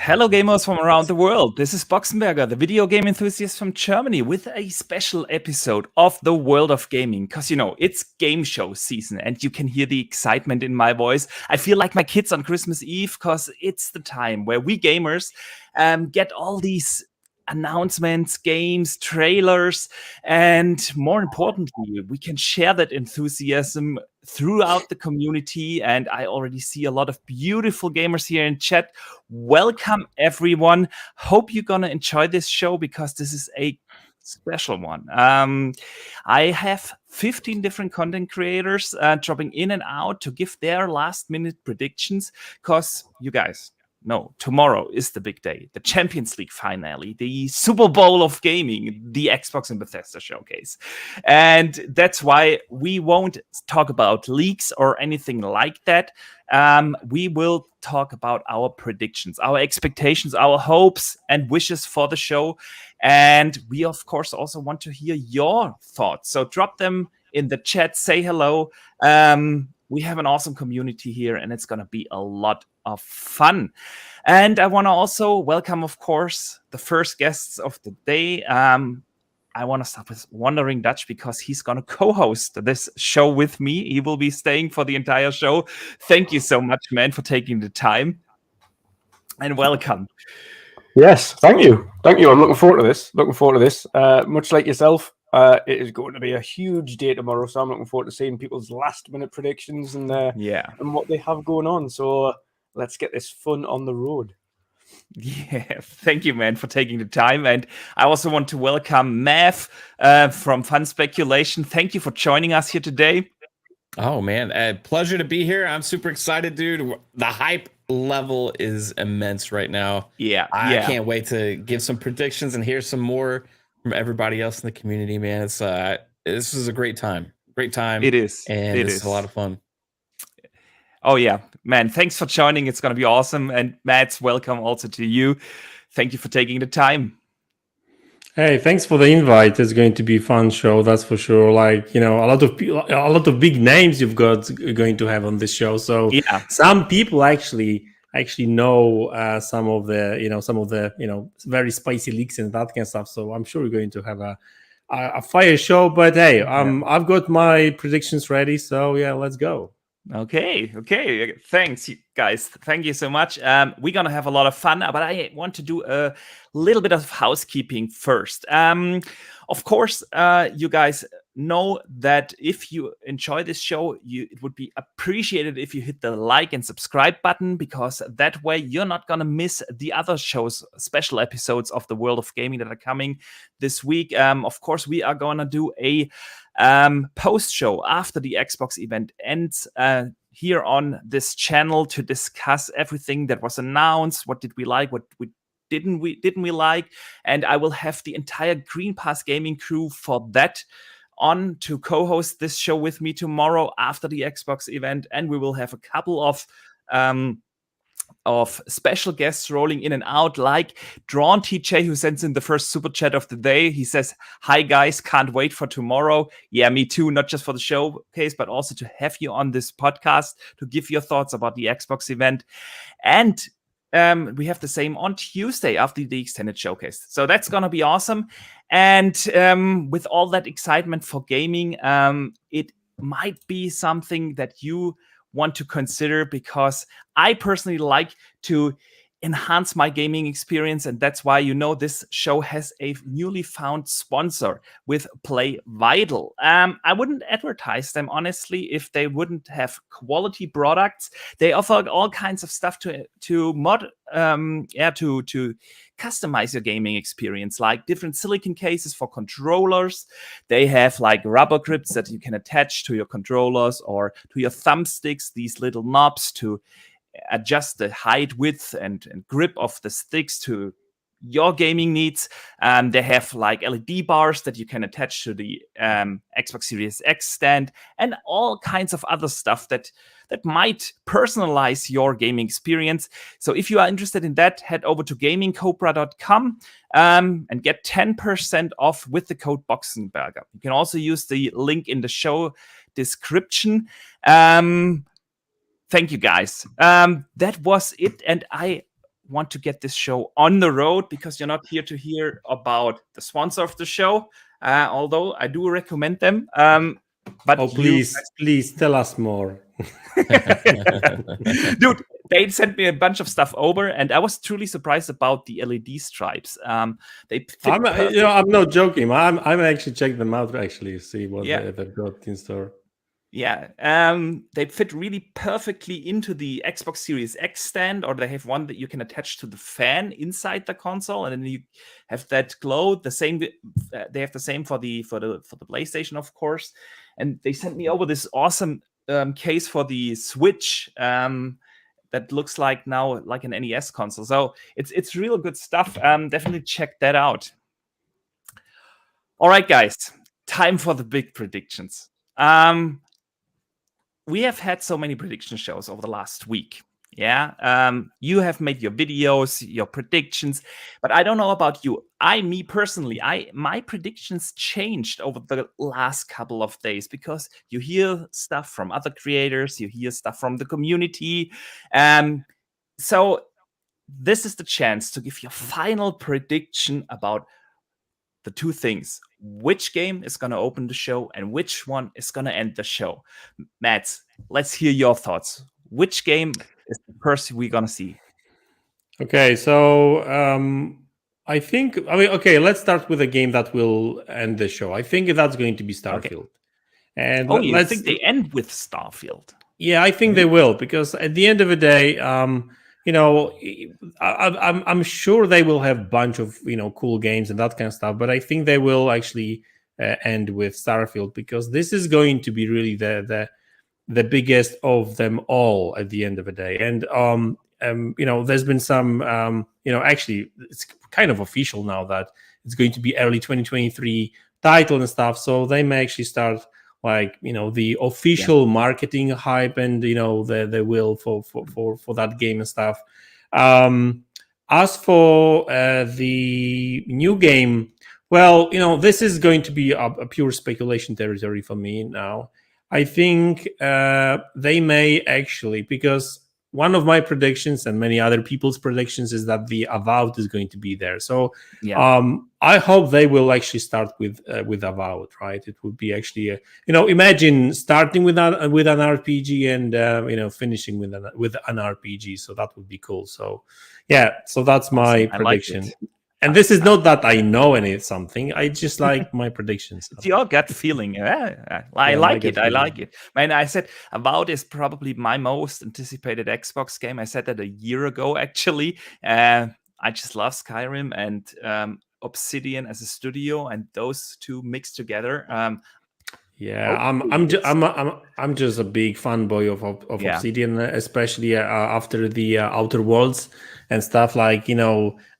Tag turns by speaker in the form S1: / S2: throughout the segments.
S1: Hello, gamers from around the world. This is Boxenberger, the video game enthusiast from Germany, with a special episode of the world of gaming. Because, it's game show season, and you can hear the excitement in my voice. I feel like my kids on Christmas Eve, because it's the time where we gamers get all these announcements, games, trailers, and more importantly, we can share that enthusiasm throughout the community. And I already see a lot of beautiful gamers here in chat. Welcome, everyone. Hope you're gonna enjoy this show because this is a special one. I have 15 different content creators dropping in and out to give their last minute predictions, because you guys, no, tomorrow is the big day, the Champions League finale, the Super Bowl of gaming, the Xbox and Bethesda Showcase. And that's why we won't talk about leaks or anything like that. We will talk about our predictions, our expectations, our hopes and wishes for the show. And we, of course, also want to hear your thoughts. So drop them in the chat, say hello. We have an awesome community here, and it's going to be a lot of fun. And I want to also welcome, of course, the first guests of the day. I want to start with Wandering Dutch because he's going to co-host this show with me. He will be staying for the entire show. Thank you so much, man, for taking the time. And welcome.
S2: Yes, thank you. Thank you. I'm looking forward to this. Much like yourself, it is going to be a huge day tomorrow, so I'm looking forward to seeing people's last-minute predictions and what they have going on. So let's get this fun on the road.
S1: Yeah, thank you, man, for taking the time. And I also want to welcome Mav from Fun Speculation. Thank you for joining us here today.
S3: Oh, man, a pleasure to be here. I'm super excited, dude. The hype level is immense right now. I can't wait to give some predictions and hear some more from everybody else in the community, man. It's this is a great time. It is. And it's a lot of fun.
S1: Oh, yeah, man. Thanks for joining. It's going to be awesome. And Madz, welcome also to you. Thank you for taking the time.
S4: Hey, thanks for the invite. It's going to be a fun show, that's for sure. Like, a lot of big names you've got going to have on this show. So some people actually know some of the very spicy leaks and that kind of stuff. So I'm sure we're going to have a fire show. But hey, I've got my predictions ready. So yeah, let's go.
S1: Okay. Thanks, guys. Thank you so much. We're going to have a lot of fun, but I want to do a little bit of housekeeping first. Of course, you guys know that if you enjoy this show, it would be appreciated if you hit the like and subscribe button, because that way you're not going to miss the other shows, special episodes of the World of Gaming that are coming this week. Of course, we are going to do a post show after the Xbox event ends here on this channel to discuss everything that was announced. What did we like? What didn't we like? And I will have the entire Green Pass Gaming crew for that on to co-host this show with me tomorrow after the Xbox event, and we will have a couple of special guests rolling in and out, like Drawn TJ, who sends in the first super chat of the day. He says, "Hi guys, can't wait for tomorrow." Yeah, me too. Not just for the showcase, but also to have you on this podcast to give your thoughts about the Xbox event. And we have the same on Tuesday after the extended showcase. So that's going to be awesome. And with all that excitement for gaming, it might be something that you want to consider, because I personally like to enhance my gaming experience, and that's why this show has a newly found sponsor with Play Vital. I wouldn't advertise them, honestly, if they wouldn't have quality products. They offer all kinds of stuff to customize your gaming experience, like different silicon cases for controllers. They have like rubber grips that you can attach to your controllers or to your thumbsticks, these little knobs to adjust the height, width, and grip of the sticks to your gaming needs. They have like LED bars that you can attach to the Xbox Series X stand, and all kinds of other stuff that might personalize your gaming experience. So if you are interested in that, head over to gamingcobra.com and get 10% off with the code Boxenberger. You can also use the link in the show description. Thank you, guys. That was it. And I want to get this show on the road because you're not here to hear about the sponsor of the show, although I do recommend them. But
S4: please tell us more.
S1: Dude, they sent me a bunch of stuff over, and I was truly surprised about the LED stripes.
S4: I'm not joking. I'm actually checking them out actually, see what they've got in store.
S1: Yeah, they fit really perfectly into the Xbox Series X stand, or they have one that you can attach to the fan inside the console, and then you have that glow. The same, they have the same for the PlayStation, of course. And they sent me over this awesome case for the Switch that looks like now like an NES console. So it's real good stuff. Definitely check that out. All right, guys, time for the big predictions. We have had so many prediction shows over the last week. Yeah, you have made your videos, your predictions, but I don't know about you. Me personally, my predictions changed over the last couple of days because you hear stuff from other creators, you hear stuff from the community. So this is the chance to give your final prediction about the two things: which game is going to open the show and which one is going to end the show. Madz, let's hear your thoughts. Which game is the first we're going to see?
S4: Okay, so let's start with a game that will end the show. I think that's going to be Starfield. Okay.
S1: And you think they end with Starfield?
S4: Yeah, I think they will, because at the end of the day, I'm sure they will have a bunch of cool games and that kind of stuff, but I think they will actually end with Starfield, because this is going to be really the biggest of them all at the end of the day. And there's been some actually it's kind of official now that it's going to be early 2023 title and stuff, so they may actually start the official marketing hype and the will for that game and stuff. As for the new game, well, this is going to be a pure speculation territory for me now. I think they may actually, because one of my predictions and many other people's predictions is that the Avowed is going to be there. So I hope they will actually start with Avowed, right? It would be actually imagine starting with an RPG and finishing with an RPG. So that would be cool. So so that's my prediction. And this is not that I know something. I just like my predictions.
S1: It's your gut feeling. I like it. Man, I said Avowed is probably my most anticipated Xbox game. I said that a year ago, actually. I just love Skyrim and Obsidian as a studio, and those two mixed together. I'm
S4: just a big fanboy of Obsidian, especially after the Outer Worlds and stuff,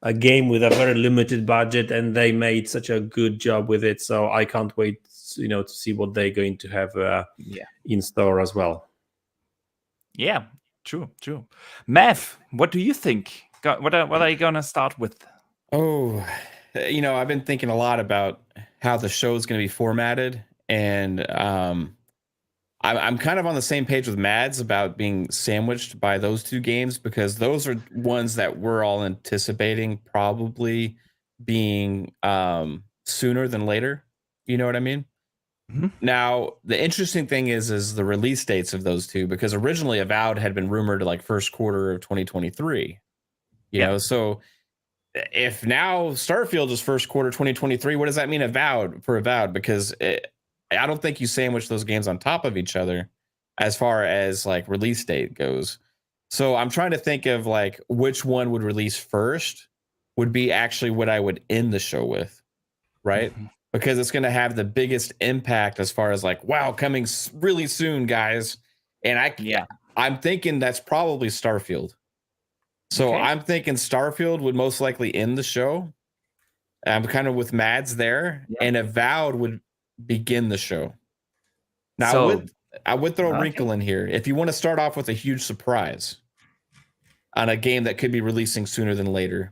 S4: a game with a very limited budget, and they made such a good job with it. So I can't wait, to see what they're going to have in store as well.
S1: Yeah, true. Mav, what do you think? What are you gonna start with?
S3: Oh, I've been thinking a lot about how the show is going to be formatted. And I'm kind of on the same page with Madz about being sandwiched by those two games, because those are ones that we're all anticipating probably being sooner than later. You know what I mean? Mm-hmm. Now, the interesting thing is the release dates of those two, because originally Avowed had been rumored to first quarter of 2023. You know, so if now Starfield is first quarter 2023, what does that mean for Avowed? Because I don't think you sandwich those games on top of each other as far as release date goes. So I'm trying to think of which one would release first would be actually what I would end the show with, right? Mm-hmm. Because it's going to have the biggest impact as far as wow, coming really soon, guys. And I'm thinking that's probably Starfield. So I'm thinking Starfield would most likely end the show. I'm kind of with Madz there, and Avowed would begin the show. Now, I would throw a wrinkle in here. If you want to start off with a huge surprise on a game that could be releasing sooner than later,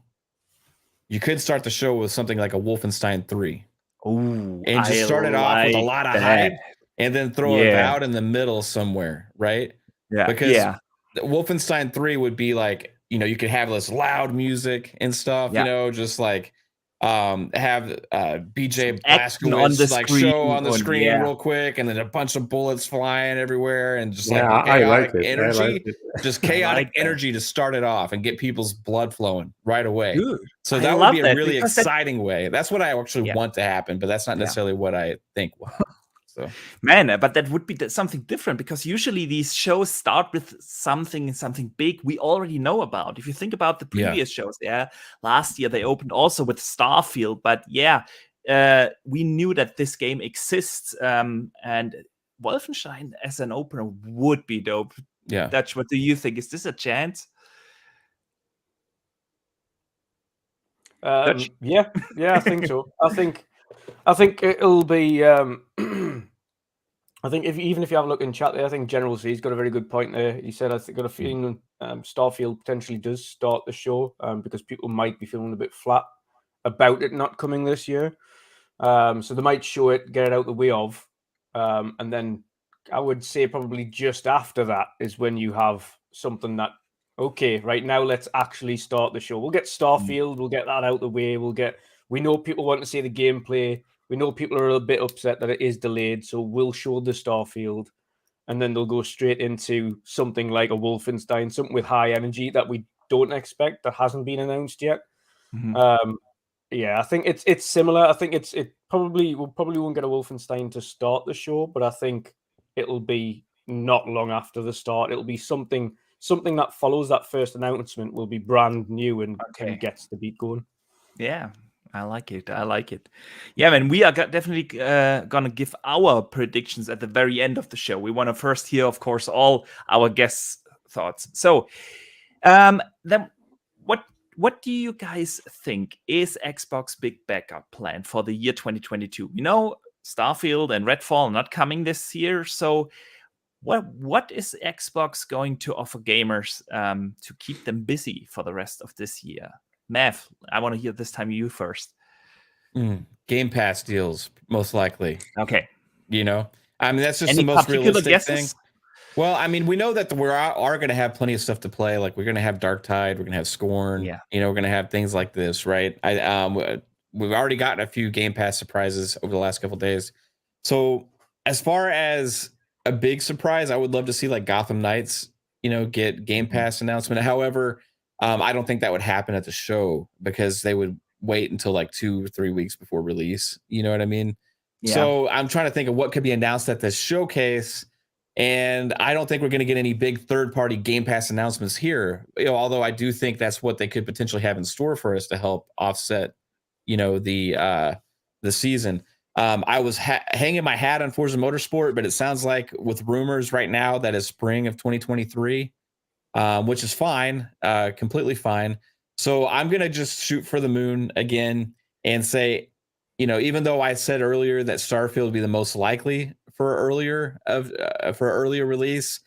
S3: you could start the show with something like a Wolfenstein 3.
S1: Ooh,
S3: and just start it off with a lot of hype, and then throw it out in the middle somewhere, right?
S1: Yeah.
S3: Because Wolfenstein 3 would be you could have this loud music and stuff, just like have BJ Blazkowicz like show on the screen real quick, and then a bunch of bullets flying everywhere, and just chaotic energy, just chaotic energy to start it off and get people's blood flowing right away. Dude, so that would be a really exciting way. That's what I actually want to happen, but that's not necessarily what I think will happen. So.
S1: Man, but that would be something different, because usually these shows start with something big we already know about. If you think about the previous shows, last year they opened also with Starfield, but we knew that this game exists, and Wolfenstein as an opener would be dope.
S3: Yeah,
S1: Dutch, what do you think? Is this a chance?
S2: I think so. I think it'll be. I think even if you have a look in chat there, I think General C's got a very good point there. He said, I think got a feeling Starfield potentially does start the show because people might be feeling a bit flat about it not coming this year. So they might show it, get it out the way of, and then I would say probably just after that is when you have something that, okay, right now let's actually start the show. We'll get Starfield, we'll get that out the way. We know people want to see the gameplay. We know people are a bit upset that it is delayed, so we'll show the Starfield, and then they'll go straight into something like a Wolfenstein, something with high energy that we don't expect, that hasn't been announced yet. Mm-hmm. I think it's similar. I think we probably won't get a Wolfenstein to start the show, but I think it'll be not long after the start. It'll be something that follows that first announcement, will be brand new and gets the beat going.
S1: Yeah. I like it. Yeah, man, we are definitely going to give our predictions at the very end of the show. We want to first hear, of course, all our guests' thoughts. So, then what do you guys think is Xbox big backup plan for the year 2022? You know, Starfield and Redfall are not coming this year. So, what is Xbox going to offer gamers to keep them busy for the rest of this year? Mav, I want to hear this time you first.
S3: Game Pass deals, most likely.
S1: Okay.
S3: I mean, that's just the most realistic thing. Well, I mean, we know that we are going to have plenty of stuff to play. Like, we're going to have Dark Tide, we're going to have Scorn. Yeah. We're going to have things like this, right? We've already gotten a few Game Pass surprises over the last couple of days. So, as far as a big surprise, I would love to see like Gotham Knights, get Game Pass announcement. However, I don't think that would happen at the show, because they would wait until like 2 or 3 weeks before release. You know what I mean? Yeah. So I'm trying to think of what could be announced at this showcase. And I don't think we're going to get any big third-party Game Pass announcements here. Although I do think that's what they could potentially have in store for us to help offset, the season. I was hanging my hat on Forza Motorsport, but it sounds like with rumors right now that is spring of 2023. Which is fine, completely fine. So I'm going to just shoot for the moon again and say, even though I said earlier that Starfield would be the most likely for earlier release,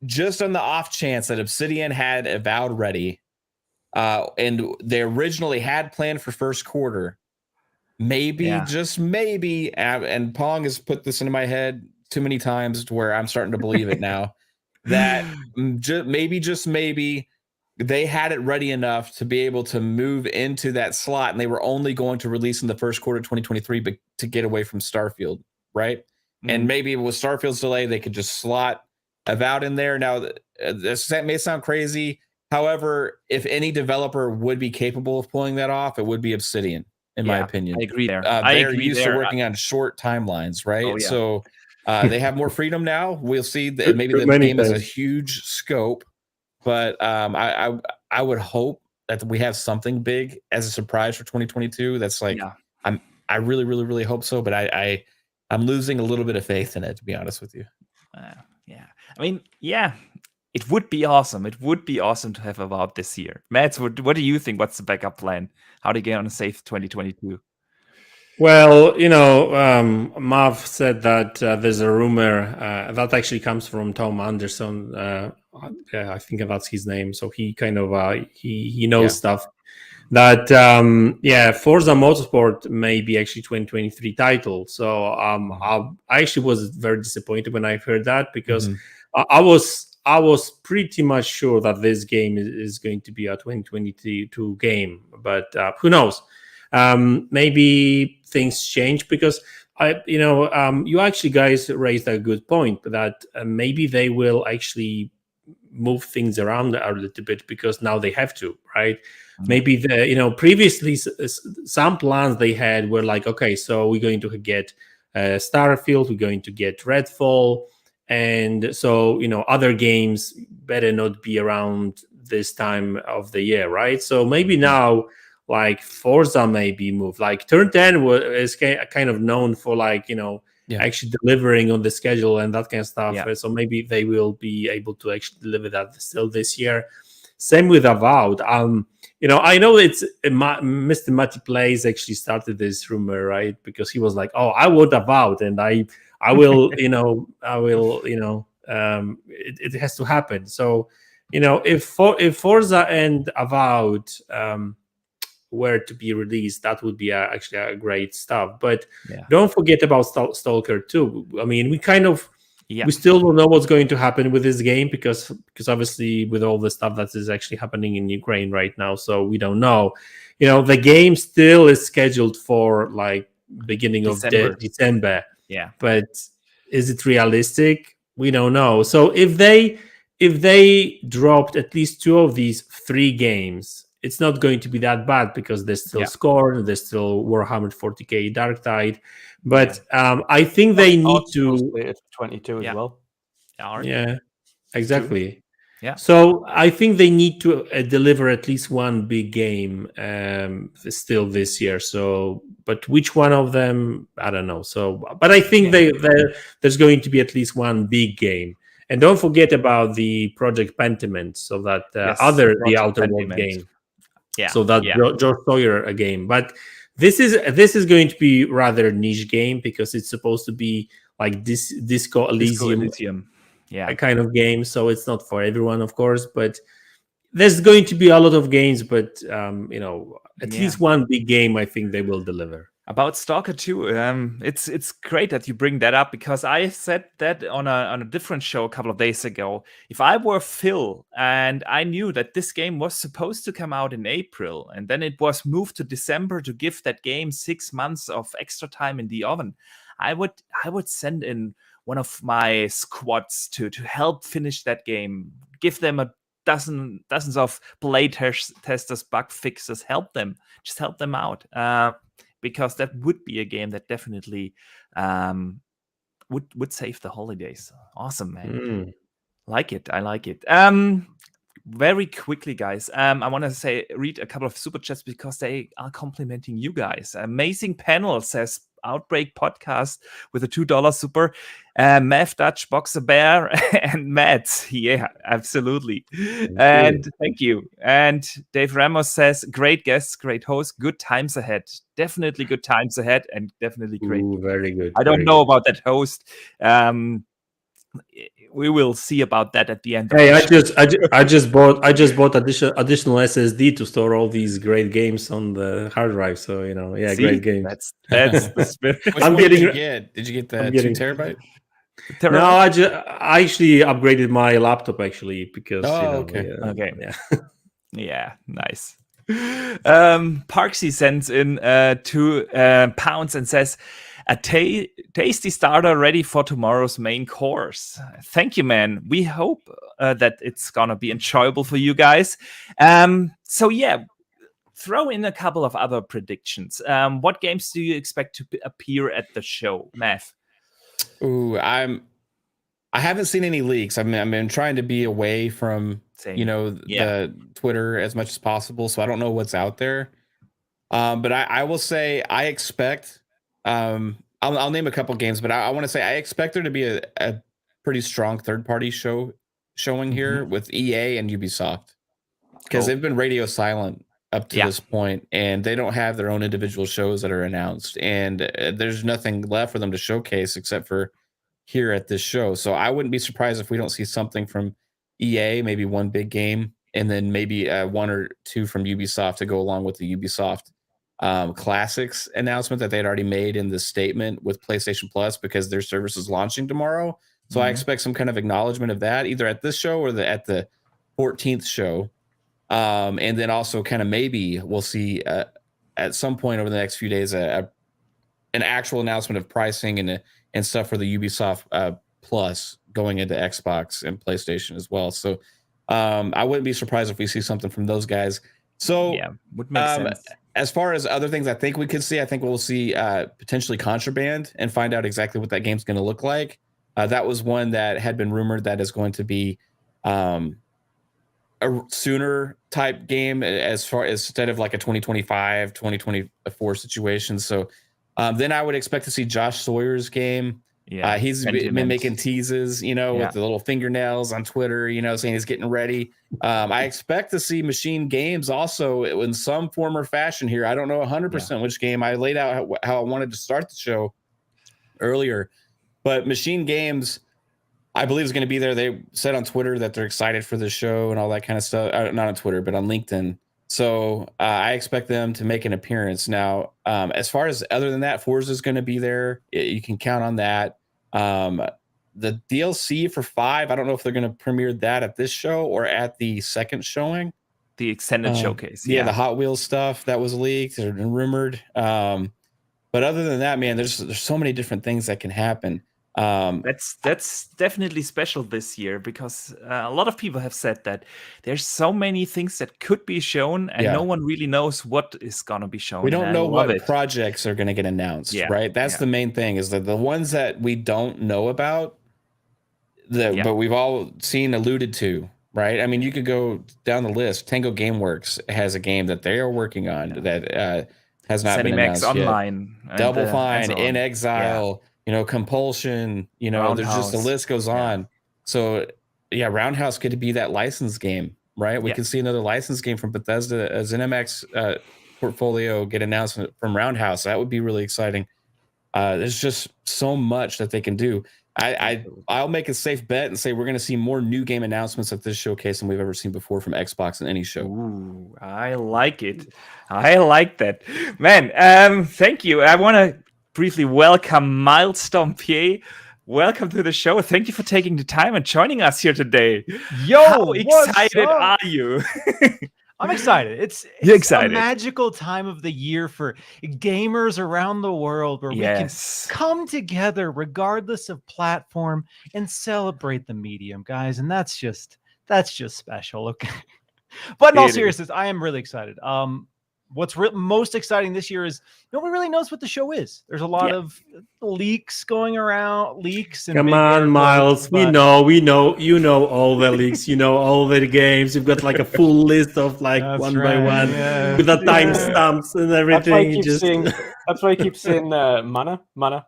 S3: just on the off chance that Obsidian had Avowed ready, and they originally had planned for first quarter, just maybe, and Pong has put this into my head too many times to where I'm starting to believe it now. That just maybe they had it ready enough to be able to move into that slot, and they were only going to release in the first quarter of 2023, but to get away from Starfield, right? Mm-hmm. And maybe with Starfield's delay, they could just slot Avowed in there. Now, that may sound crazy. However, if any developer would be capable of pulling that off, it would be Obsidian, in my opinion.
S1: I agree there.
S3: They're used to working on short timelines, right? Oh, yeah. So they have more freedom now. We'll see that maybe the game has a huge scope, but I would hope that we have something big as a surprise for 2022. That's like, I really, really, really hope so. But I'm losing a little bit of faith in it, to be honest with you.
S1: I mean, it would be awesome. It would be awesome to have Avowed this year. Madz, what do you think? What's the backup plan? How to get on a safe 2022?
S4: Well, Mav said that there's a rumor that actually comes from Tom Anderson. I think that's his name. So he kind of he knows stuff. That Forza Motorsport may be actually 2023 title. So I actually was very disappointed when I heard that, because I I was pretty much sure that this game is going to be a 2022 game, but who knows? Maybe things change because you actually guys raised a good point that maybe they will actually move things around a little bit because now they have to, right? Maybe previously some plans they had were like, okay, so we're going to get Starfield, we're going to get Redfall, and so other games better not be around this time of the year, right? So maybe now like Forza maybe move. Like Turn 10 is kind of known for actually delivering on the schedule and that kind of stuff.
S1: Yeah.
S4: So maybe they will be able to actually deliver that still this year. Same with Avowed. I know it's Mr. Matty Plays actually started this rumor, right? Because he was like, "Oh, I want Avowed, and I will, it has to happen." So, if Forza and Avowed were to be released, that would be actually a great stuff. But don't forget about Stalker 2. I mean, we still don't know what's going to happen with this game because obviously with all the stuff that is actually happening in Ukraine right now, so we don't know. The game still is scheduled for like beginning of December.
S1: Yeah,
S4: but is it realistic? We don't know. So if they dropped at least 2 of these 3 games, it's not going to be that bad because there's still Scorn, there's still Warhammer 40k Darktide, but I think they need to
S2: 22 as well.
S4: Yeah, exactly.
S1: True. Yeah.
S4: So I think they need to deliver at least one big game still this year. So, but which one of them, I don't know. So, but I think there's going to be at least one big game. And don't forget about the Project Pentiment, so that the Outer World game.
S1: Yeah.
S4: So that George Sawyer game. But this is going to be rather niche game because it's supposed to be like this Disco Elysium.
S1: Yeah,
S4: kind of game. So it's not for everyone, of course. But there's going to be a lot of games. But at least one big game, I think they will deliver.
S1: About Stalker 2, it's great that you bring that up because I said that on a different show a couple of days ago. If I were Phil and I knew that this game was supposed to come out in April and then it was moved to December to give that game 6 months of extra time in the oven, I would send in one of my squads to help finish that game. Give them dozens of play testers, bug fixers. Help them out. Because that would be a game that definitely would save the holidays. Awesome, man. I like it. Very quickly, guys, I want to read a couple of super chats because they are complimenting you guys. Amazing panel, says Outbreak Podcast with a $2 super. Mav Dutch, Boxer Bear, and Madz. Yeah, absolutely. Thank you. And Dave Ramos says, great guests, great host, good times ahead. Definitely good times ahead and definitely great.
S4: Ooh, very good.
S1: I don't know about that host. We will see about that at the end.
S4: Hey, I just bought additional SSD to store all these great games on the hard drive. So great game.
S1: That's the spirit.
S3: Did you get the 2 terabyte?
S4: No, I actually upgraded my laptop actually because.
S1: Okay. Yeah, nice. Parksy sends in £2 and says, a tasty starter ready for tomorrow's main course. Thank you, man. We hope that it's gonna be enjoyable for you guys. So yeah, throw in a couple of other predictions. What games do you expect to appear at the show, Mav?
S3: Ooh, I haven't seen any leaks. I've been trying to be away from the Twitter as much as possible, so I don't know what's out there. But I will say I expect. I'll name a couple games, but I want to say I expect there to be a pretty strong third-party showing here with EA and Ubisoft because they've been radio silent up to this point, and they don't have their own individual shows that are announced, and there's nothing left for them to showcase except for here at this show. So I wouldn't be surprised if we don't see something from EA, maybe one big game, and then maybe 1 or 2 from Ubisoft to go along with the Ubisoft Classics announcement that they had already made in the statement with PlayStation Plus because their service is launching tomorrow. So I expect some kind of acknowledgement of that, either at this show or at the 14th show. And then also kind of maybe we'll see at some point over the next few days an actual announcement of pricing and stuff for the Ubisoft Plus going into Xbox and PlayStation as well. So I wouldn't be surprised if we see something from those guys. So
S1: yeah, would make sense.
S3: As far as other things I think we could see, I think we'll see potentially Contraband and find out exactly what that game's going to look like. That was one that had been rumored that is going to be a sooner type game as far as instead of like a 2025, 2024 situation. So then I would expect to see Josh Sawyer's game.
S1: Yeah,
S3: he's been making teases, with the little fingernails on Twitter, saying he's getting ready. I expect to see Machine Games also in some form or fashion here. I don't know 100% which game. I laid out how I wanted to start the show earlier, but Machine Games, I believe, is going to be there. They said on Twitter that they're excited for the show and all that kind of stuff. Not on Twitter, but on LinkedIn. So I expect them to make an appearance. Now, as far as other than that, Forza is going to be there. You can count on that. The DLC for 5, I don't know if they're going to premiere that at this show or at the second showing.
S1: The extended showcase.
S3: Yeah, the Hot Wheels stuff that was leaked or rumored. But other than that, man, there's so many different things that can happen.
S1: That's definitely special this year because a lot of people have said that there's so many things that could be shown and no one really knows what is going to be shown.
S3: We don't know what projects are going to get announced, right? That's the main thing, is that the ones that we don't know about, but we've all seen alluded to, right? I mean, you could go down the list. Tango Gameworks has a game that they are working on that has not been announced
S1: Online
S3: yet. Double Fine, In Exile, Compulsion,
S1: Roundhouse.
S3: There's just the list goes on. So Roundhouse could be that license game, right? We could see another license game from Bethesda, a ZeniMax portfolio get announced from Roundhouse. That would be really exciting. There's just so much that they can do. I'll make a safe bet and say we're going to see more new game announcements at this showcase than we've ever seen before from Xbox in any show.
S1: Ooh, I like it. I like that, man. Thank you. I want to briefly welcome Milestone PA. Welcome to the show. Thank you for taking the time and joining us here today.
S5: Yo,
S1: how excited are you?
S5: I'm excited. It's
S1: excited.
S5: A magical time of the year for gamers around the world where we can come together regardless of platform and celebrate the medium, guys. And that's just special. Okay. But in all seriousness, I am really excited. What's most exciting this year is nobody really knows what the show is. There's a lot of leaks going around, and
S4: come on, Miles. We know, all the leaks, all the games. You've got like a full list of like one by one with the timestamps and everything.
S2: That's why I keep saying mana.
S5: Yeah,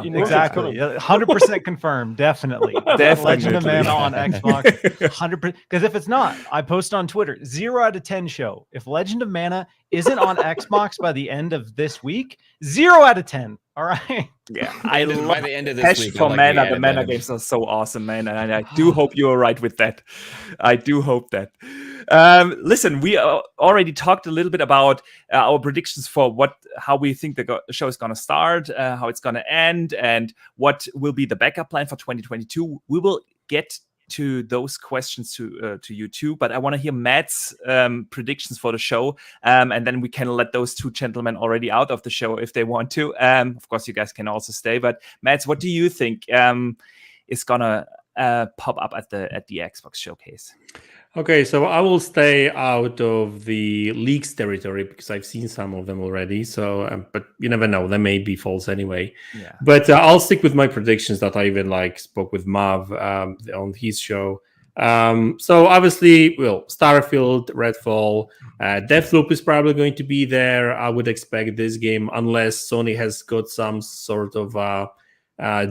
S5: exactly. 100% confirmed. Definitely. Legend of Mana on Xbox. 100%. Because if it's not, I post on Twitter, 0 out of 10 show. If Legend of Mana isn't on Xbox by the end of this week, 0 out of 10. All right.
S1: Yeah, I love
S3: by the end of this week.
S1: For Mana. The Mana games are so awesome, man, and I do hope you are right with that. I do hope that. Listen, we already talked a little bit about our predictions for how we think the show is going to start, how it's going to end, and what will be the backup plan for 2022. We will get to those questions to you too, but I want to hear Matt's predictions for the show, and then we can let those two gentlemen already out of the show if they want to. Of course, you guys can also stay, but Matt, what do you think is gonna pop up at the Xbox showcase?
S4: Okay, so I will stay out of the leaks territory because I've seen some of them already. So, but you never know; they may be false anyway.
S1: Yeah.
S4: But I'll stick with my predictions that I even spoke with Mav on his show. So obviously, Starfield, Redfall, Deathloop is probably going to be there. I would expect this game, unless Sony has got some sort of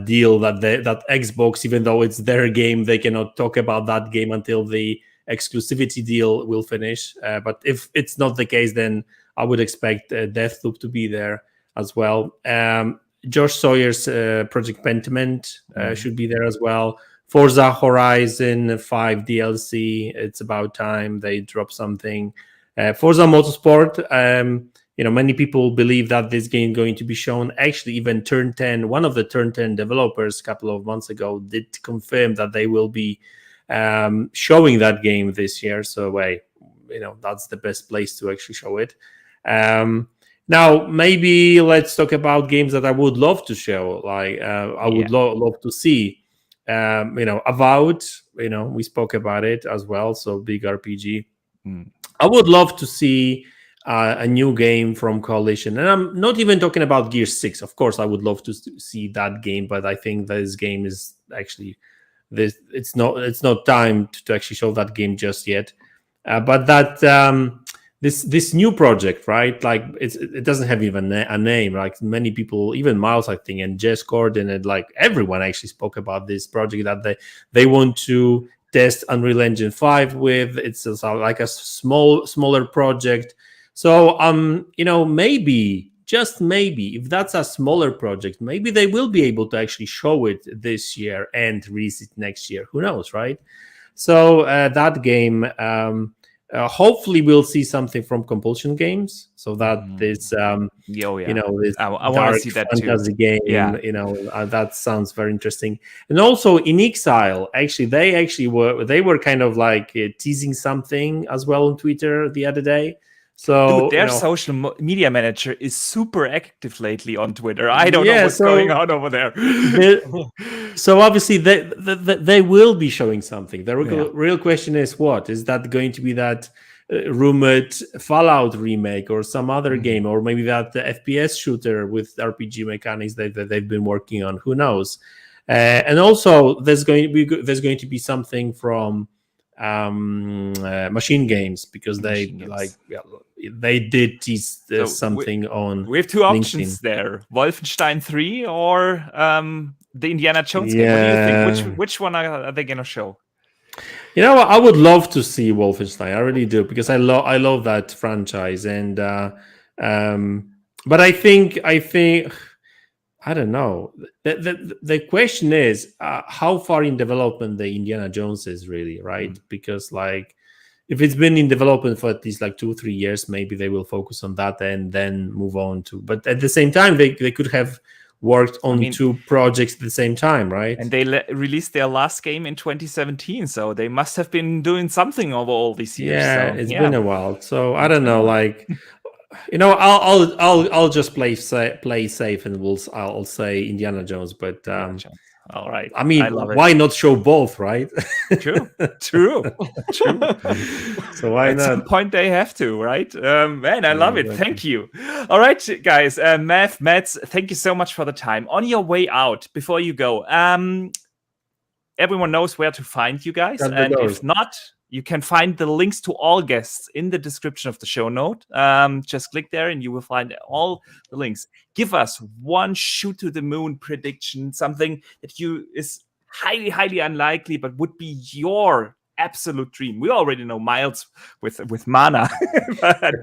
S4: deal that Xbox, even though it's their game, they cannot talk about that game until the exclusivity deal will finish. But if it's not the case, then I would expect Deathloop to be there as well. Josh Sawyer's Project Pentiment should be there as well. Forza Horizon 5 DLC. It's about time they drop something. Forza Motorsport. many people believe that this game is going to be shown. Actually, even Turn 10, one of the Turn 10 developers a couple of months ago did confirm that they will be showing that game this year. So, that's the best place to actually show it. Now, maybe let's talk about games that I would love to show. Like, I would love to see, Avowed. We spoke about it as well. So, big RPG. I would love to see a new game from Coalition, and I'm not even talking about Gear 6. Of course, I would love to see that game, but I think this game is actually it's not time to actually show that game just yet. But that this new project, right? Like it doesn't have even a name. Like many people, even Miles, I think, and Jess Gordon, and like everyone actually spoke about this project that they want to test Unreal Engine 5 with. It's like a smaller project. So maybe, just maybe, if that's a smaller project, maybe they will be able to actually show it this year and release it next year. Who knows, right? So that game, hopefully we'll see something from Compulsion Games. So that this, this
S1: I want to see that
S4: fantasy
S1: too.
S4: game.
S1: Yeah.
S4: That sounds very interesting. And also in Exile, they were kind of like teasing something as well on Twitter the other day. So
S1: dude, their social media manager is super active lately on Twitter. I don't know what's going on over there.
S4: So obviously they will be showing something. The real question is, what is that going to be? That rumored Fallout remake or some other game, or maybe that the FPS shooter with RPG mechanics that they've been working on? Who knows? And also there's going to be something from Machine Games, because they did tease something on.
S1: We have two options there: Wolfenstein 3 or the Indiana Jones game. What do you think? Which one are they going to show?
S4: I would love to see Wolfenstein. I really do, because I love that franchise, and but I think I don't know. The question is how far in development the Indiana Jones is really, right? Because like if it's been in development for at least like 2-3 years, maybe they will focus on that and then move on to. But at the same time, they could have worked on two projects at the same time, right?
S1: And they released their last game in 2017, so they must have been doing something over all these years.
S4: Yeah, it's been a while. So I don't know, like. I'll just play safe, and I'll say Indiana Jones. But
S1: all right,
S4: I mean, why not show both, right?
S1: True.
S4: So why
S1: At
S4: not?
S1: some point they have to, right? Man, I love it. Thank you. All right, guys. Madz, thank you so much for the time. On your way out, before you go, everyone knows where to find you guys, and if not, you can find the links to all guests in the description of the show note. Just click there and you will find all the links. Give us one shoot to the moon prediction, something that is highly, highly unlikely, but would be your absolute dream. We already know Miles with Mana. But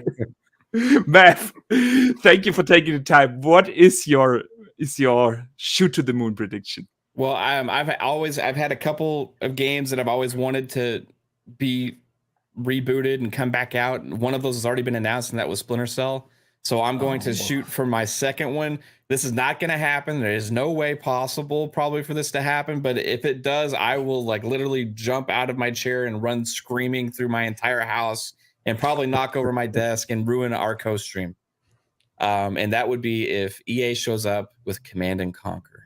S1: Math, thank you for taking the time. What is your shoot to the moon prediction?
S3: Well, I've had a couple of games that I've always wanted to be rebooted and come back out. One of those has already been announced, and that was Splinter Cell. So I'm going to shoot for my second one. This is not going to happen. There is no way possible probably for this to happen. But if it does, I will like literally jump out of my chair and run screaming through my entire house and probably knock over my desk and ruin our co-stream. And that would be if EA shows up with Command and Conquer.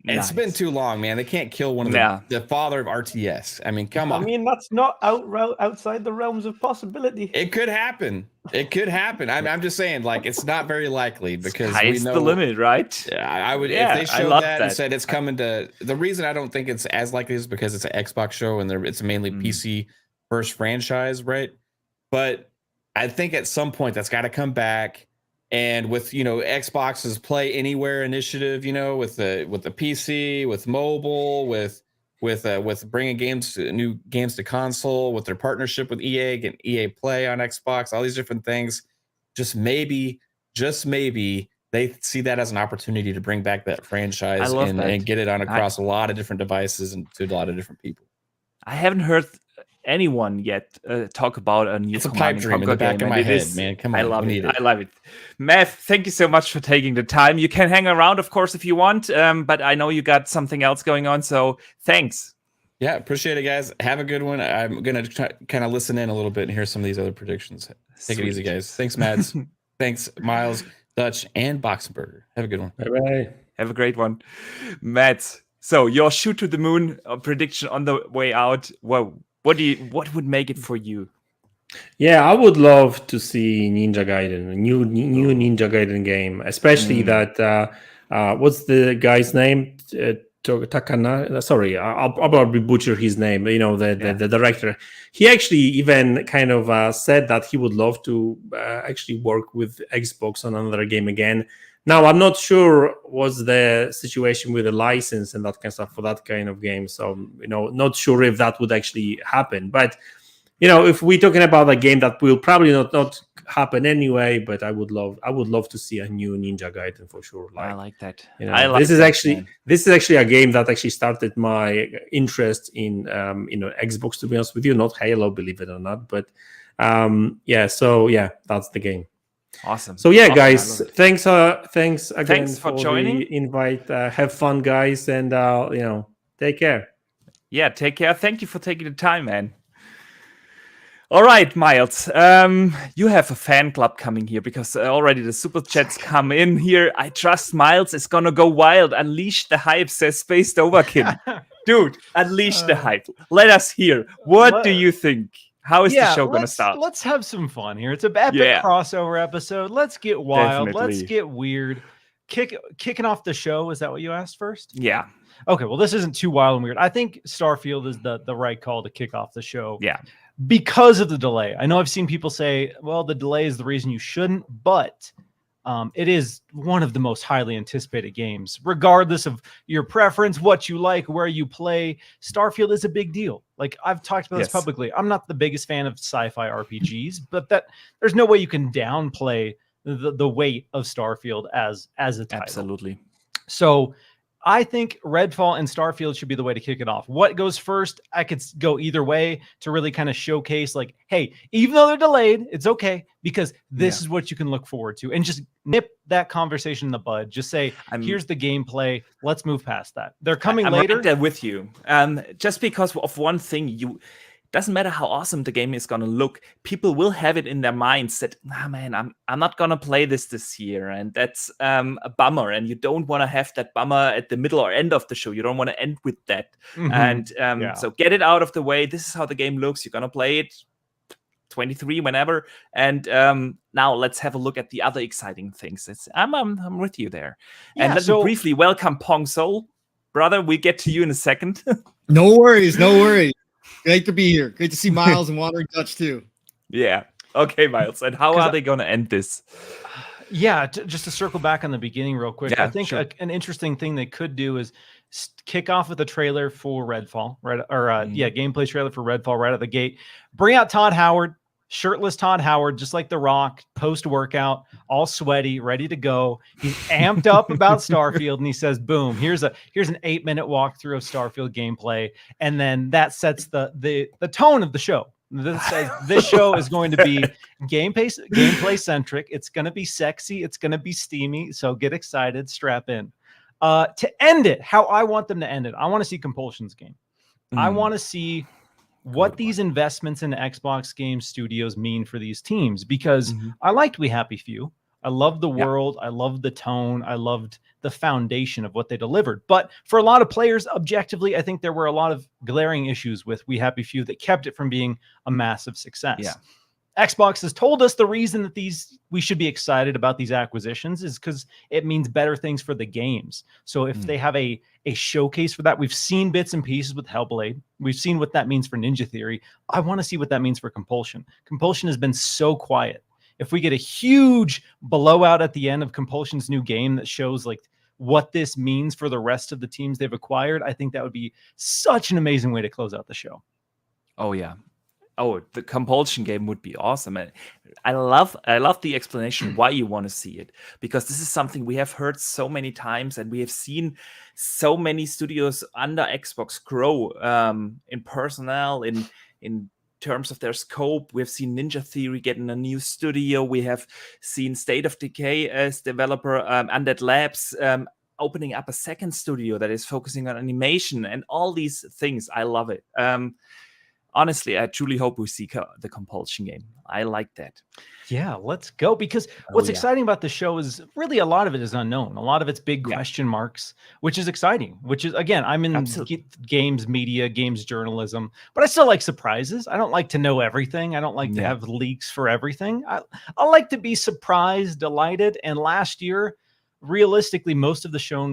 S3: It's been too long, man. They can't kill one of the father of RTS. I mean, come on.
S2: I mean, that's not outside the realms of possibility.
S3: It could happen. I'm just saying, like, it's not very likely because
S1: we know the limit, right?
S3: Yeah, I would. If they showed that and said it's coming to, the reason I don't think it's as likely is because it's an Xbox show and it's mainly PC first franchise, right? But I think at some point that's got to come back. And with Xbox's Play Anywhere initiative, with the PC, with mobile, with bringing new games to console, with their partnership with EA, getting EA Play on Xbox, all these different things, just maybe they see that as an opportunity to bring back that franchise and get it on across a lot of different devices and to a lot of different people.
S1: I haven't heard anyone yet talk about a new
S3: it's a pipe dream in the back of my head, man. Come on,
S1: I love it. I love it. Matt, thank you so much for taking the time. You can hang around, of course, if you want, but I know you got something else going on, so thanks.
S3: Yeah, appreciate it, guys. Have a good one. I'm gonna kind of listen in a little bit and hear some of these other predictions. Take it easy, guys. Thanks, Madz. Thanks, Miles, Dutch, and Boxenberger. Have a good one.
S4: Bye-bye.
S1: Have a great one. Madz, so your shoot to the moon prediction on the way out. Well, what would make it for you?
S4: Yeah, I would love to see Ninja Gaiden, a new Ninja Gaiden game, especially that. What's the guy's name? Takana. Sorry, I'll probably butcher his name. The director. He actually even kind of said that he would love to actually work with Xbox on another game again. Now, I'm not sure what's the situation with the license and that kind of stuff for that kind of game. So, not sure if that would actually happen. But, if we're talking about a game that will probably not happen anyway, but I would love to see a new Ninja Gaiden for sure.
S1: I like that.
S4: This is actually a game that actually started my interest in Xbox, to be honest with you, not Halo, believe it or not. But that's the game.
S1: Awesome.
S4: So guys, thanks again
S1: for joining.
S4: The invite. Have fun, guys, and take care.
S1: Yeah, take care. Thank you for taking the time, man. All right, Miles. You have a fan club coming here because already the super chats come in here. I trust Miles is gonna go wild. Unleash the hype, says Spaced Overkin. Dude, unleash the hype. Let us hear. What do you think? How is the show going to start?
S5: Let's have some fun here. It's an epic crossover episode. Let's get wild.
S1: Definitely.
S5: Let's get weird. Kicking off the show. Is that what you asked first?
S1: Yeah.
S5: Okay. Well, this isn't too wild and weird. I think Starfield is the right call to kick off the show.
S1: Yeah.
S5: Because of the delay. I know I've seen people say, well, the delay is the reason you shouldn't, but it is one of the most highly anticipated games, regardless of your preference, what you like, where you play. Starfield is a big deal. Like I've talked about this publicly. I'm not the biggest fan of sci-fi RPGs, but there's no way you can downplay the weight of Starfield as a title.
S1: Absolutely.
S5: So I think Redfall and Starfield should be the way to kick it off. What goes first? I could go either way to really kind of showcase like, hey, even though they're delayed, it's okay because this is what you can look forward to, and just nip that conversation in the bud. Just say, here's the gameplay. Let's move past that. They're coming later.
S1: I'm right there with you. Just because of one thing, doesn't matter how awesome the game is gonna look, people will have it in their minds that, man, I'm not gonna play this year, and that's a bummer. And you don't want to have that bummer at the middle or end of the show. You don't want to end with that. And so get it out of the way. This is how the game looks. You're gonna play it 23 whenever. And now let's have a look at the other exciting things. I'm with you there. And let me briefly welcome Pong Soul, brother. We get to you in a second.
S6: No worries. Great to be here. Great to see Miles and Wandering Dutch too.
S1: Yeah. Okay, Miles. And how are they going to end this?
S5: Yeah, just to circle back on the beginning real quick. I think an interesting thing they could do is kick off with a trailer for Redfall, right? Or gameplay trailer for Redfall right out of the gate. Bring out Todd Howard, shirtless Todd Howard, just like The Rock, post-workout, all sweaty, ready to go. He's amped up about Starfield, and he says, boom, here's an 8-minute walkthrough of Starfield gameplay. And then that sets the tone of the show. This show is going to be gameplay centric. It's going to be sexy. It's going to be steamy. So get excited, strap in. To end it, how I want them to end it, I want to see Compulsion's game. I want to see what these investments in Xbox game studios mean for these teams, because I liked We Happy Few. I loved the world. I loved the tone. I loved the foundation of what they delivered. But for a lot of players, objectively, I think there were a lot of glaring issues with We Happy Few that kept it from being a massive success. Yeah. Xbox has told us the reason that we should be excited about these acquisitions is because it means better things for the games. So if they have a showcase for that, we've seen bits and pieces with Hellblade. We've seen what that means for Ninja Theory. I want to see what that means for Compulsion. Compulsion has been so quiet. If we get a huge blowout at the end of Compulsion's new game that shows like what this means for the rest of the teams they've acquired, I think that would be such an amazing way to close out the show.
S1: Oh yeah. Oh, the Compulsion game would be awesome. And I love the explanation why you want to see it, because this is something we have heard so many times, and we have seen so many studios under Xbox grow in personnel, in terms of their scope. We've seen Ninja Theory getting a new studio. We have seen State of Decay as developer, Undead Labs opening up a second studio that is focusing on animation and all these things. I love it. Honestly, I truly hope we see the Compulsion game. I like that.
S5: Yeah, let's go. Because what's exciting about the show is really a lot of it is unknown. A lot of it's big question marks, which is exciting. Which is, again, I'm in games media, games journalism, but I still like surprises. I don't like to know everything. I don't like to have leaks for everything. I like to be surprised, delighted. And last year, realistically, most of the show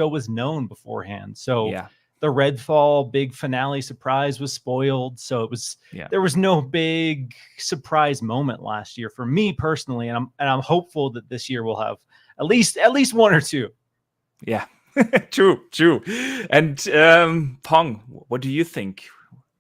S5: was known beforehand. So the Redfall big finale surprise was spoiled. So it was there was no big surprise moment last year for me personally, and I'm hopeful that this year we'll have at least one or two.
S1: Yeah, true. And Pong, what do you think?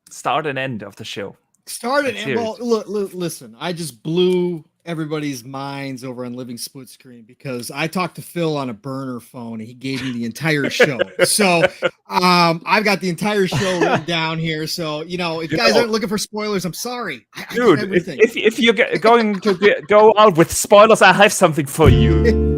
S1: Start and end of the show.
S6: Start and end. Well, listen, I just blew everybody's minds over on Living Splitscreen because I talked to Phil on a burner phone and he gave me the entire show. So I've got the entire show written down here. So, if you guys aren't looking for spoilers, I'm sorry.
S1: Dude, if you're going to go out with spoilers, I have something for you.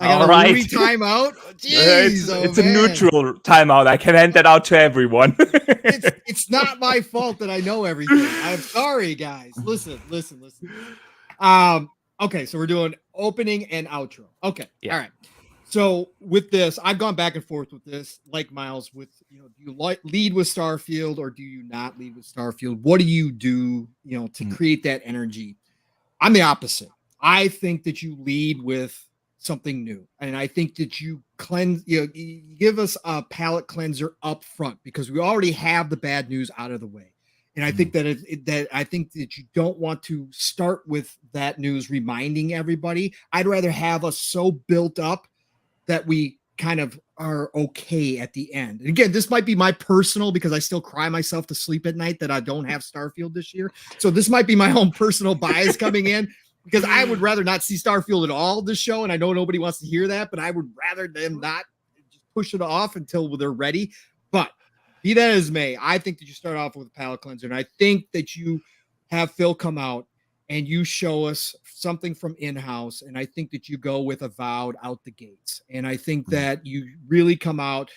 S6: I got a movie timeout. Jeez,
S1: it's a neutral timeout. I can hand that out to everyone.
S6: it's not my fault that I know everything. I'm sorry, guys. Listen. Okay, so we're doing opening and outro. Okay, all right. So with this, I've gone back and forth with this, like Miles. With do you lead with Starfield or do you not lead with Starfield? What do you do, to create that energy? I'm the opposite. I think that you lead with something new, and I think that you cleanse, you give us a palate cleanser up front because we already have the bad news out of the way, and I think that I think that you don't want to start with that news reminding everybody. I'd rather have us so built up that we kind of are okay at the end. And again, this might be my personal, because I still cry myself to sleep at night that I don't have Starfield this year, so this might be my own personal bias coming in. Because I would rather not see Starfield at all this show, and I know nobody wants to hear that, but I would rather them not just push it off until they're ready. But be that as may, I think that you start off with a palate cleanser, and I think that you have Phil come out and you show us something from in-house, and I think that you go with Avowed out the gates. And I think that you really come out,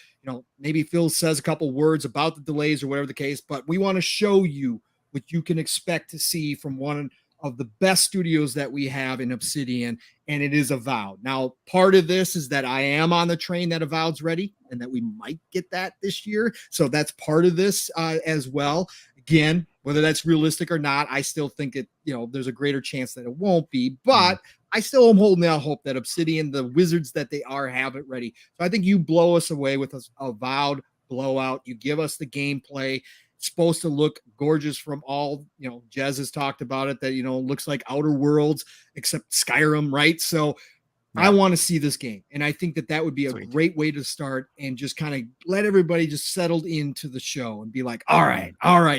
S6: maybe Phil says a couple words about the delays or whatever the case, but we want to show you what you can expect to see from one of the best studios that we have in Obsidian, and it is Avowed. Now, part of this is that I am on the train that Avowed's ready and that we might get that this year. So that's part of this as well. Again, whether that's realistic or not, I still think there's a greater chance that it won't be, but I still am holding out hope that Obsidian, the wizards that they are, have it ready. So I think you blow us away with a Avowed blowout. You give us the gameplay. Supposed to look gorgeous from all, Jez has talked about it, that, looks like Outer Worlds, except Skyrim, right? So I want to see this game. And I think that would be a great way to start and just kind of let everybody just settle into the show and be like, all right,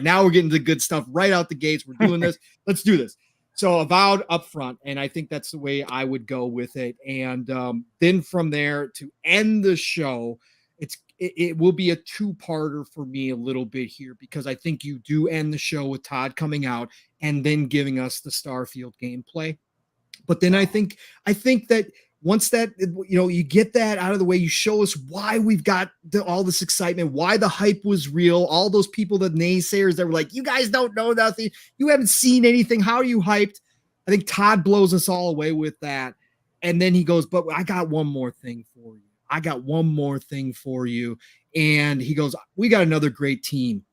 S6: now we're getting the good stuff right out the gates. We're doing this. Let's do this. So Avowed up front. And I think that's the way I would go with it. And then from there to end the show, it will be a two-parter for me a little bit here, because I think you do end the show with Todd coming out and then giving us the Starfield gameplay. But then I think that once that, you get that out of the way, you show us why we've got all this excitement, why the hype was real, all those people, the naysayers that were like, you guys don't know nothing, you haven't seen anything, how are you hyped? I think Todd blows us all away with that. And then he goes, but I got one more thing for you. And he goes, we got another great team.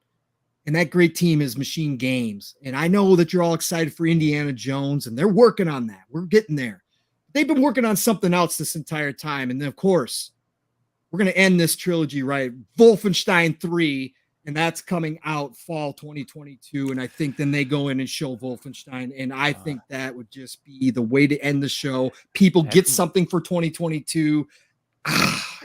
S6: And that great team is Machine Games. And I know that you're all excited for Indiana Jones, and they're working on that. We're getting there. They've been working on something else this entire time. And then, of course, we're going to end this trilogy, right? Wolfenstein 3, and that's coming out fall 2022. And I think then they go in and show Wolfenstein. And I think that would just be the way to end the show. People get something for 2022.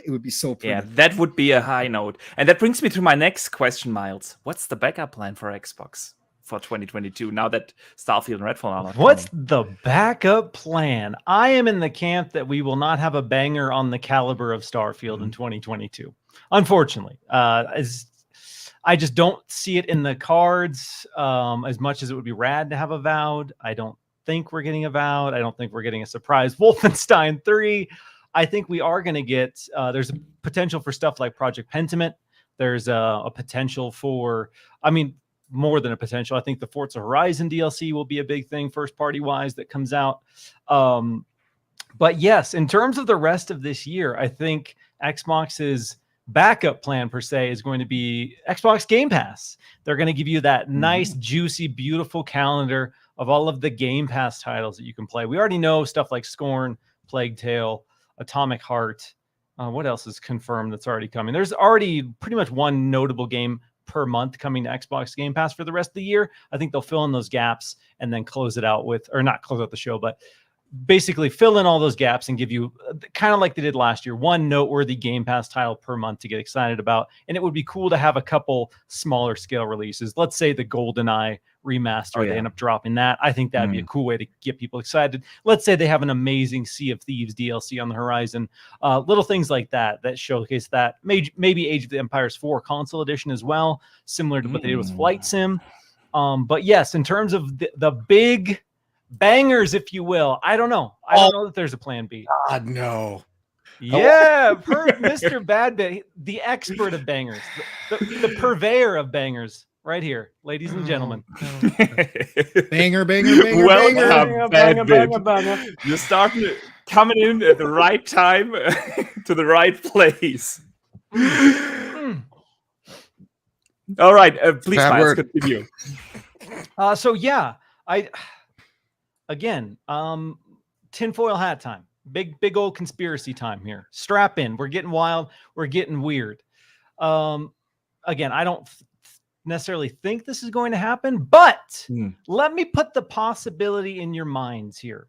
S6: It would be so pretty.
S1: Yeah, that would be a high note. And that brings me to my next question, Miles. What's the backup plan for Xbox? for 2022 now that Starfield and Redfall are not
S5: What's
S1: coming.
S5: the backup plan? I am in the camp that we will not have a banger on the caliber of Starfield in 2022. Unfortunately, I just don't see it in the cards as much as it would be rad to have Avowed. I don't think we're getting Avowed. I don't think we're getting a surprise Wolfenstein 3. I think we are going to get, there's a potential for stuff like Project Pentiment. There's a potential for, more than a potential. I think the Forza Horizon DLC will be a big thing first party wise that comes out. But yes, in terms of the rest of this year, I think Xbox's backup plan per se is going to be Xbox Game Pass. They're going to give you that nice, juicy, beautiful calendar of all of the Game Pass titles that you can play. We already know stuff like Scorn, Plague Tale, Atomic Heart. What else is confirmed that's already coming? There's already pretty much one notable game per month coming to Xbox Game Pass for the rest of the year. I think they'll fill in those gaps and then close it out with, or not close out the show, but basically fill in all those gaps and give you kind of like they did last year, one noteworthy Game Pass title per month to get excited about. And it would be cool to have a couple smaller scale releases. Let's say the GoldenEye remaster, they end up dropping that. I think that'd be a cool way to get people excited. Let's say they have an amazing Sea of Thieves DLC on the horizon. Little things like that showcase that. Maybe Age of the Empires 4 console edition as well, similar to what they did with Flight Sim. But yes, in terms of the big bangers, if you will, I don't know. I don't know that there's a plan B.
S2: God, no.
S5: Yeah, Mr. Badbit, the expert of bangers, the purveyor of bangers, right here, ladies and gentlemen.
S6: Banger.
S1: Welcome, Badbit. You're starting coming in at the right time to the right place. All right, please, Miles, continue.
S5: So yeah, Again, tinfoil hat time. Big old conspiracy time here. Strap in. We're getting wild. We're getting weird. Again, I don't necessarily think this is going to happen, but let me put the possibility in your minds here.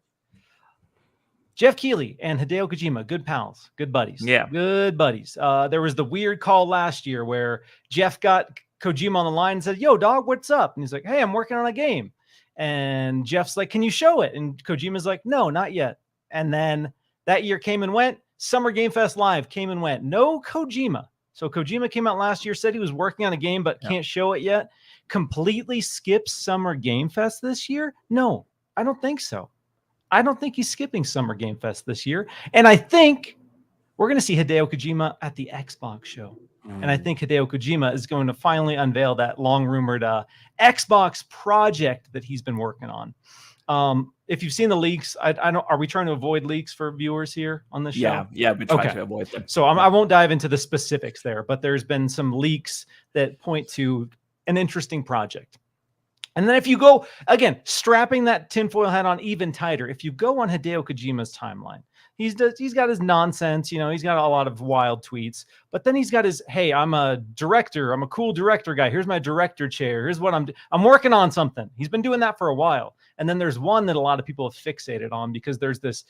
S5: Jeff Keighley and Hideo Kojima, good pals, good buddies.
S1: Yeah.
S5: Good buddies. There was the weird call last year where Jeff got Kojima on the line and said, "Yo, dog, what's up?" And he's like, "Hey, I'm working on a game." And Jeff's like, "Can you show it?" And Kojima's like, "No, not yet." And then that year came and went. Summer Game Fest Live came and went. No Kojima. So Kojima came out last year, said he was working on a game, but can't show it yet. Completely skips Summer Game Fest this year? No, I don't think so. I don't think he's skipping Summer Game Fest this year. And I think we're going to see Hideo Kojima at the Xbox show. And I think Hideo Kojima is going to finally unveil that long-rumored Xbox project that he's been working on. If you've seen the leaks, I don't. Are we trying to avoid leaks for viewers here on this show?
S1: Yeah, we try to avoid them.
S5: So I won't dive into the specifics there, but there's been some leaks that point to an interesting project. And then if you go, again, strapping that tinfoil hat on even tighter, if you go on Hideo Kojima's timeline, he's got his nonsense, he's got a lot of wild tweets, but then he's got his, "Hey, I'm a director. I'm a cool director guy. Here's my director chair. Here's what I'm working on something." He's been doing that for a while. And then there's one that a lot of people have fixated on because there's this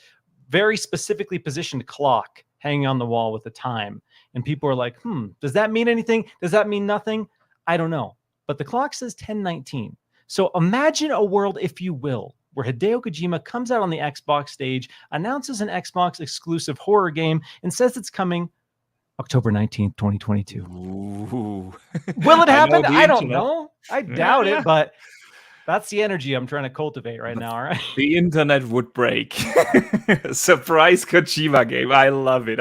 S5: very specifically positioned clock hanging on the wall with the time. And people are like, does that mean anything? Does that mean nothing? I don't know. But the clock says 10:19. So imagine a world, if you will, where Hideo Kojima comes out on the Xbox stage, announces an Xbox exclusive horror game, and says it's coming October 19th, 2022.
S1: Ooh.
S5: Will it happen? I don't know. I doubt it, but that's the energy I'm trying to cultivate right now. All right.
S1: The internet would break. Surprise Kojima game. I love it.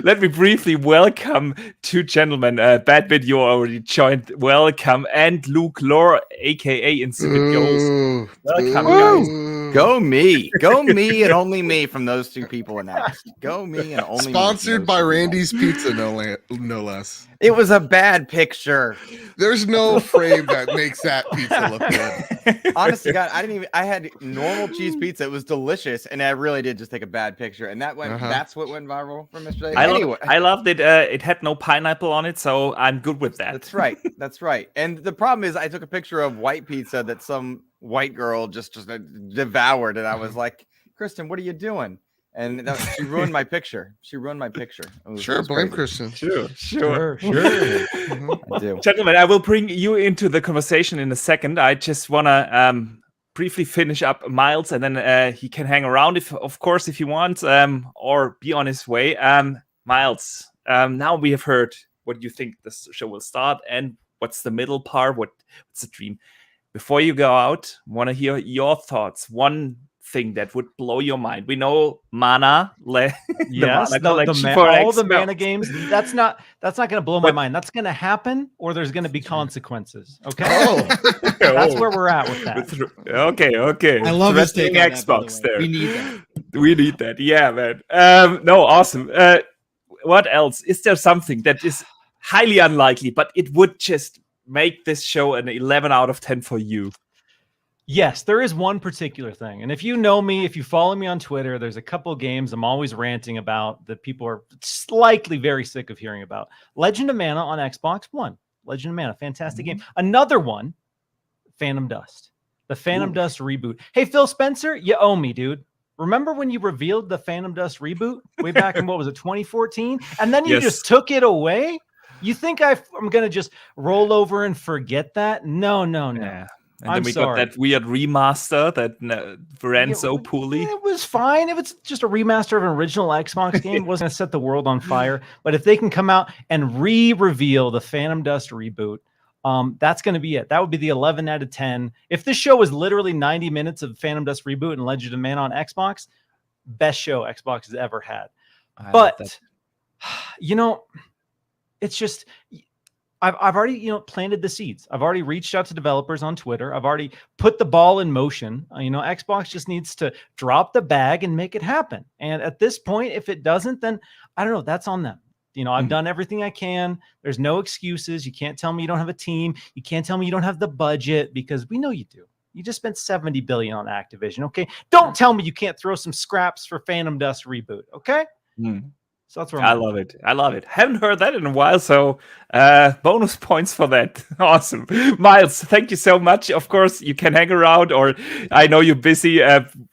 S1: Let me briefly welcome two gentlemen. Badbit, you already joined. Welcome. And Luke Lohr, aka Insipid Ghost. Welcome, guys.
S7: Go me. Go me and only me from those two people announced. Go me and only
S8: Sponsored
S7: me
S8: by Randy's Pizza, no less.
S7: It was a bad picture.
S8: There's no frame that makes that pizza look good.
S7: Honestly, God, I had normal cheese pizza. It was delicious, and I really did just take a bad picture. And that went. That's what went viral from yesterday.
S1: I loved it. It had no pineapple on it, so I'm good with that.
S7: That's right. And the problem is, I took a picture of white pizza that some white girl just devoured, and I was like, "Kristen, what are you doing?" And she ruined my picture. Sure,
S8: blame Christian.
S1: Sure.
S7: I do.
S1: Gentlemen, I will bring you into the conversation in a second. I just want to briefly finish up Miles, and then he can hang around, if he wants, or be on his way. Miles, now we have heard what you think this show will start, and what's the middle part, what's the dream. Before you go out, want to hear your thoughts. One thing that would blow your mind. We know Mana,
S5: all the Mana games. That's not going to blow my mind. That's going to happen, or there's going to be consequences. Okay, that's where we're at with that.
S1: Okay.
S6: I love his take on
S1: Xbox
S6: that,
S1: there.
S6: We need that.
S1: Yeah, man. No, awesome. What else? Is there something that is highly unlikely, but it would just make this show an 11 out of 10 for you?
S5: Yes, there is one particular thing. And if you know me, if you follow me on Twitter, there's a couple of games I'm always ranting about that people are slightly very sick of hearing about. Legend of Mana on Xbox One. Legend of Mana, fantastic game. Another one, Phantom Dust. The Phantom Dust reboot. Hey, Phil Spencer, you owe me, dude. Remember when you revealed the Phantom Dust reboot way back in, 2014? And then you just took it away? You think I'm going to just roll over and forget that? No.
S1: Yeah. And then we got that weird remaster that ran so poorly.
S5: It was fine. If it's just a remaster of an original Xbox game, it wasn't going to set the world on fire. But if they can come out and re-reveal the Phantom Dust reboot, that's going to be it. That would be the 11 out of 10. If this show was literally 90 minutes of Phantom Dust reboot and Legend of Mana on Xbox, best show Xbox has ever had. But, it's just... I've already, planted the seeds. I've already reached out to developers on Twitter. I've already put the ball in motion. Xbox just needs to drop the bag and make it happen. And at this point, if it doesn't, then I don't know. That's on them. I've done everything I can. There's no excuses. You can't tell me you don't have a team. You can't tell me you don't have the budget, because we know you do. You just spent $70 billion on Activision. Okay. Don't tell me you can't throw some scraps for Phantom Dust reboot. Okay. So that's where
S1: I love it. Haven't heard that in a while, so bonus points for that. Awesome. Miles, thank you so much. Of course, you can hang around, or I know you're busy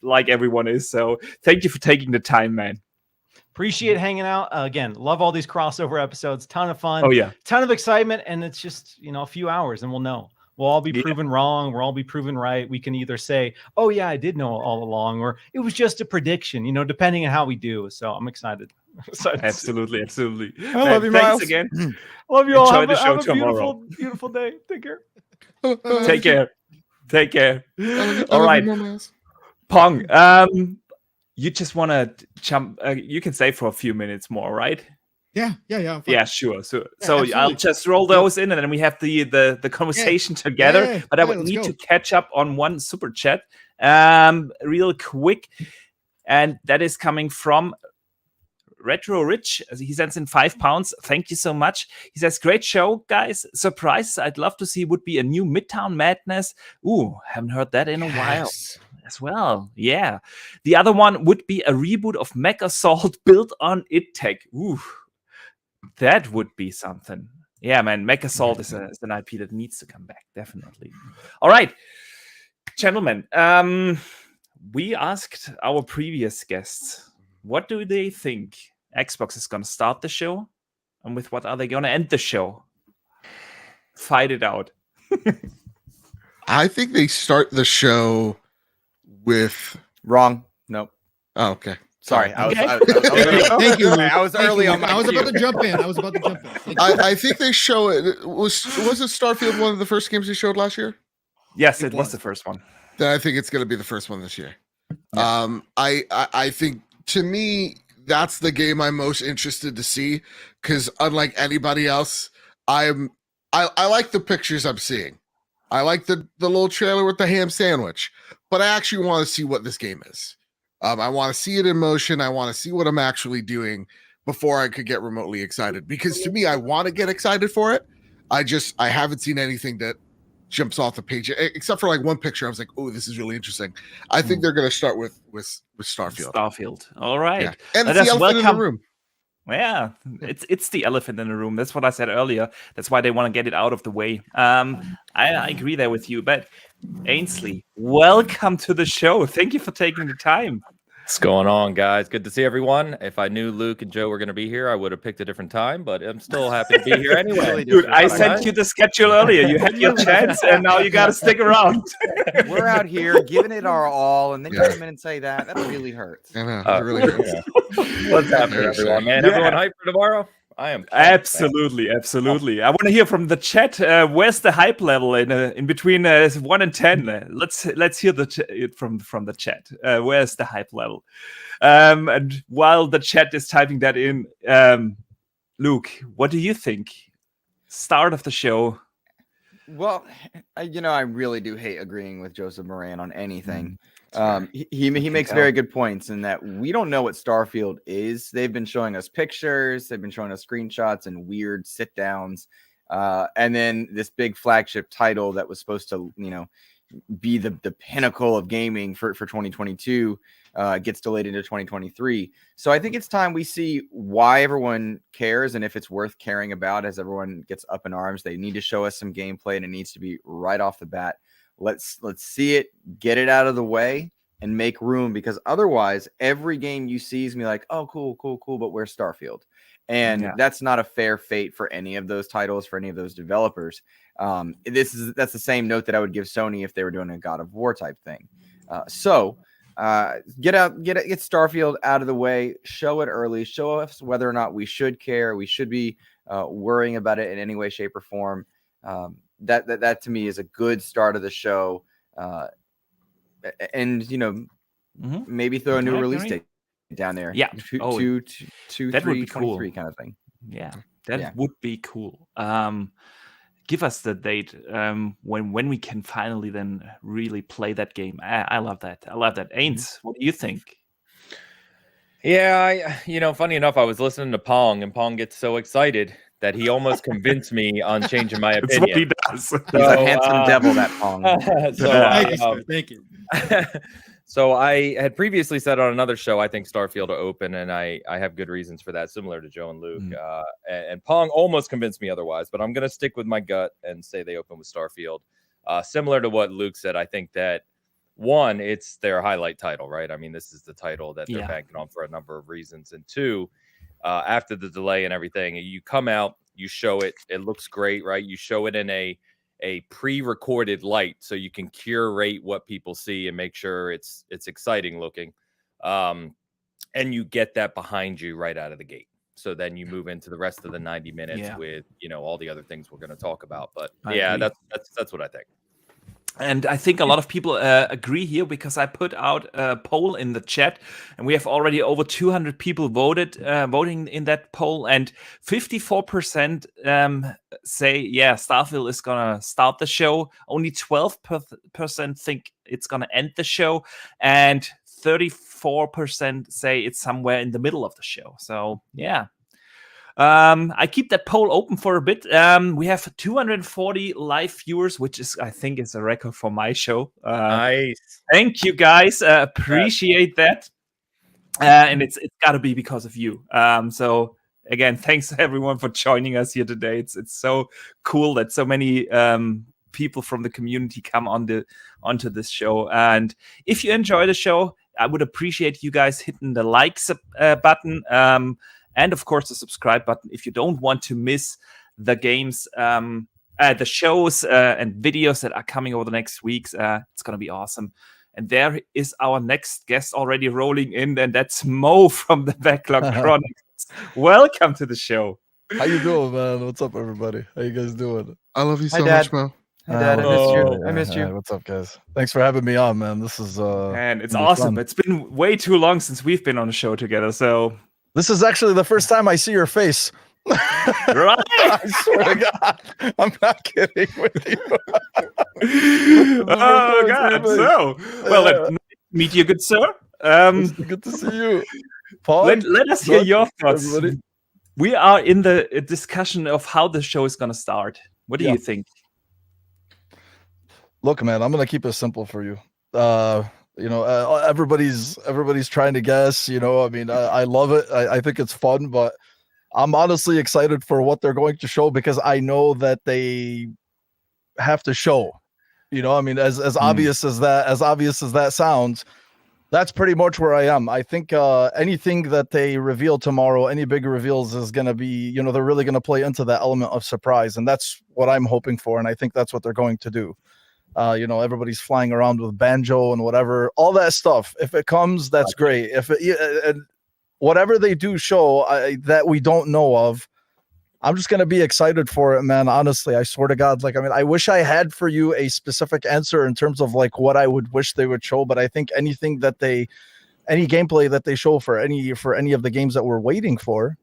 S1: like everyone is, so thank you for taking the time, man.
S5: Appreciate hanging out. Again, love all these crossover episodes. Ton of fun.
S1: Oh, yeah.
S5: Ton of excitement, and it's just, a few hours, and we'll know. We'll all be proven wrong. We'll all be proven right. We can either say, oh, yeah, I did know all along, or it was just a prediction, depending on how we do. So I'm excited.
S1: Absolutely.
S7: I love you, Miles.
S1: Thanks again.
S5: Love you all.
S1: Enjoy the show tomorrow.
S5: Beautiful day. Take care.
S1: Take care. All right. Pong, you just want to jump. You can stay for a few minutes more, right?
S6: Yeah.
S1: Yeah, sure. So I'll just roll those in, and then we have the conversation together.
S6: Yeah.
S1: But I would need to catch up on one super chat real quick. And that is coming from Retro Rich. He sends in £5. Thank you so much. He says, great show, guys. Surprise. I'd love to see would be a new Midtown Madness. Ooh, haven't heard that in a while as well. Yeah. The other one would be a reboot of Mech Assault built on id Tech. Ooh. That would be something. Yeah, man. Mech Assault is an IP that needs to come back. Definitely. All right. Gentlemen, we asked our previous guests, what do they think Xbox is going to start the show? And with what are they going to end the show? Fight it out.
S8: I think they start the show with...
S7: Wrong. Nope.
S8: Oh, okay.
S7: Sorry,
S6: Thank you.
S7: I was early on my
S6: I was about to jump in.
S8: I think they show it. Wasn't Starfield one of the first games they showed last year?
S1: Yes, it was the first one.
S8: Then I think it's going to be the first one this year.
S1: Yeah.
S8: I think, to me, that's the game I'm most interested to see, because unlike anybody else, I like the pictures I'm seeing. I like the little trailer with the ham sandwich, but I actually want to see what this game is. I want to see it in motion. I want to see what I'm actually doing before I could get remotely excited, because to me, I want to get excited for it. I haven't seen anything that jumps off the page, except for like one picture. I was like, oh, this is really interesting. I think they're going to start with Starfield.
S1: All right.
S8: Yeah. And it's the elephant in the room.
S1: Yeah, it's the elephant in the room. That's what I said earlier. That's why they want to get it out of the way. I agree there with you. But Ainsley, welcome to the show. Thank you for taking the time.
S9: What's going on, guys? Good to see everyone. If I knew Luke and Joe were going to be here, I would have picked a different time, but I'm still happy to be here anyway.
S1: Dude, I sent you the schedule earlier. You had your chance, and now you got to stick around.
S7: We're out here giving it our all, and then you come in and say that. That really hurts.
S8: I know. It really hurts.
S9: Yeah. What's happening, everyone? Man, everyone hyped for tomorrow? I am
S1: absolutely. I want to hear from the chat. Where's the hype level in between 1 and 10? Let's hear it from the chat. Where's the hype level? And while the chat is typing that in, Luke, what do you think? Start of the show.
S7: Well, I really do hate agreeing with Joseph Moran on anything. He makes very good points in that we don't know what Starfield is. They've been showing us pictures, they've been showing us screenshots and weird sit downs, and then this big flagship title that was supposed to be the pinnacle of gaming for 2022 gets delayed into 2023. So I think it's time we see why everyone cares and if it's worth caring about. As everyone gets up in arms, they need to show us some gameplay, and it needs to be right off the bat. Let's see it, get it out of the way, and make room, because otherwise every game you see is gonna be like, oh, cool, but where's Starfield? And that's not a fair fate for any of those titles, for any of those developers. That's the same note that I would give Sony if they were doing a God of War type thing. So get Starfield out of the way, show it early, show us whether or not we should care, we should be worrying about it in any way, shape, or form. That to me is a good start of the show, and maybe throw a new release date down there.
S1: Yeah,
S7: two,
S1: that
S7: 3,
S1: would be cool.
S7: 23 kind of thing.
S1: Yeah, that would be cool. Give us the date when we can finally then really play that game. I love that. Ainsley, what do you think?
S9: Yeah, funny enough, I was listening to Pong, and Pong gets so excited that he almost convinced me on changing my opinion.
S1: That's what he does.
S7: He's a handsome devil, that Pong.
S6: Thank you.
S9: So I had previously said on another show, I think Starfield will open, and I have good reasons for that, similar to Joe and Luke. And Pong almost convinced me otherwise, but I'm going to stick with my gut and say they open with Starfield. Similar to what Luke said, I think that, one, it's their highlight title, right? I mean, this is the title that they're banking on for a number of reasons. And two, after the delay and everything, you come out, you show it, it looks great, right? You show it in a pre-recorded light, so you can curate what people see and make sure it's exciting looking, and you get that behind you right out of the gate. So then you move into the rest of the 90 minutes with all the other things we're going to talk about. But that's what I think.
S1: And I think a lot of people agree here, because I put out a poll in the chat, and we have already over 200 people voting in that poll, and 54% say, Starfield is going to start the show. Only 12% think it's going to end the show, and 34% say it's somewhere in the middle of the show. So, I keep that poll open for a bit. We have 240 live viewers, which is, I think, is a record for my show.
S9: Nice.
S1: Thank you, guys. Appreciate that. And it's got to be because of you. So again, thanks everyone for joining us here today. It's so cool that so many people from the community come onto this show. And if you enjoy the show, I would appreciate you guys hitting the likes button. And of course, the subscribe button if you don't want to miss the games, the shows and videos that are coming over the next weeks. It's going to be awesome. And there is our next guest already rolling in, and that's Mo from the Backlog Chronicles. Welcome to the show.
S10: How you doing, man? What's up, everybody? How you guys doing?
S8: I love you so much, Mo.
S7: Hi, Dad. I missed you.
S10: What's up, guys? Thanks for having me on, man. This is
S1: and it's awesome. Fun. It's been way too long since we've been on a show together, so...
S10: This is actually the first time I see your face.
S1: Right?
S10: I swear to God, I'm not kidding with you.
S1: Oh God! So, well, nice to meet you, good sir.
S10: Good to see you, Paul.
S1: Let us hear your thoughts. Everybody. We are in the discussion of how the show is going to start. What do you think?
S10: Look, man, I'm going to keep it simple for you. Everybody's trying to guess, I mean, I love it. I think it's fun, but I'm honestly excited for what they're going to show, because I know that they have to show, I mean, as obvious as that sounds, That's pretty much where I am. I think anything that they reveal tomorrow, any big reveals is going to be, they're really going to play into that element of surprise. And that's what I'm hoping for. And I think that's what they're going to do. Everybody's flying around with banjo and whatever, all that stuff. If it comes, that's great. If whatever they do show that we don't know of, I'm just going to be excited for it, man. Honestly, I swear to God. I wish I had for you a specific answer in terms of what I would wish they would show, but I think any gameplay that they show for any of the games that we're waiting for,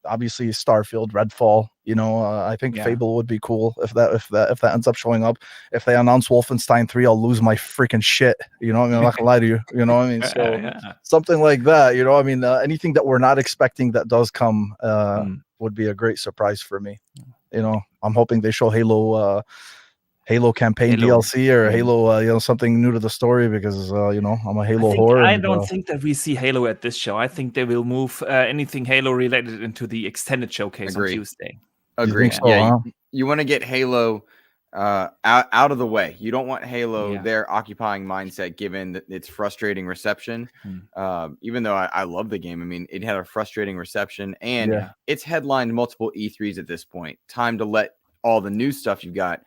S10: obviously Starfield, Redfall, I think Fable would be cool if that ends up showing up. If they announce Wolfenstein 3, I'll lose my freaking shit. I'm not gonna lie to you. Something like that. Anything that we're not expecting that does come would be a great surprise for me. I'm hoping they show Halo campaign DLC or Halo, something new to the story because, I'm a Halo whore.
S1: I don't think that we see Halo at this show. I think they will move anything Halo related into the extended showcase on Tuesday.
S7: Agree. So, you want to get Halo out of the way. You don't want Halo there occupying mindset, given that its frustrating reception. Even though I love the game, it had a frustrating reception, and it's headlined multiple E3s at this point. Time to let all the new stuff you've got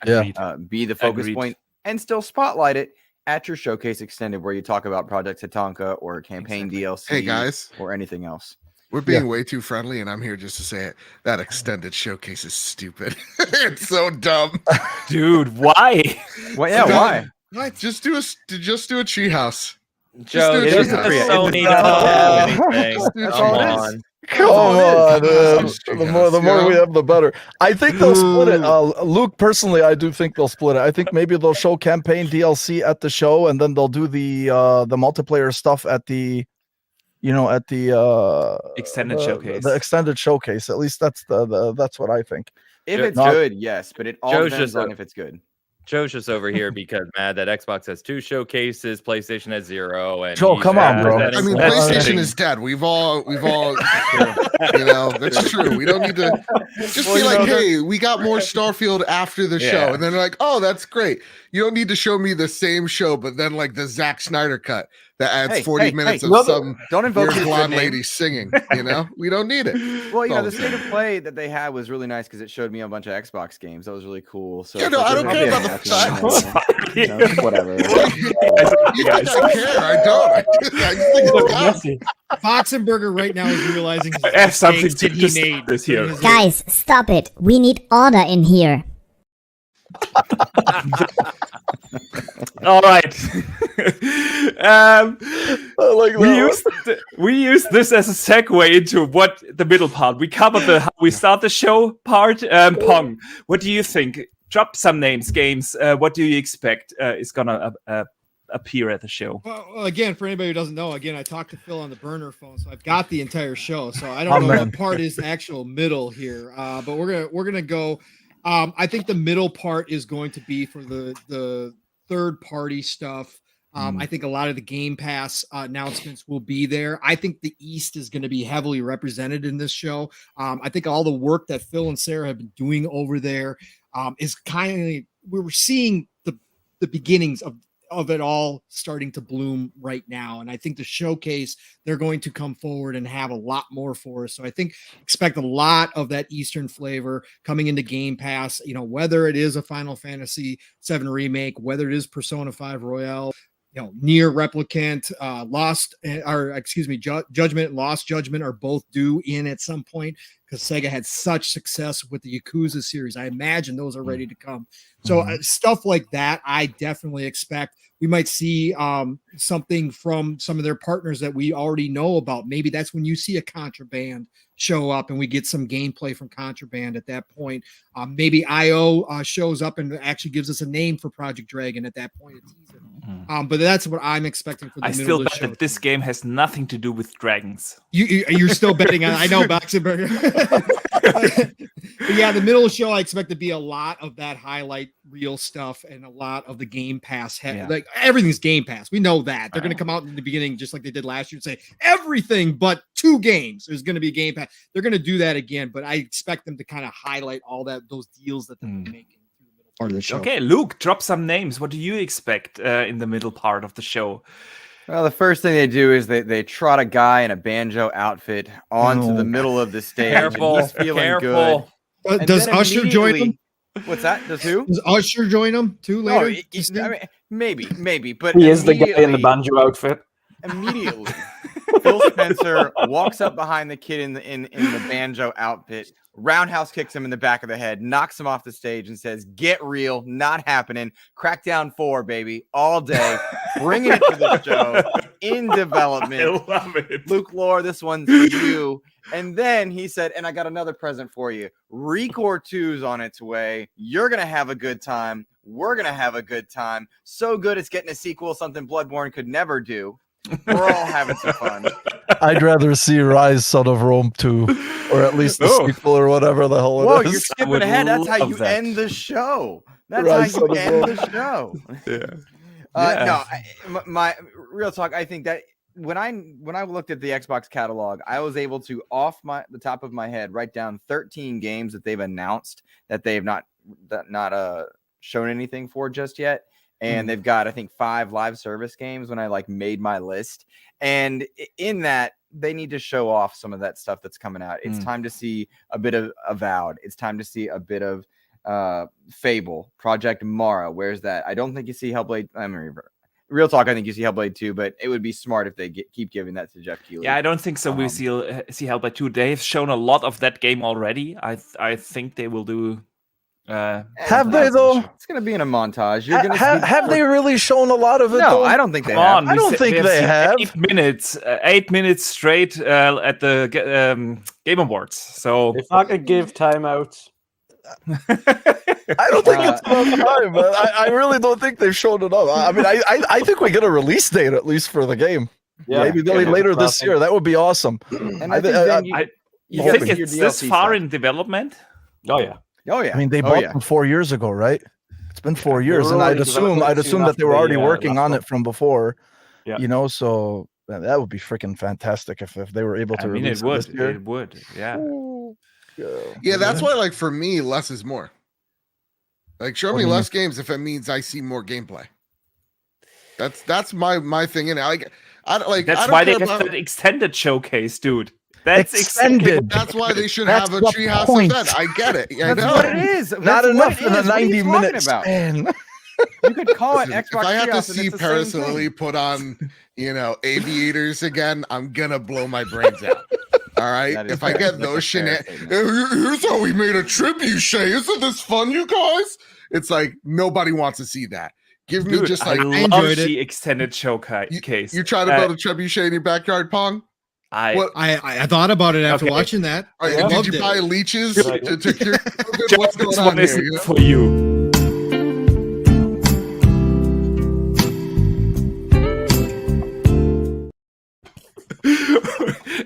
S7: be the focus point and still spotlight it at your showcase extended, where you talk about Project Tatanka or campaign DLC.
S8: Hey guys,
S7: or anything else.
S8: We're being way too friendly, and I'm here just to say it. That extended showcase is stupid. It's so dumb,
S1: dude. Why?
S7: Well, why?
S8: What? Just do a treehouse.
S9: Joe, it doesn't Sony have anything. Come on.
S10: Come on, the more we have, the better. I think they'll split it. Luke, personally, I do think they'll split it. I think maybe they'll show campaign DLC at the show, and then they'll do the multiplayer stuff at the
S1: extended showcase.
S10: The extended showcase. At least that's that's what I think.
S7: If it's good, yes, but it all depends on if it's good.
S9: Joe's just over here because mad that Xbox has 2 showcases, PlayStation has 0, and
S10: Joe, come on, bro.
S8: PlayStation is dead. We've all that's true. We don't need to just be like, hey, we got more Starfield after the show, and then they're like, oh, that's great. You don't need to show me the same show, but then the Zack Snyder cut that adds 40 minutes of some weird blonde lady singing. We don't need it.
S7: Well, the state of play that they had was really nice because it showed me a bunch of Xbox games. That was really cool. So
S8: I don't care about the
S7: whatever.
S8: You think I care? I don't. I just think it's
S6: Foxenberger right now is realizing
S1: something that he made this here.
S11: Guys, stop it. We need order in here.
S1: All right. We use this as a segue into what the middle part. We covered how we start the show part. Pong, what do you think? Drop some names, games. What do you expect is gonna appear at the show?
S6: Well, again, for anybody who doesn't know, I talked to Phil on the burner phone, so I've got the entire show. So I don't know what part is the actual middle here, but we're gonna go. I think the middle part is going to be for the third party stuff. I think a lot of the Game Pass announcements will be there. I think the East is going to be heavily represented in this show. I think all the work that Phil and Sarah have been doing over there is kind of, we're seeing the beginnings of it all starting to bloom right now. And I think the showcase, they're going to come forward and have a lot more for us. So I think expect a lot of that Eastern flavor coming into Game Pass, whether it is a Final Fantasy VII remake, whether it is Persona 5 Royale, Nier Replicant, Judgment and Lost Judgment are both due in at some point because Sega had such success with the Yakuza series. I imagine those are ready to come. So stuff like that, I definitely expect. We might see something from some of their partners that we already know about. Maybe that's when you see a Contraband show up and we get some gameplay from Contraband at that point. Maybe IO shows up and actually gives us a name for Project Dragon at that point. But that's what I'm expecting for the middle
S1: still
S6: of the
S1: bet
S6: show.
S1: that this game has nothing to do with dragons.
S6: You're still betting on. I know, Boxenberger. But yeah, the middle of the show, I expect to be a lot of that highlight reel stuff and a lot of the Game Pass. Like everything's Game Pass. We know that. They're going to come out in the beginning just like they did last year and say everything but 2 games is going to be Game Pass. They're going to do that again, but I expect them to kind of highlight all those deals that they're making.
S1: Part of the show. Okay, Luke, drop some names. What do you expect in the middle part of the show?
S7: Well, the first thing they do is they trot a guy in a banjo outfit onto the middle of the stage.
S9: Careful,
S7: and he's feeling good.
S6: But does Usher join them?
S7: What's that? Does who?
S6: Does Usher join them too later?
S7: I mean, maybe, but
S2: he is the guy in the banjo outfit.
S7: Immediately, Phil Spencer walks up behind the kid in the banjo outfit, roundhouse kicks him in the back of the head, knocks him off the stage, and says, "Get real, not happening. Crackdown 4, baby, all day, bringing it to the show in development."
S1: I love it.
S7: Luke Lohr, this one's for you. And then he said, "And I got another present for you. Recore 2's on its way. You're gonna have a good time. We're gonna have a good time. So good, it's getting a sequel, something Bloodborne could never do. We're all having some fun."
S10: I'd rather see Rise Son of Rome 2, or at least the sequel or whatever the hell it
S7: Whoa,
S10: is.
S7: you're skipping ahead. That's how you end the show. That's
S10: Rise
S7: how you
S10: Son of
S7: end
S10: Rome.
S7: the show.
S1: Yeah.
S7: No, my real talk. I think that when I looked at the Xbox catalog, I was able to off the top of my head write down 13 games that they've announced that they have not shown anything for just yet. And they've got, I think, 5 live service games when I made my list. And in that, they need to show off some of that stuff that's coming out. It's time to see a bit of Avowed. It's time to see a bit of Fable, Project Mara. Where's that? I don't think you see Hellblade. Real talk, I think you see Hellblade 2, but it would be smart if they keep giving that to Jeff Keighley.
S1: Yeah, I don't think so. We see Hellblade 2. They've shown a lot of that game already. I think they will do.
S10: Have they though?
S7: It's gonna be in a montage.
S10: Have they really shown a lot of it?
S7: No,
S10: though?
S7: I don't think they have.
S10: I don't think they have.
S1: 8 minutes straight at the Game Awards. So
S2: if I could give timeouts,
S10: I don't think it's enough time. But I really don't think they've shown enough. I mean, I think we get a release date at least for the game. Yeah, maybe later this year. That would be awesome.
S7: And I think
S1: you think it's this far in development?
S2: Oh yeah.
S7: Oh yeah.
S10: I mean, they bought them 4 years ago, right? It's been 4 years, and I'd assume that they were already working on it from before.
S2: Yeah.
S10: You know, so that would be freaking fantastic if they were able to release it this year.
S1: It would. Yeah.
S8: Yeah, that's why, for me, less is more. Show me less games if it means I see more gameplay. That's my thing. And
S1: that's why they got that extended showcase, dude. That's extended.
S8: That's why they should have a treehouse event. I get it. I know.
S7: What it is.
S10: Not enough in a 90-minute span.
S7: You could call it Xbox.
S8: If I have to see Paris Lily put on, aviators again, I'm gonna blow my brains out. All right. If I get those shenanigans, here's how we made a tribute, Shay. Isn't this fun, you guys? It's nobody wants to see that. Give me just
S1: I love the extended showcase.
S8: You try to build a trebuchet in your backyard, Pong?
S6: I thought about it after watching that.
S8: Did you buy leeches to cure? What's going on here?
S1: For you.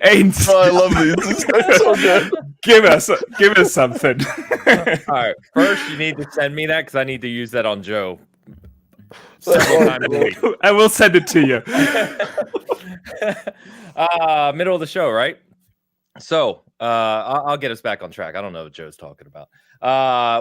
S1: Ainsley.
S10: I love these. It's so good.
S1: Give us something.
S9: All right. First, you need to send me that because I need to use that on Joe. Several times a week.
S1: I will send it to you.
S9: Middle of the show, right? So I'll get us back on track. I don't know what Joe's talking about.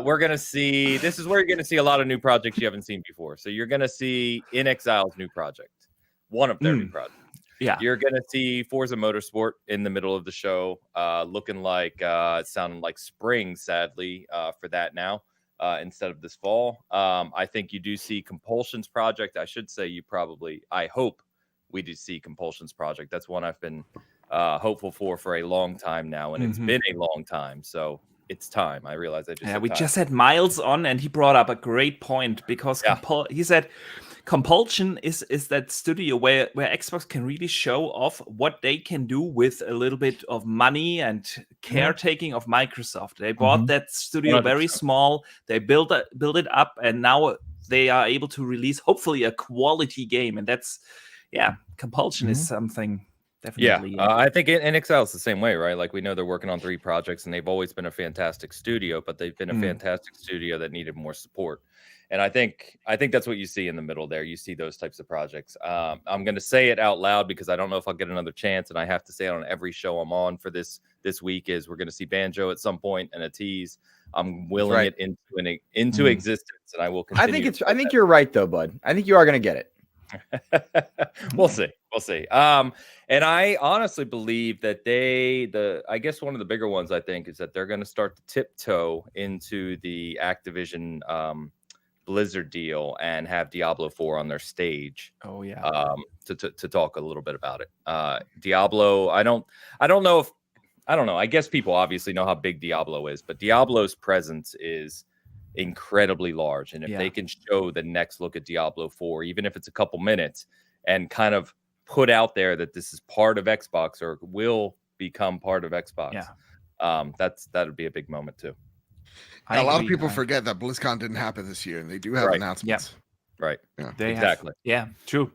S9: We're gonna see. This is where you're gonna see a lot of new projects you haven't seen before. So you're gonna see In Exile's new project, one of their new projects.
S1: Yeah,
S9: you're gonna see Forza Motorsport in the middle of the show, looking like it sounded like spring, sadly, for that now. Instead of this fall. I think you do see Compulsion's project. I should say I hope we do see Compulsion's project. That's one I've been hopeful for a long time now, and it's been a long time. So it's time. I realize
S1: we just had Miles on, and he brought up a great point because he said Compulsion is that studio where Xbox can really show off what they can do with a little bit of money and caretaking of Microsoft. They bought that studio 100%. Very small. They build it up, and now they are able to release hopefully a quality game. And that's Compulsion is something. Definitely.
S9: Yeah, I think in Excel is the same way, right? Like we know they're working on 3 projects, and they've always been a fantastic studio, but they've been a fantastic studio that needed more support. And I think that's what you see in the middle there. You see those types of projects. I'm going to say it out loud because I don't know if I'll get another chance, and I have to say it on every show I'm on for this week. Is we're going to see Banjo at some point and a tease. I'm willing it into existence, and I will continue.
S7: I think you're right though, bud. I think you are going to get it.
S9: We'll see. And I honestly believe that I guess one of the bigger ones I think is that they're going to start to tiptoe into the Activision Blizzard deal and have Diablo 4 on their stage.
S1: Oh yeah.
S9: To talk a little bit about it. Diablo, I don't know. I guess people obviously know how big Diablo is, but Diablo's presence is incredibly large. And if they can show the next look at Diablo 4, even if it's a couple minutes, and kind of put out there that this is part of Xbox or will become part of Xbox, that would be a big moment too.
S8: A lot of people forget that BlizzCon didn't happen this year, and they do have announcements.
S9: Right.
S8: Yeah.
S9: Exactly.
S1: True.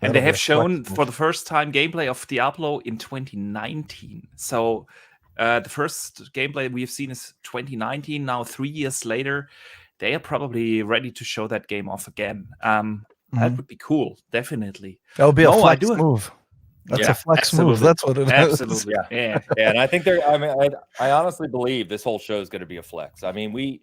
S1: And they have shown for the first time gameplay of Diablo in 2019. So the first gameplay we've seen is 2019. Now, 3 years later, they are probably ready to show that game off again. That would be cool. Definitely.
S10: That would be a flex move. That's a flex move. That's what it is.
S1: Absolutely.
S9: Yeah. And I think I honestly believe this whole show is going to be a flex. I mean, we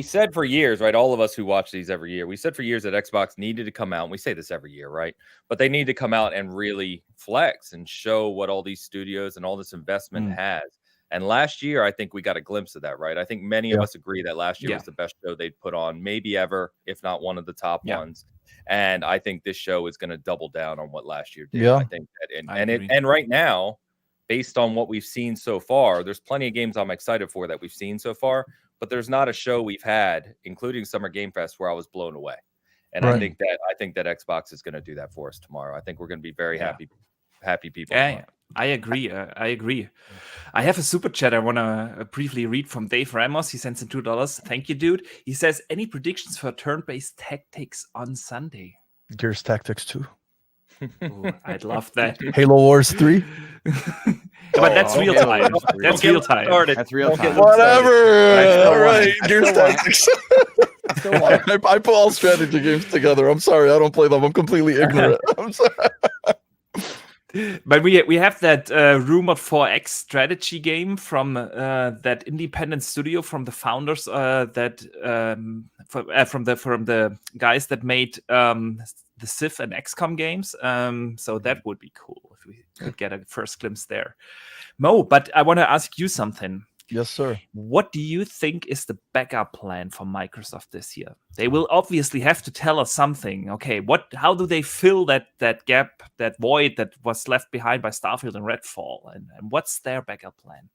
S9: said for years, right? All of us who watch these every year, we said for years that Xbox needed to come out. And we say this every year, right? But they need to come out and really flex and show what all these studios and all this investment has. And last year, I think we got a glimpse of that, right? I think many of us agree that last year was the best show they'd put on, maybe ever, if not one of the top ones. And I think this show is going to double down on what last year did. I think that, and right now, based on what we've seen so far, there's plenty of games I'm excited for that we've seen so far, but there's not a show we've had, including Summer Game Fest, where I was blown away. And I think that Xbox is going to do that for us tomorrow. I think we're going to be very happy people.
S1: Yeah, I agree. I have a super chat I want to briefly read from Dave Ramos. He sends in $2. Thank you, dude. He says, any predictions for turn-based tactics on Sunday?
S10: Gears Tactics 2.
S1: Ooh, I'd love that.
S10: Halo Wars 3.
S1: But that's real time. That's real time.
S7: That's real time.
S10: Whatever. All right. Gears Tactics. I put all strategy games together. I'm sorry. I don't play them. I'm completely ignorant. I'm sorry.
S1: But we have that rumored 4X strategy game from that independent studio from the founders from the guys that made the Civ and XCOM games. So that would be cool if we could get a first glimpse there. Mo, but I want to ask you something.
S10: Yes, sir.
S1: What do you think is the backup plan for Microsoft this year? They will obviously have to tell us something. Okay, how do they fill that gap, that void that was left behind by Starfield and Redfall? And what's their backup plan?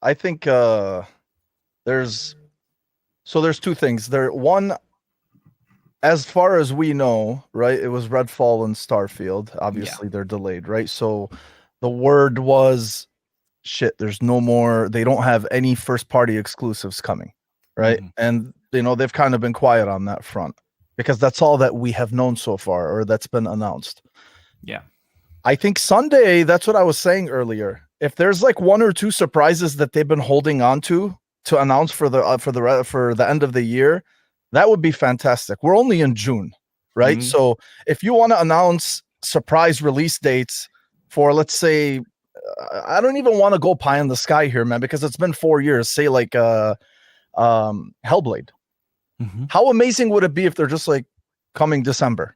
S10: I think there's two things. One, as far as we know, right, it was Redfall and Starfield. Obviously, they're delayed, right? So the word was, shit, there's no more, they don't have any first party exclusives coming, right? And they've kind of been quiet on that front because that's all that we have known so far, or that's been announced. I think Sunday, that's what I was saying earlier, if there's like one or two surprises that they've been holding on to announce for the end of the year, that would be fantastic. We're only in June, right? So if you want to announce surprise release dates for, let's say, I don't even want to go pie in the sky here, man, because it's been 4 years. Say like Hellblade. How amazing would it be if they're just like coming December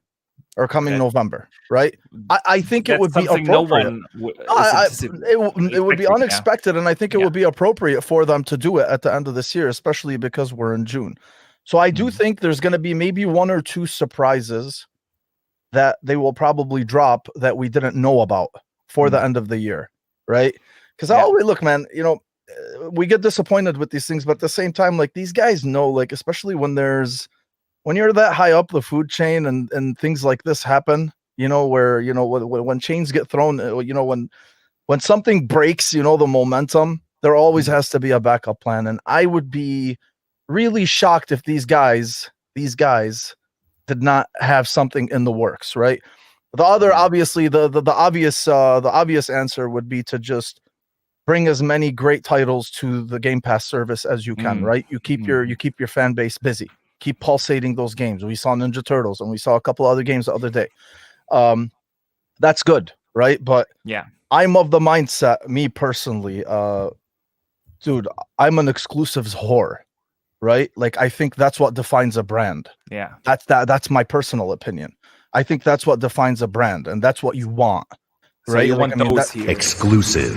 S10: or coming November, right? I think it would be appropriate. It would be unexpected, and I think it would be appropriate for them to do it at the end of this year, especially because we're in June. So I do think there's going to be maybe one or two surprises that they will probably drop that we didn't know about for the end of the year, right? Because I always look, man, we get disappointed with these things, but at the same time, like, these guys know, like, especially when you're that high up the food chain and things like this happen, where, when chains get thrown, when something breaks, the momentum, there always has to be a backup plan. And I would be really shocked if these guys did not have something in the works, right? The other, obviously, the obvious answer would be to just bring as many great titles to the Game Pass service as you can, right? You keep your fan base busy, keep pulsating those games. We saw Ninja Turtles and we saw a couple other games the other day. That's good, right? But I'm of the mindset, me personally, dude, I'm an exclusives whore, right? Like, I think that's what defines a brand.
S1: Yeah,
S10: that's my personal opinion. I think that's what defines a brand, and that's what you want,
S1: so
S10: right?
S1: You want those here.
S12: Exclusive.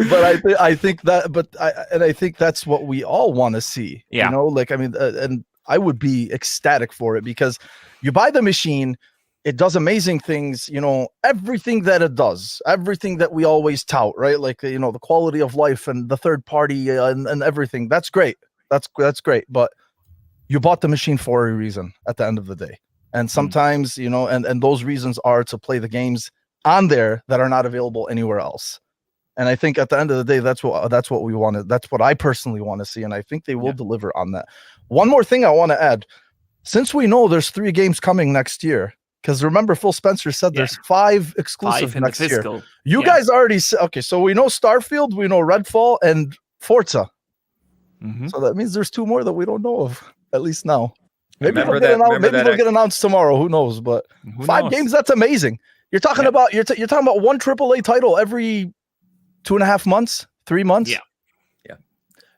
S10: But I think that's what we all want to see.
S1: Yeah.
S10: You know, like, I mean, and I would be ecstatic for it, because you buy the machine, it does amazing things, you know, everything that it does, everything that we always tout, right? Like, you know, the quality of life and the third party and everything. That's great. That's great. But you bought the machine for a reason at the end of the day. And sometimes, you know, and those reasons are to play the games on there that are not available anywhere else. And I think at the end of the day, that's what we wanted. That's what I personally want to see. And I think they will deliver on that. One more thing I want to add, since we know there's 3 games coming next year, because remember, Phil Spencer said there's 5 exclusive next year. You guys already said, okay, so we know Starfield, we know Redfall, and Forza. So that means there's 2 more that we don't know of, at least now. Maybe they'll get announced tomorrow. Who knows? But 5 games, that's amazing. You're talking about you're talking about one AAA title every 2.5 months, 3 months.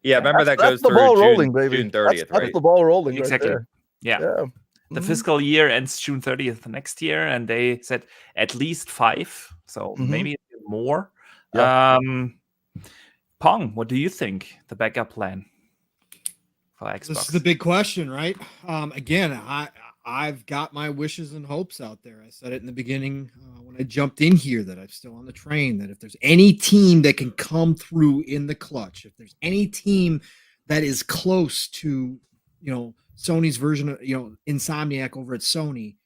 S9: Yeah. Remember that goes
S10: the
S9: through
S10: ball
S9: June,
S10: rolling, baby.
S9: June 30th.
S10: That's the ball rolling.
S1: Exactly.
S10: Right there.
S1: Yeah. The fiscal year ends June 30th next year, and they said at least 5, so maybe more. Pong, what do you think? The backup plan for Xbox?
S6: This is the big question, right? Again, I've got my wishes and hopes out there. I said it in the beginning when I jumped in here that I'm still on the train, that if there's any team that can come through in the clutch, if there's any team that is close to, you know, Sony's version of, you know, Insomniac over at Sony,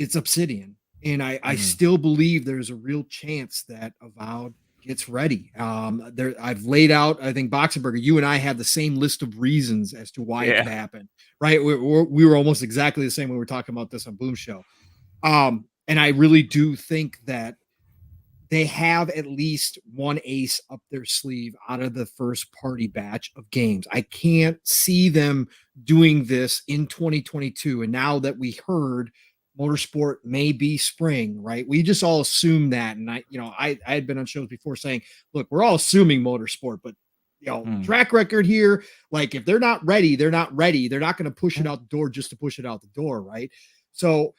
S6: it's Obsidian. And I still believe there's a real chance that Avowed gets ready. I've laid out, I think, Boxenberger, you and I have the same list of reasons as to why it could happen, right? We were almost exactly the same when we were talking about this on Boom Show. And I really do think that they have at least one ace up their sleeve out of the first party batch of games. I can't see them doing this in 2022. And now that we heard Motorsport may be spring, right? We just all assume that. And I had been on shows before saying, look, we're all assuming Motorsport, but you know, track record here, like if they're not ready, they're not ready. They're not going to push it out the door just to push it out the door, right? So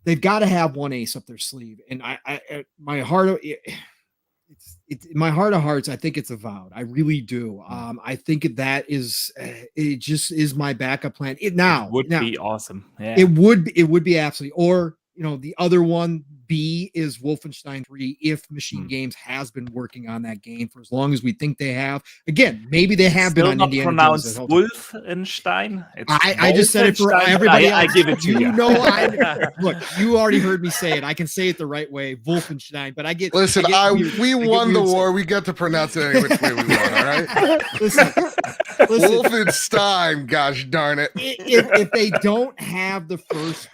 S6: they've got to have one ace up their sleeve. And my heart of hearts, I think it's Avowed. I really do. I think that is, it just is my backup plan. It would
S1: be awesome. Yeah.
S6: It would be absolutely, or, you know, the other one B is Wolfenstein 3 if Machine Games has been working on that game for as long as we think they have. Again, maybe they have been on Indiana Jones.
S1: Wolfenstein.
S6: I just said it for everybody else.
S1: I give it to you.
S6: You know, look, you already heard me say it. I can say it the right way, Wolfenstein, but I get.
S8: Listen, we won the war. We get to pronounce it any which way we want. All right. Listen, Wolfenstein. Gosh darn it!
S6: If they don't have the first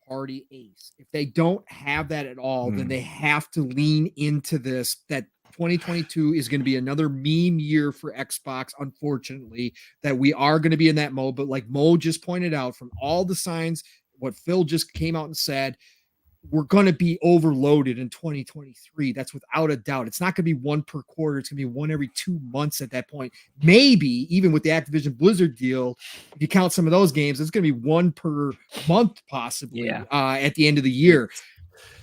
S6: party ace, if they don't have that at all, then they have to lean into this. That 2022 is going to be another meme year for Xbox, unfortunately, that we are going to be in that mode. But like Mo just pointed out, from all the signs, what Phil just came out and said, we're going to be overloaded in 2023. That's without a doubt. It's not going to be one per quarter. It's going to be one every 2 months at that point. Maybe even with the Activision Blizzard deal, if you count some of those games, it's going to be one per month possibly at the end of the year.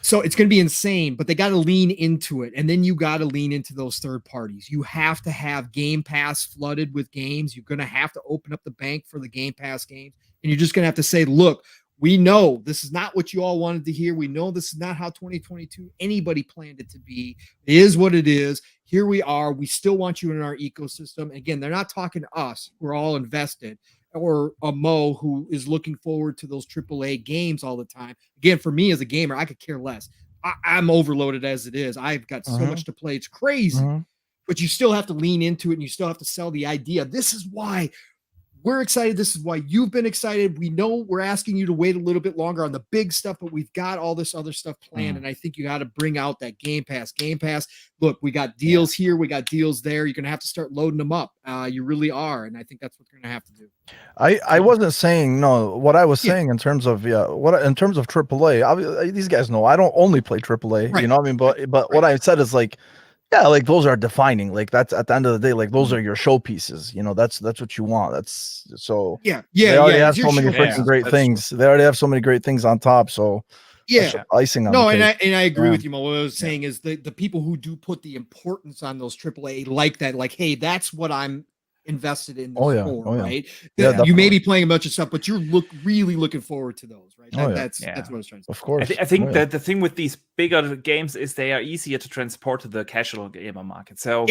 S6: So it's going to be insane, but they got to lean into it. And then you got to lean into those third parties. You have to have Game Pass flooded with games. You're going to have to open up the bank for the Game Pass games. And you're just going to have to say, look, we know this is not what you all wanted to hear. We know this is not how 2022 anybody planned it to be. It is what it is. Here we are. We still want you in our ecosystem. Again, they're not talking to us. We're all invested. Or a Mo who is looking forward to those AAA games all the time. Again, for me as a gamer, I could care less. I'm overloaded as it is. I've got so much to play. It's crazy. But you still have to lean into it, and you still have to sell the idea. This is why we're excited. This is why you've been excited. We know we're asking you to wait a little bit longer on the big stuff, but we've got all this other stuff planned. And I think you got to bring out that Game Pass. Look, we got deals here. We got deals there. You're going to have to start loading them up. You really are. And I think that's what you're going to have to do.
S10: I wasn't saying, no, what I was saying in terms of, in terms of AAA, these guys know I don't only play AAA, you know what I mean? But what I said is like, Yeah, like those are defining. Like that's at the end of the day, like those are your showpieces. You know, that's what you want. That's so. They already have so many freaking great things. They already have so many great things on top. So icing on the cake.
S6: And I agree with you, Mo. What I was saying is the people who do put the importance on those AAA like that, like, hey, that's what I'm invested in this for, right? You may be playing a bunch of stuff, but you're really looking forward to those, right? That's what I was trying to say.
S10: Of course.
S1: I think that the thing with these bigger games is they are easier to transport to the casual gamer market. So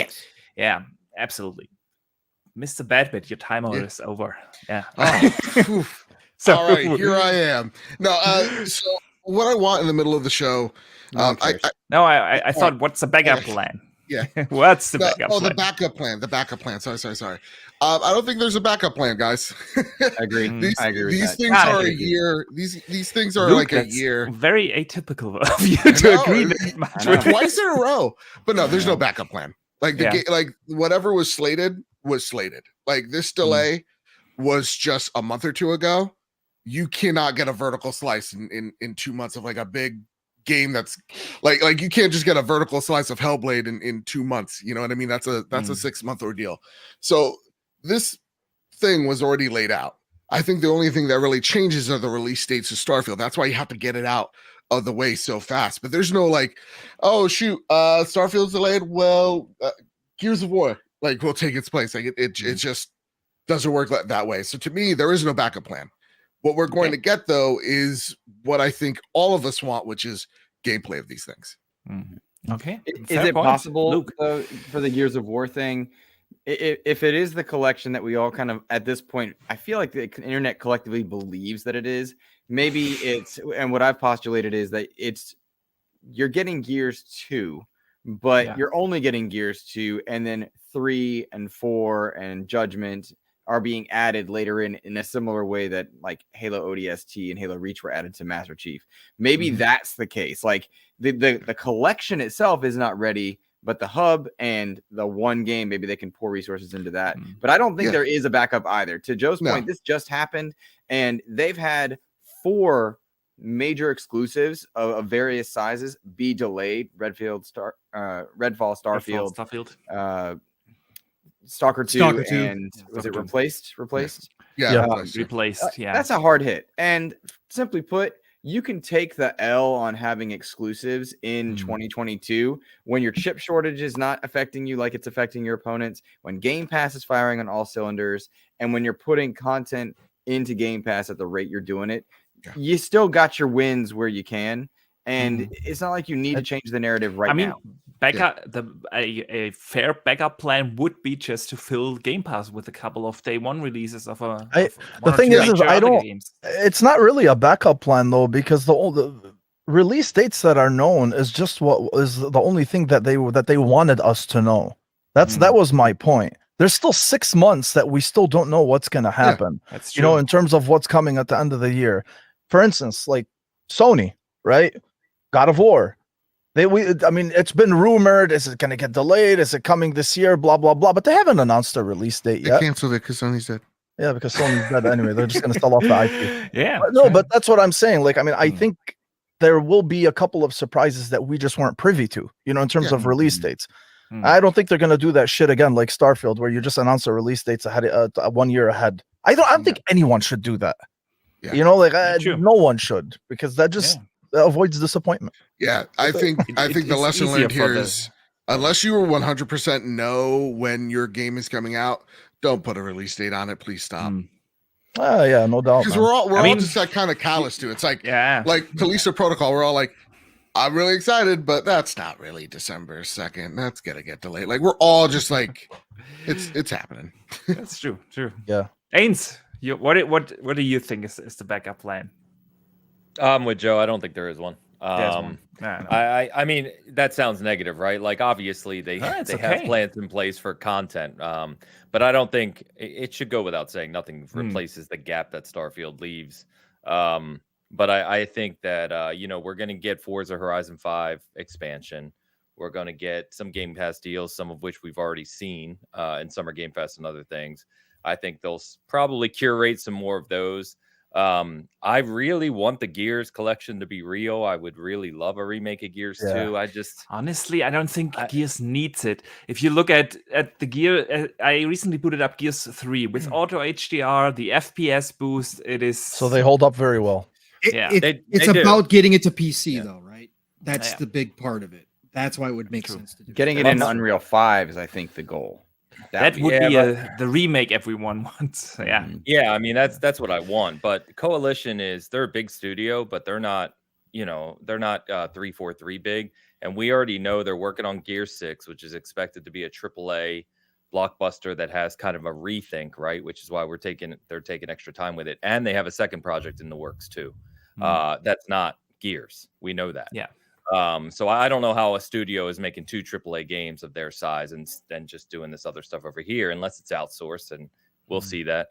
S1: yeah, absolutely. Mr. Badbit, your timer is over. Yeah.
S8: So all right, here I am. No, so what I want in the middle of the show,
S1: I thought, what's the backup plan?
S8: Yeah.
S1: What's the backup plan?
S8: The backup plan. The backup plan. Sorry. I don't think there's a backup plan, guys.
S7: I agree.
S8: These
S7: with
S8: things are a year. These things are
S1: Luke,
S8: like a year.
S1: Very atypical of you to agree that much.
S8: Twice in a row. But no, there's no backup plan. Like like whatever was slated was slated. Like this delay was just a month or two ago. You cannot get a vertical slice in 2 months of like a big game that's like you can't just get a vertical slice of Hellblade in 2 months. You know what I mean? That's a 6-month ordeal. So this thing was already laid out. I think the only thing that really changes are the release dates of Starfield. That's why you have to get it out of the way so fast. But there's no like, oh shoot, Starfield's delayed. Well, Gears of War like will take its place. Like it just doesn't work that way. So to me, there is no backup plan. What we're going to get, though, is what I think all of us want, which is gameplay of these things.
S1: Okay.
S7: Is it possible, Luke, for the Gears of War thing, if it is the collection that we all kind of, at this point, I feel like the internet collectively believes that it is, maybe it's, and what I've postulated is that you're getting Gears 2, but you're only getting Gears 2, and then 3 and 4 and Judgment are being added later in a similar way that like Halo ODST and Halo Reach were added to Master Chief. Maybe that's the case. Like the collection itself is not ready, but the hub and the one game, maybe they can pour resources into that. But I don't think there is a backup either. To Joe's point, this just happened, and they've had 4 major exclusives of various sizes be delayed. Redfall, Starfield. Stalker 2 and was it replaced?
S1: Yeah, replaced. Yeah,
S7: that's a hard hit. And simply put, you can take the L on having exclusives in 2022 when your chip shortage is not affecting you like it's affecting your opponents, when Game Pass is firing on all cylinders, and when you're putting content into Game Pass at the rate you're doing it. You still got your wins where you can. And it's not like you need to change the narrative now.
S1: A fair backup plan would be just to fill Game Pass with a couple of day one releases of
S10: the thing is I don't. Games. It's not really a backup plan though, because the release dates that are known is just what is the only thing that they wanted us to know. That was my point. There's still 6 months that we still don't know what's going to happen.
S1: That's true.
S10: You know, in terms of what's coming at the end of the year. For instance, like Sony, right? God of War. I mean, it's been rumored. Is it going to get delayed? Is it coming this year? Blah, blah, blah. But they haven't announced a release date yet.
S8: They canceled it because Sony's dead.
S10: Yeah, because Sony's dead anyway. They're just going to sell off the IP.
S1: Yeah.
S10: But that's what I'm saying. Like, I mean, I think there will be a couple of surprises that we just weren't privy to, you know, in terms of release dates. I don't think they're going to do that shit again, like Starfield, where you just announce the release dates ahead, 1 year ahead. I don't think anyone should do that. Yeah. You know, like no one should, because that just avoids disappointment.
S8: Yeah, I think the lesson learned here is unless you 100% know when your game is coming out, don't put a release date on it. Please stop.
S10: Yeah, no doubt.
S8: Because we're all just like kind of callous to it. It's like like Callisto Protocol. We're all like, I'm really excited, but that's not really December 2nd. That's gonna get delayed. Like we're all just like, it's happening.
S1: That's true.
S10: Yeah.
S1: Ains, what do you think is the backup plan?
S9: I'm with Joe. I don't think there is one. I mean, that sounds negative, right? Like obviously they have plans in place for content, but I don't think it should go without saying nothing replaces the gap that Starfield leaves. But I think that we're going to get Forza Horizon 5 expansion. We're going to get some Game Pass deals, some of which we've already seen in Summer Game Fest and other things. I think they'll probably curate some more of those. I really want the Gears collection to be real. I would really love a remake of Gears 2.
S1: Honestly, I don't think Gears needs it. If you look at the gear, I recently booted up Gears 3 with auto HDR, the FPS boost. It is
S10: so they hold up very well.
S6: It's about getting it to PC though, right? That's the big part of it. That's why it would make sense to do.
S7: Getting it in Unreal 5 is, I think, the goal.
S1: That would be the remake everyone wants. Yeah.
S9: Yeah, I mean that's what I want. But Coalition they're a big studio, but they're not, they're not 343 big. And we already know they're working on Gear 6, which is expected to be a AAA blockbuster that has kind of a rethink, right? Which is why they're taking extra time with it. And they have a second project in the works too. That's not Gears. We know that.
S1: Yeah.
S9: So I don't know how a studio is making 2 AAA games of their size and then just doing this other stuff over here, unless it's outsourced, and we'll see that.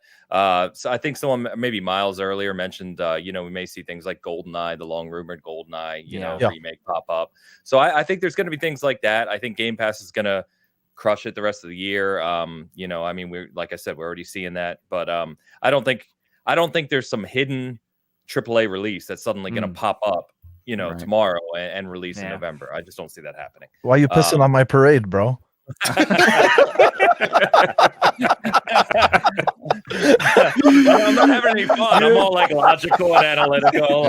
S9: So I think someone, maybe Miles earlier, mentioned, we may see things like GoldenEye, the long rumored GoldenEye, remake pop up. So I think there's going to be things like that. I think Game Pass is going to crush it the rest of the year. I mean, like I said, we're already seeing that, but I don't think there's some hidden AAA release that's suddenly going to pop up, tomorrow and release in November. I just don't see that happening.
S10: Why are you pissing on my parade, bro?
S9: I'm not having any fun. I'm all like logical and analytical.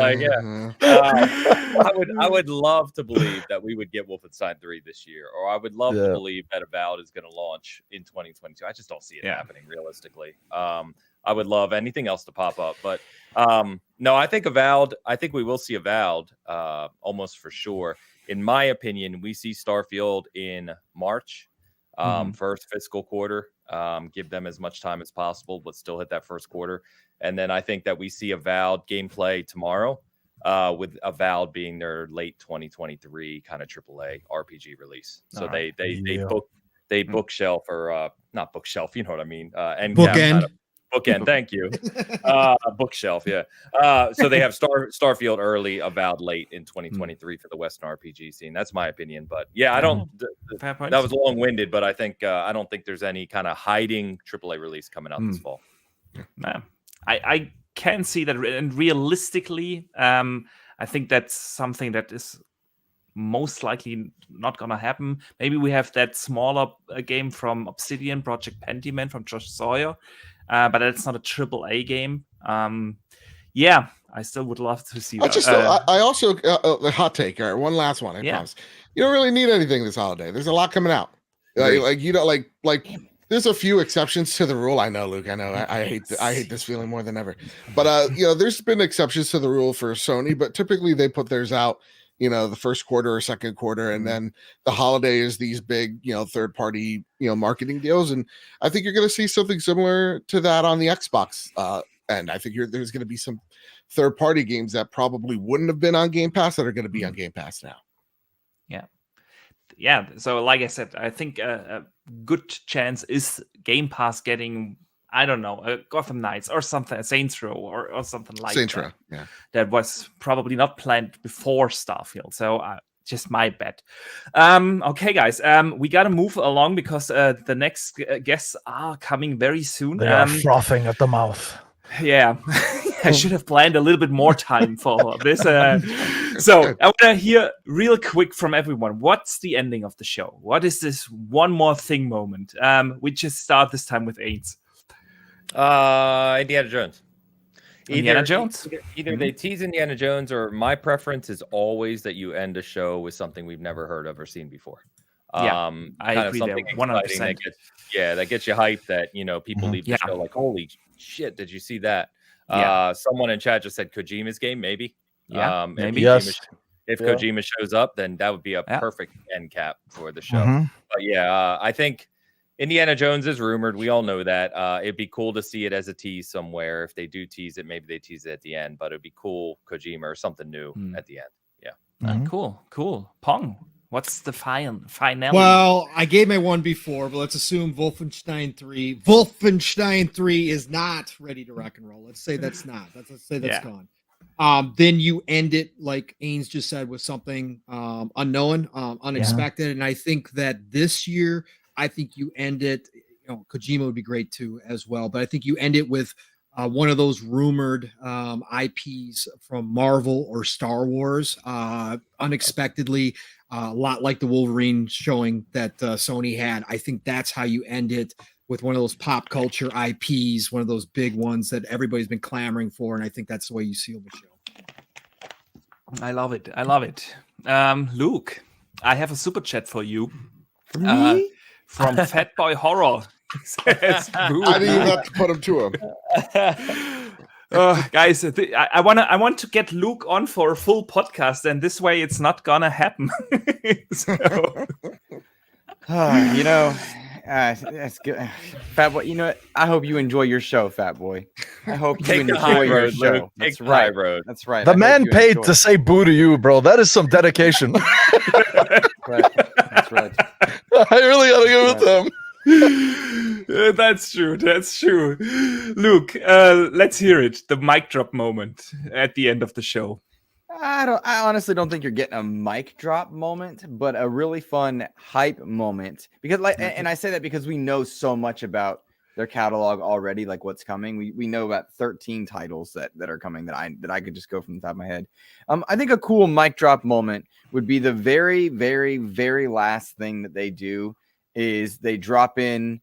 S9: I would love to believe that we would get Wolfenstein 3 this year, or I would love to believe that Avowed is going to launch in 2022. I just don't see it happening realistically. I would love anything else to pop up, but no, I think Avowed. I think we will see Avowed almost for sure. In my opinion, we see Starfield in March. First fiscal quarter, give them as much time as possible, but still hit that first quarter. And then I think that we see Avowed gameplay tomorrow, with Avowed being their late 2023 kind of AAA RPG release. So they bookshelf or not bookshelf, you know what I mean? And
S6: bookend.
S9: Bookend, thank you. Bookshelf, yeah. So they have Starfield early, Avowed late in 2023 for the Western RPG scene. That's my opinion, but yeah, I don't. That was long-winded, but I think I don't think there's any kind of hiding AAA release coming out this fall.
S1: No, I can see that, and realistically, I think that's something that is most likely not gonna happen. Maybe we have that smaller game from Obsidian, Project Pentiment from Josh Sawyer. But that's not a AAA game. I still would love to see that.
S8: I also the hot take. All right, one last one. I promise. You don't really need anything this holiday. There's a lot coming out. Like there's a few exceptions to the rule. I know, Luke. I know. I hate this feeling more than ever. But there's been exceptions to the rule for Sony, but typically they put theirs out, the first quarter or second quarter, and then the holiday is these big, third party, marketing deals. And I think you're going to see something similar to that on the Xbox. And I think there's going to be some third party games that probably wouldn't have been on Game Pass that are going to be on Game Pass now.
S1: Yeah. So like I said, I think a good chance is Game Pass getting, I don't know, Gotham Knights or something, Saints Row or something like
S8: Saints
S1: that.
S8: Row, yeah.
S1: That was probably not planned before Starfield. So just my bet. Okay, guys, we got to move along because the next guests are coming very soon.
S10: They are frothing at the mouth.
S1: Yeah, I should have planned a little bit more time for this. So I want to hear real quick from everyone. What's the ending of the show? What is this one more thing moment? We just start this time with Ains.
S9: Indiana Jones.
S1: Either
S9: they tease Indiana Jones, or my preference is always that you end a show with something we've never heard of or seen before.
S1: I agree there, 100%.
S9: That gets you hyped, that people leave the show like, holy shit, did you see that? Someone in chat just said Kojima's game, maybe.
S1: Maybe.
S9: If Kojima shows up, then that would be a perfect end cap for the show. But I think Indiana Jones is rumored. We all know that. It'd be cool to see it as a tease somewhere. If they do tease it, maybe they tease it at the end, but it'd be cool, Kojima or something new at the end. Yeah.
S1: Cool. Pong, what's the finale?
S6: Well, I gave my one before, but let's assume Wolfenstein 3. Wolfenstein 3 is not ready to rock and roll. Let's say that's not. Let's say that's gone. Then you end it, like Ains just said, with something unknown, unexpected. And I think that this year, I think you end it, Kojima would be great too as well, but I think you end it with one of those rumored IPs from Marvel or Star Wars. Unexpectedly, a lot like the Wolverine showing that Sony had. I think that's how you end it, with one of those pop culture IPs, one of those big ones that everybody's been clamoring for. And I think that's the way you seal the show.
S1: I love it. I love it. Luke, I have a super chat for you.
S8: For me?
S1: From Fatboy Horror.
S8: I didn't even have to put him to him.
S1: Guys, I want to get Luke on for a full podcast, and this way it's not gonna happen.
S7: That's good. Fat Boy, you know what? I hope you enjoy your show, Fat Boy. I hope you enjoy your show.
S9: Luke.
S7: That's right. That's right.
S10: The man paid to say boo to you, bro. That is some dedication.
S7: That's right.
S10: I really gotta give it to him.
S1: That's true. That's true. Luke, let's hear it. The mic drop moment at the end of the show.
S7: I honestly don't think you're getting a mic drop moment, but a really fun hype moment. Because and I say that because we know so much about their catalog already, like what's coming. We know about 13 titles that are coming that I could just go from the top of my head. I think a cool mic drop moment would be the very, very, very last thing that they do is they drop in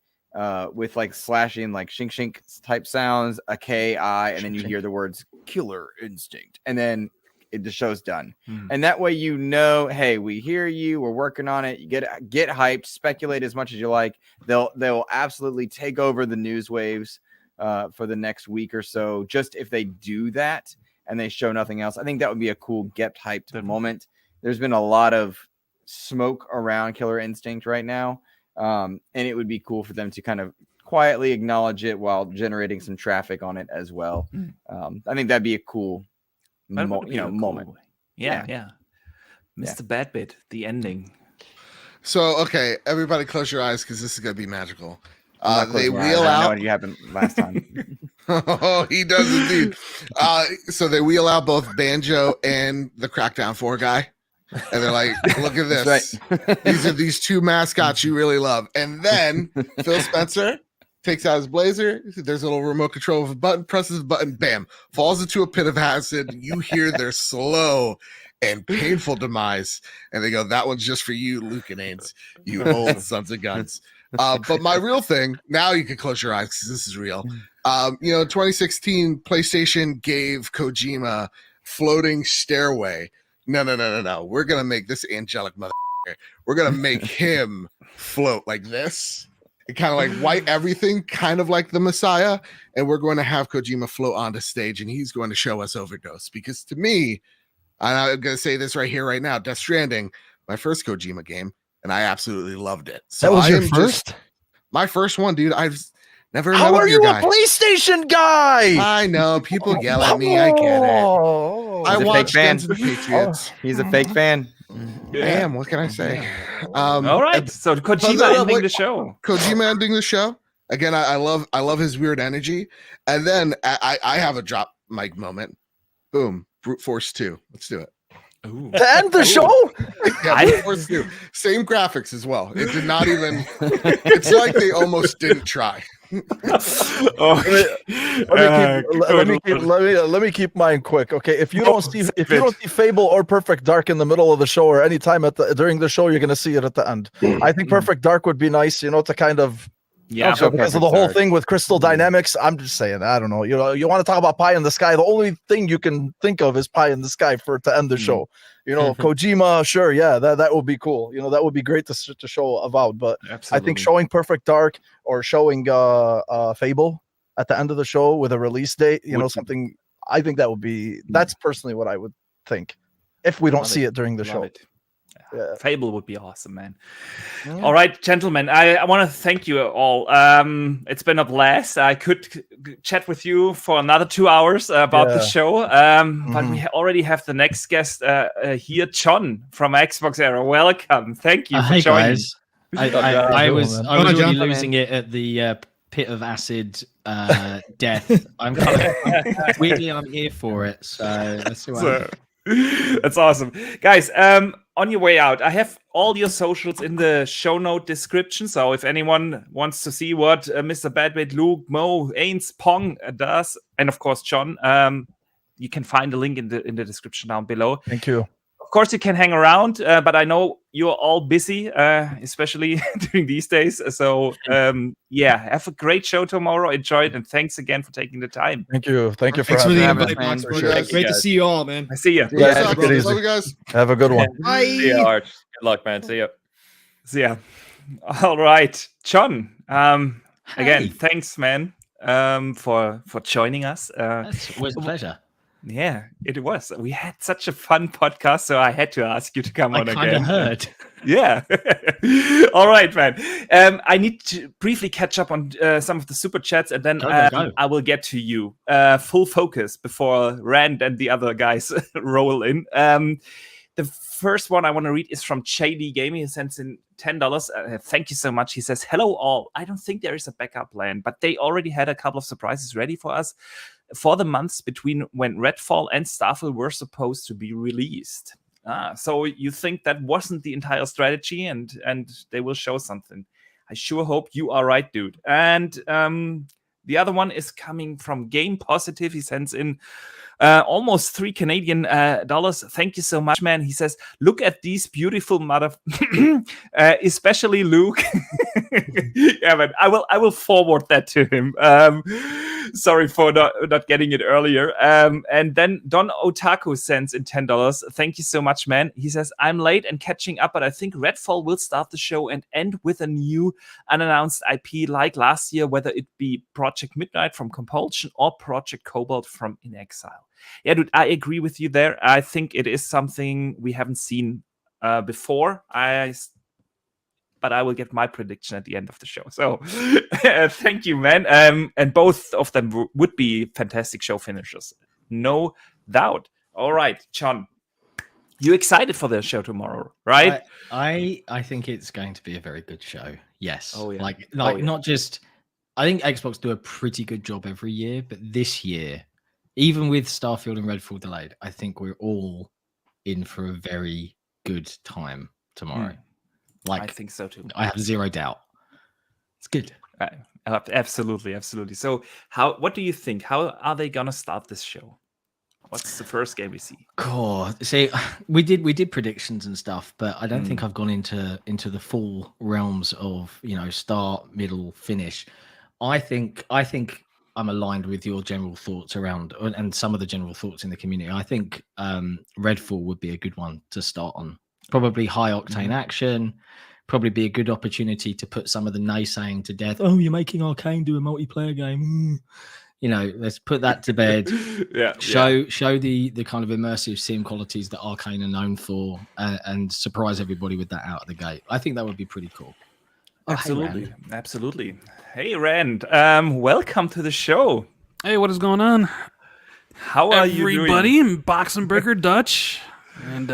S7: with like slashing, like shink shink type sounds, a K-I, and then you hear the words Killer Instinct, and then the show's done. And that way, you know, hey, we hear you, we're working on it. You get hyped, speculate as much as you like. They'll absolutely take over the news waves for the next week or so. Just if they do that and they show nothing else, I think that would be a cool get hyped moment. There's been a lot of smoke around Killer Instinct right now, and it would be cool for them to kind of quietly acknowledge it while generating some traffic on it as well. I think that'd be a cool moment.
S1: Yeah. Mr. Badbit, the ending.
S8: So, okay, everybody close your eyes because this is going to be magical. They wheel
S7: out. I know
S8: out.
S7: what happened last time.
S8: Oh, he does indeed. So they wheel out both Banjo and the Crackdown 4 guy. And they're like, look at this.
S7: Right.
S8: These are these two mascots you really love. And then Phil Spencer takes out his blazer. There's a little remote control of a button, presses the button, bam, falls into a pit of acid. You hear their slow and painful demise. And they go, that one's just for you, Luke and Ains, you old sons of guns. But my real thing, now you can close your eyes because this is real. 2016, PlayStation gave Kojima Floating Stairway. No. We're going to make this angelic mother. We're going to make him float like this. And kind of like white everything, kind of like the Messiah. And we're going to have Kojima float onto stage and he's going to show us Overdose. Because to me, and I'm going to say this right here, right now, Death Stranding, my first Kojima game, and I absolutely loved it. So
S10: that was your first?
S8: My first one, dude. I've never.
S10: How are you a PlayStation guy?
S8: I know people yell at me. I get it. I watched Guns and Patriots.
S7: He's a fake fan.
S8: I am. What can I say?
S1: All right. So Kojima ending the show.
S8: Kojima ending the show. Again, I love his weird energy. And then I have a drop mic moment. Boom. Brute Force 2. Let's do it.
S10: Ooh. To end the show?
S8: Yeah, Brute Force 2. Same graphics as well. It did not even. It's like they almost didn't try.
S10: Let me keep mine quick. Okay, if you don't see Fable or Perfect Dark in the middle of the show or any time during the show, you're gonna see it at the end. I think Perfect Dark would be nice, to kind of. Yeah, because of the whole thing with Crystal Dynamics, I'm just saying, I don't know. You want to talk about pie in the sky? The only thing you can think of is pie in the sky to end the show. Kojima, sure, yeah, that would be cool. That would be great to show Avowed. But absolutely. I think showing Perfect Dark or showing Fable at the end of the show with a release date, something. I think that would be. That's personally what I would think if we don't see it during the show.
S1: Yeah. Fable would be awesome, man. Yeah. All right, gentlemen, I want to thank you all. It's been a blast. I could chat with you for another 2 hours about the show, but we already have the next guest here, John from Xbox Era. Welcome. Thank you for joining.
S12: Guys. I was already losing it at the pit of acid death. I'm weirdly I'm here for it, so let's see what happens.
S1: That's awesome. Guys, on your way out, I have all your socials in the show note description. So if anyone wants to see what Mr. Badweight, Luke, Mo, Ains, Pong does, and of course John, you can find the link in the description down below.
S10: Thank you.
S1: Of course, you can hang around, but I know you're all busy, especially during these days. So, have a great show tomorrow. Enjoy it, and thanks again for taking the time.
S10: Thank you. Thanks
S6: for the invite, man. Great to see you all, man.
S1: I see you.
S10: Yeah, take it easy.
S8: Love you guys.
S10: Have a good one.
S6: Bye.
S9: See you, Arch. Good luck, man. See you.
S1: See ya. All right, John. Again, thanks, man, for joining us.
S12: It's always a pleasure.
S1: Yeah, it was. We had such a fun podcast, so I had to ask you to come on again.
S12: I kind of heard.
S1: Yeah. All right, man. I need to briefly catch up on some of the super chats, and then
S12: Go.
S1: I will get to you. Full focus before Rand and the other guys roll in. The first one I want to read is from JD Gaming. He sends in $10. Thank you so much. He says, hello all. I don't think there is a backup plan, but they already had a couple of surprises ready for us for the months between when Redfall and Starfield were supposed to be released. So you think that wasn't the entire strategy and they will show something. I sure hope you are right, dude. And the other one is coming from Game Positive. He sends in almost $3 Canadian. Thank you so much, man. He says, look at these beautiful especially Luke. Yeah, man, I will forward that to him. Sorry for not getting it earlier. And then Don Otaku sends in $10. Thank you so much, man. He says, I'm late and catching up, but I think Redfall will start the show and end with a new unannounced IP like last year, whether it be Project Midnight from Compulsion or Project Cobalt from In Exile. Yeah, dude, I agree with you there. I think it is something we haven't seen before. But I will get my prediction at the end of the show. So thank you, man. And both of them would be fantastic show finishers. No doubt. All right, John. You excited for the show tomorrow, right?
S12: I think it's going to be a very good show. Yes.
S1: Oh, yeah.
S12: Not just... I think Xbox do a pretty good job every year, but this year, even with Starfield and Redfall delayed, I think we're all in for a very good time tomorrow.
S1: I think so too.
S12: I have zero doubt. It's good.
S1: Absolutely. So, what do you think? How are they gonna start this show? What's the first game we see?
S12: Cool. See, we did predictions and stuff, but I don't think I've gone into the full realms of start, middle, finish. I think I'm aligned with your general thoughts around and some of the general thoughts in the community. I think Redfall would be a good one to start on. Probably high octane action, probably be a good opportunity to put some of the naysaying to death. Oh, you're making Arcane do a multiplayer game. Let's put that to bed. Show the kind of immersive sim qualities that Arcane are known for and surprise everybody with that out of the gate. I think that would be pretty cool.
S1: Absolutely. Hey, Rand. Welcome to the show.
S13: Hey, what is going on?
S1: How are you doing?
S13: Everybody in Boxenberger Dutch. And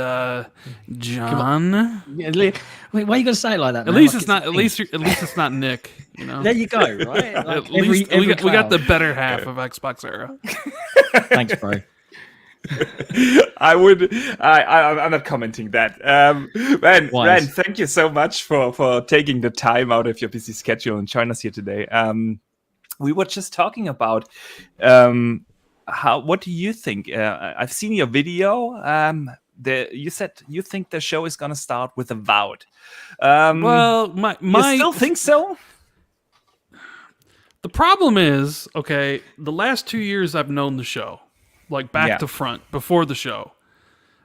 S13: John.
S12: Wait, why are you gonna say it like that?
S13: At least it's not. At least it's not Nick.
S12: There you go. Right.
S13: At least we got the better half of Xbox era.
S12: Thanks, bro.
S1: I'm not commenting that. Ren, thank you so much for taking the time out of your busy schedule and join us here today. We were just talking about what do you think? I've seen your video. You said you think the show is gonna start with Avowed.
S13: Well,
S1: you still think so?
S13: The problem is, the last 2 years I've known the show, like back to front before the show.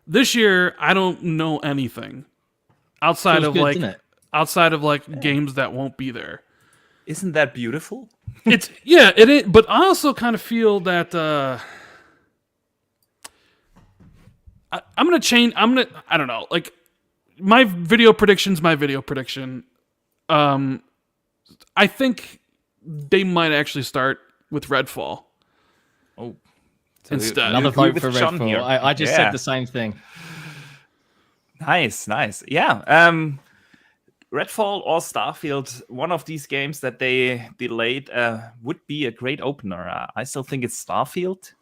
S13: This year I don't know anything outside of games that won't be there.
S1: Isn't that beautiful?
S13: It is. But I also kind of feel that I'm gonna change. I don't know. Like my video prediction's my video prediction. I think they might actually start with Redfall.
S1: Oh,
S12: instead another vote for Redfall. I just said the same thing.
S1: Nice. Yeah. Redfall or Starfield, one of these games that they delayed, would be a great opener. I still think it's Starfield.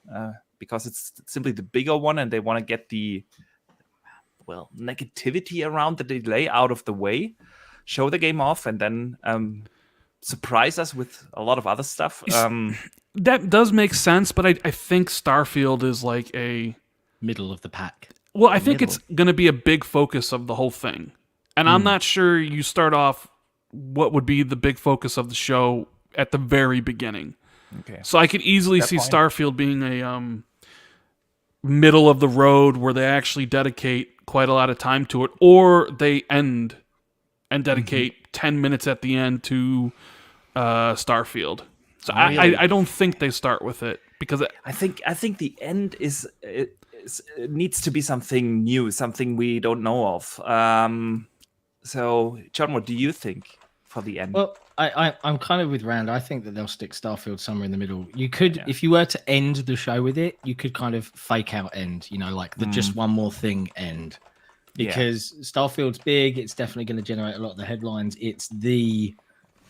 S1: because it's simply the bigger one, and they want to get the negativity around the delay out of the way, show the game off, and then surprise us with a lot of other stuff.
S13: That does make sense, but I think Starfield is like a
S12: middle of the pack.
S13: Well, I think it's going to be a big focus of the whole thing. And I'm not sure you start off what would be the big focus of the show at the very beginning.
S1: Okay.
S13: So I could easily see Starfield being a middle of the road where they actually dedicate quite a lot of time to it, or they end and dedicate 10 minutes at the end to Starfield. So I don't think they start with it, because
S1: I think the end is it needs to be something new, something we don't know of. So, John, what do you think for the end?
S12: Well, I'm kind of with Rand. I think that they'll stick Starfield somewhere in the middle. You could, if you were to end the show with it, you could kind of fake out end, like the just one more thing end. Because Starfield's big, it's definitely going to generate a lot of the headlines. It's the,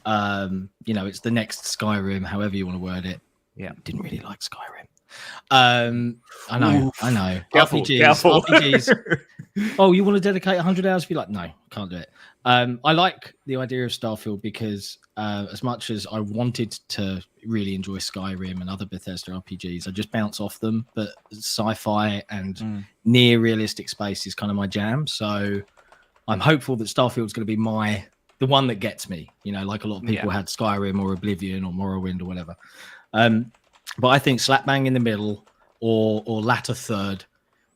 S12: it's the next Skyrim, however you want to word it.
S1: Yeah.
S12: Didn't really like Skyrim. I know.
S1: Careful.
S12: RPGs. Oh, you want to dedicate 100 hours? Be like, no, can't do it. I like the idea of Starfield because as much as I wanted to really enjoy Skyrim and other Bethesda RPGs, I just bounce off them. But sci-fi and near realistic space is kind of my jam. So I'm hopeful that Starfield's going to be the one that gets me. Like a lot of people had Skyrim or Oblivion or Morrowind or whatever. But I think slap bang in the middle or latter third.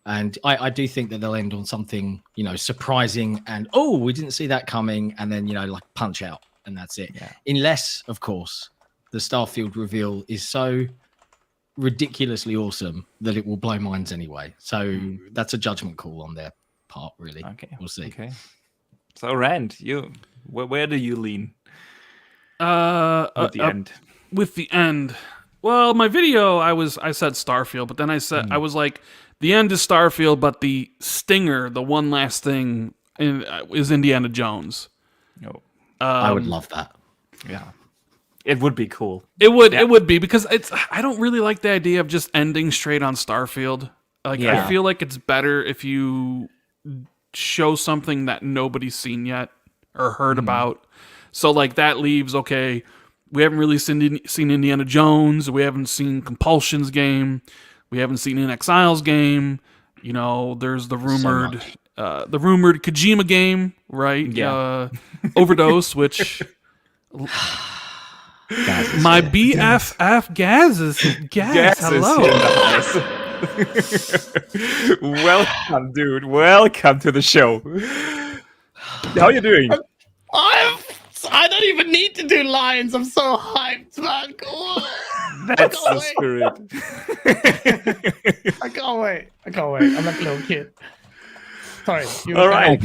S12: And I do think that they'll end on something, surprising and, we didn't see that coming. And then, like punch out and that's it. Yeah. Unless, of course, the Starfield reveal is so ridiculously awesome that it will blow minds anyway. So that's a judgment call on their part, really.
S1: Okay.
S12: We'll see.
S1: Okay. So, Rand, where do you lean?
S13: With
S1: the end.
S13: With the end. Well, my video, I said Starfield, but then I said I was like, the end is Starfield, but the stinger, the one last thing, is Indiana Jones.
S1: No,
S12: I would love that.
S1: Yeah, it would be cool.
S13: It would be, because I don't really like the idea of just ending straight on Starfield. I feel like it's better if you show something that nobody's seen yet or heard about. So that leaves we haven't really seen Indiana Jones. We haven't seen Compulsion's game. We haven't seen In Exile's game. There's the rumored Kojima game, right?
S1: Yeah.
S13: Overdose, which my BFF Gaz. Hello.
S1: Welcome, dude. Welcome to the show. How are you doing?
S14: I don't even need to do lines. I'm so hyped, man.
S1: That's the spirit.
S14: I can't wait. I'm like a little kid. Sorry.
S1: All right.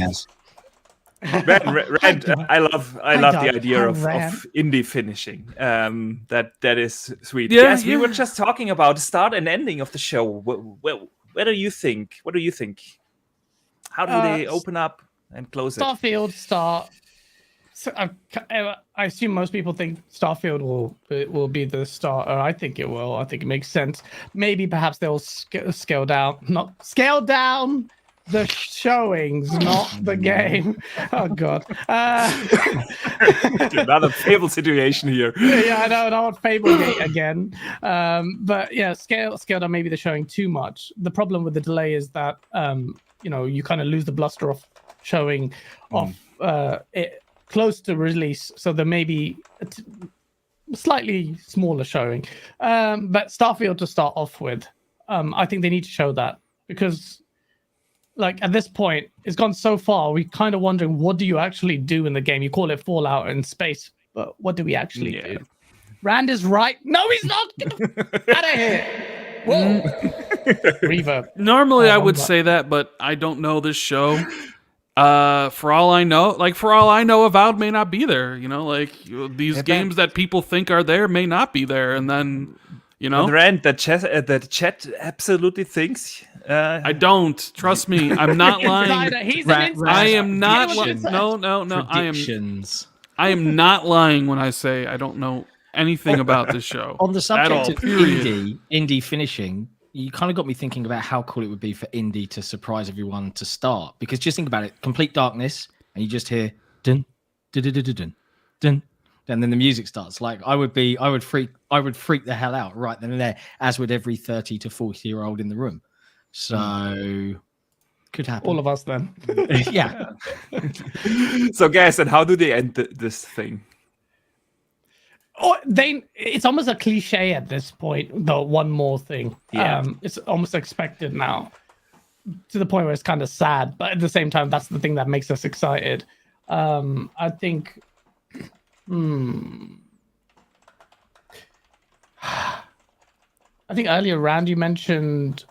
S1: Red, I love the idea of indie finishing. That is sweet.
S13: Yeah,
S1: yes, we were just talking about start and ending of the show. Where do you think? What do you think? How do they open up and close
S14: Starfield start. So I assume most people think Starfield will be the starter. I think it will. I think it makes sense. Maybe perhaps they'll scale down the showings, not the game. Oh God!
S1: Another Fable situation here.
S14: Yeah, I know. Not Fablegate again. But yeah, scale down maybe the showing too much. The problem with the delay is that you kind of lose the bluster of showing off it close to release, so there may be a slightly smaller showing. But Starfield to start off with, I think they need to show that, because at this point it's gone so far, we're kind of wondering, what do you actually do in the game? You call it Fallout in space, but what do we actually do? Rand is right. No, he's not. Get out of here. Whoa. Reverb.
S13: Normally I would say that, but I don't know this show. For all I know, Avowed may not be there. These games that people think are there may not be there, and then
S1: Rand, the chat absolutely thinks.
S13: I don't. Trust me, I'm not lying. I am not. No. I am not lying when I say I don't know anything about this show.
S12: On the subject of indie finishing, you kind of got me thinking about how cool it would be for indie to surprise everyone to start. Because just think about it, complete darkness, and you just hear dun dun dun dun dun dun, and then the music starts. Like I would freak the hell out right then and there, as would every 30 to 40-year-old in the room. So could happen.
S14: All of us then.
S12: Yeah.
S1: So guys, and how do they end this thing?
S14: Oh, it's almost a cliche at this point, the one more thing.
S1: Yeah.
S14: It's almost expected now, to the point where it's kind of sad, but at the same time, that's the thing that makes us excited. I think earlier, Rand, you mentioned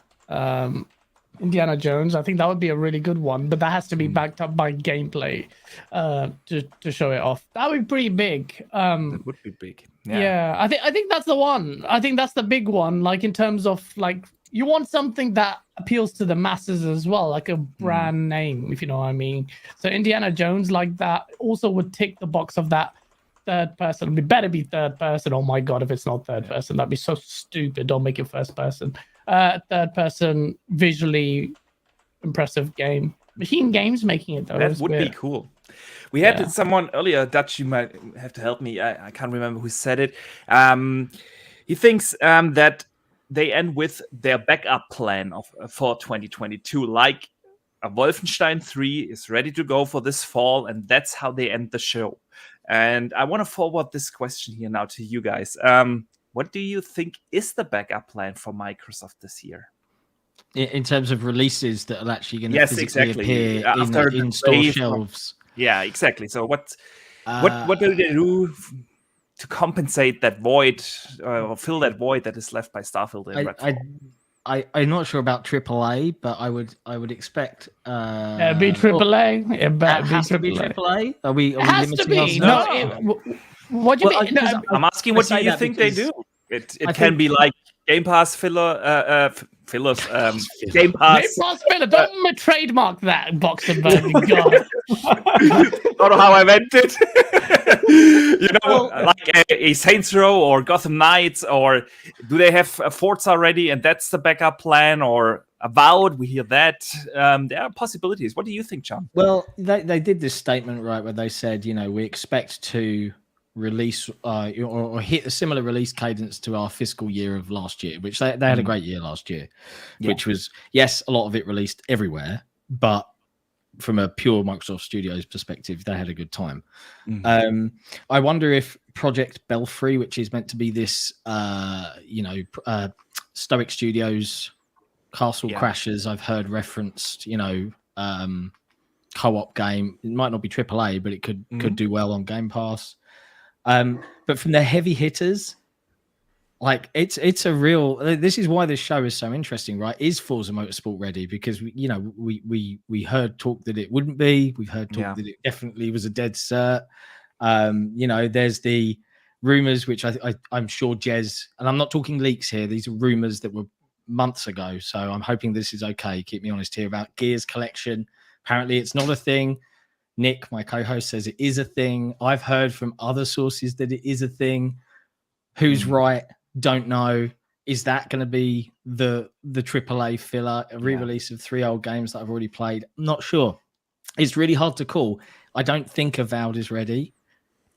S14: Indiana Jones. I think that would be a really good one, but that has to be backed up by gameplay to show it off. That would be pretty big.
S1: That would be big.
S14: Yeah, I think that's the one. I think that's the big one. Like in terms of like, you want something that appeals to the masses as well, like a brand name, if you know what I mean. So Indiana Jones like that also would tick the box of that third person. It better be third person. Oh my god, if it's not third person, that'd be so stupid. Don't make it first person. Third person, visually impressive game. Machine Games making it though.
S1: That would be cool. We had someone earlier, Dutch, you might have to help me. I can't remember who said it. He thinks that they end with their backup plan for 2022, like a Wolfenstein 3 is ready to go for this fall, and that's how they end the show. And I want to forward this question here now to you guys. What do you think is the backup plan for Microsoft this year?
S12: In terms of releases that are actually going to physically appear in store shelves.
S1: Yeah, exactly. So what do they do to compensate that void or fill that void that is left by Starfield and Redfall?
S12: I'm not sure about AAA, but I would expect
S14: be AAA. It better be
S12: AAA. Are we
S14: has
S12: limiting
S14: to be.
S12: ourselves?
S14: What do you mean?
S1: I'm asking, what do you think they do? It can be like Game Pass fillers. Game Pass.
S14: Game Pass filler. Don't trademark that, Boxenberg. God.
S1: Don't know how I meant it. Like a Saints Row or Gotham Knights, or do they have a Forza ready and that's the backup plan, or Avowed? We hear that. There are possibilities. What do you think, John?
S12: Well, they did this statement, right, where they said, we expect to release or hit a similar release cadence to our fiscal year of last year, which they had a great year last year, which was, yes, a lot of it released everywhere, but from a pure Microsoft Studios perspective, they had a good time. I wonder if Project Belfry, which is meant to be this Stoic Studios Castle Crashers, I've heard referenced, co-op game. It might not be AAA, but it could do well on Game Pass. But from the heavy hitters, like it's a real. This is why this show is so interesting, right? Is Forza Motorsport ready? Because we heard talk that it wouldn't be. We've heard talk that it definitely was a dead cert. There's the rumors, which I'm sure Jez, and I'm not talking leaks here. These are rumors that were months ago. So I'm hoping this is okay. Keep me honest here about Gears Collection. Apparently, it's not a thing. Nick, my co-host, says it is a thing. I've heard from other sources that it is a thing. Who's right? Don't know. Is that going to be the AAA filler, a re-release of 3 old games that I've already played? I'm not sure. It's really hard to call. I don't think Avowed is ready.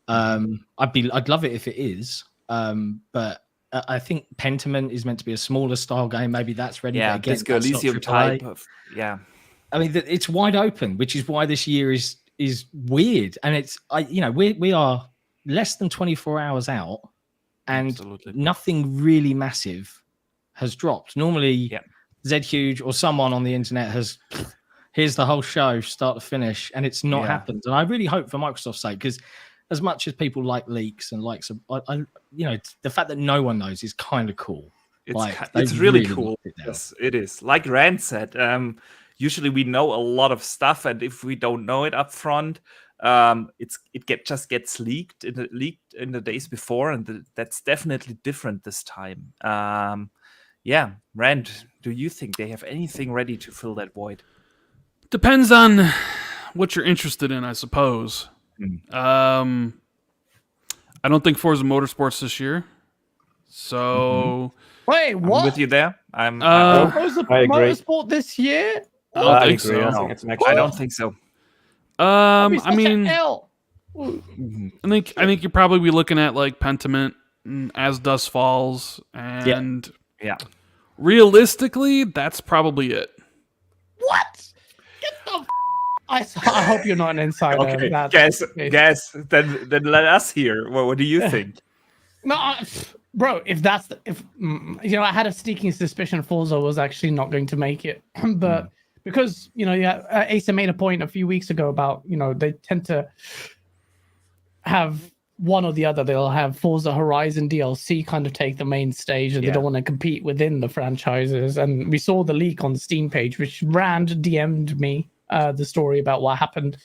S12: I'd love it if it is. But I think Pentiment is meant to be a smaller style game. Maybe that's ready.
S1: Yeah, Disco Elysium type of
S12: I mean, it's wide open, which is why this year is weird. And it's we are less than 24 hours out, and nothing really massive has dropped. Normally, Zed Huge or someone on the internet has here's the whole show, start to finish, and it's not happened. And I really hope for Microsoft's sake, because as much as people like leaks and like some, the fact that no one knows is kind of cool.
S1: It's really cool. Yes, it is. Like Rand said, usually we know a lot of stuff, and if we don't know it up front, it just gets leaked in the days before, and that's definitely different this time. Rand, do you think they have anything ready to fill that void?
S13: Depends on what you're interested in, I suppose. I don't think Forza Motorsport's this year. So
S14: wait, what?
S1: I'm with you there.
S14: I agree. Motorsport this year?
S13: I don't think
S2: agree.
S13: so.
S2: I think it's next
S1: I
S2: year.
S1: don't think so.
S13: I mean,
S14: I
S13: think you'd probably be looking at like Pentiment, and As Dust Falls, and realistically, that's probably it.
S14: What? Get the. I hope you're not an insider.
S1: Okay, guess. Then let us hear. What do you think?
S14: No, bro. If I had a sneaking suspicion Forza was actually not going to make it, but because Asa made a point a few weeks ago about they tend to have one or the other. They'll have Forza Horizon DLC kind of take the main stage, and they don't want to compete within the franchises. And we saw the leak on the Steam page, which Rand DM'd me the story about what happened.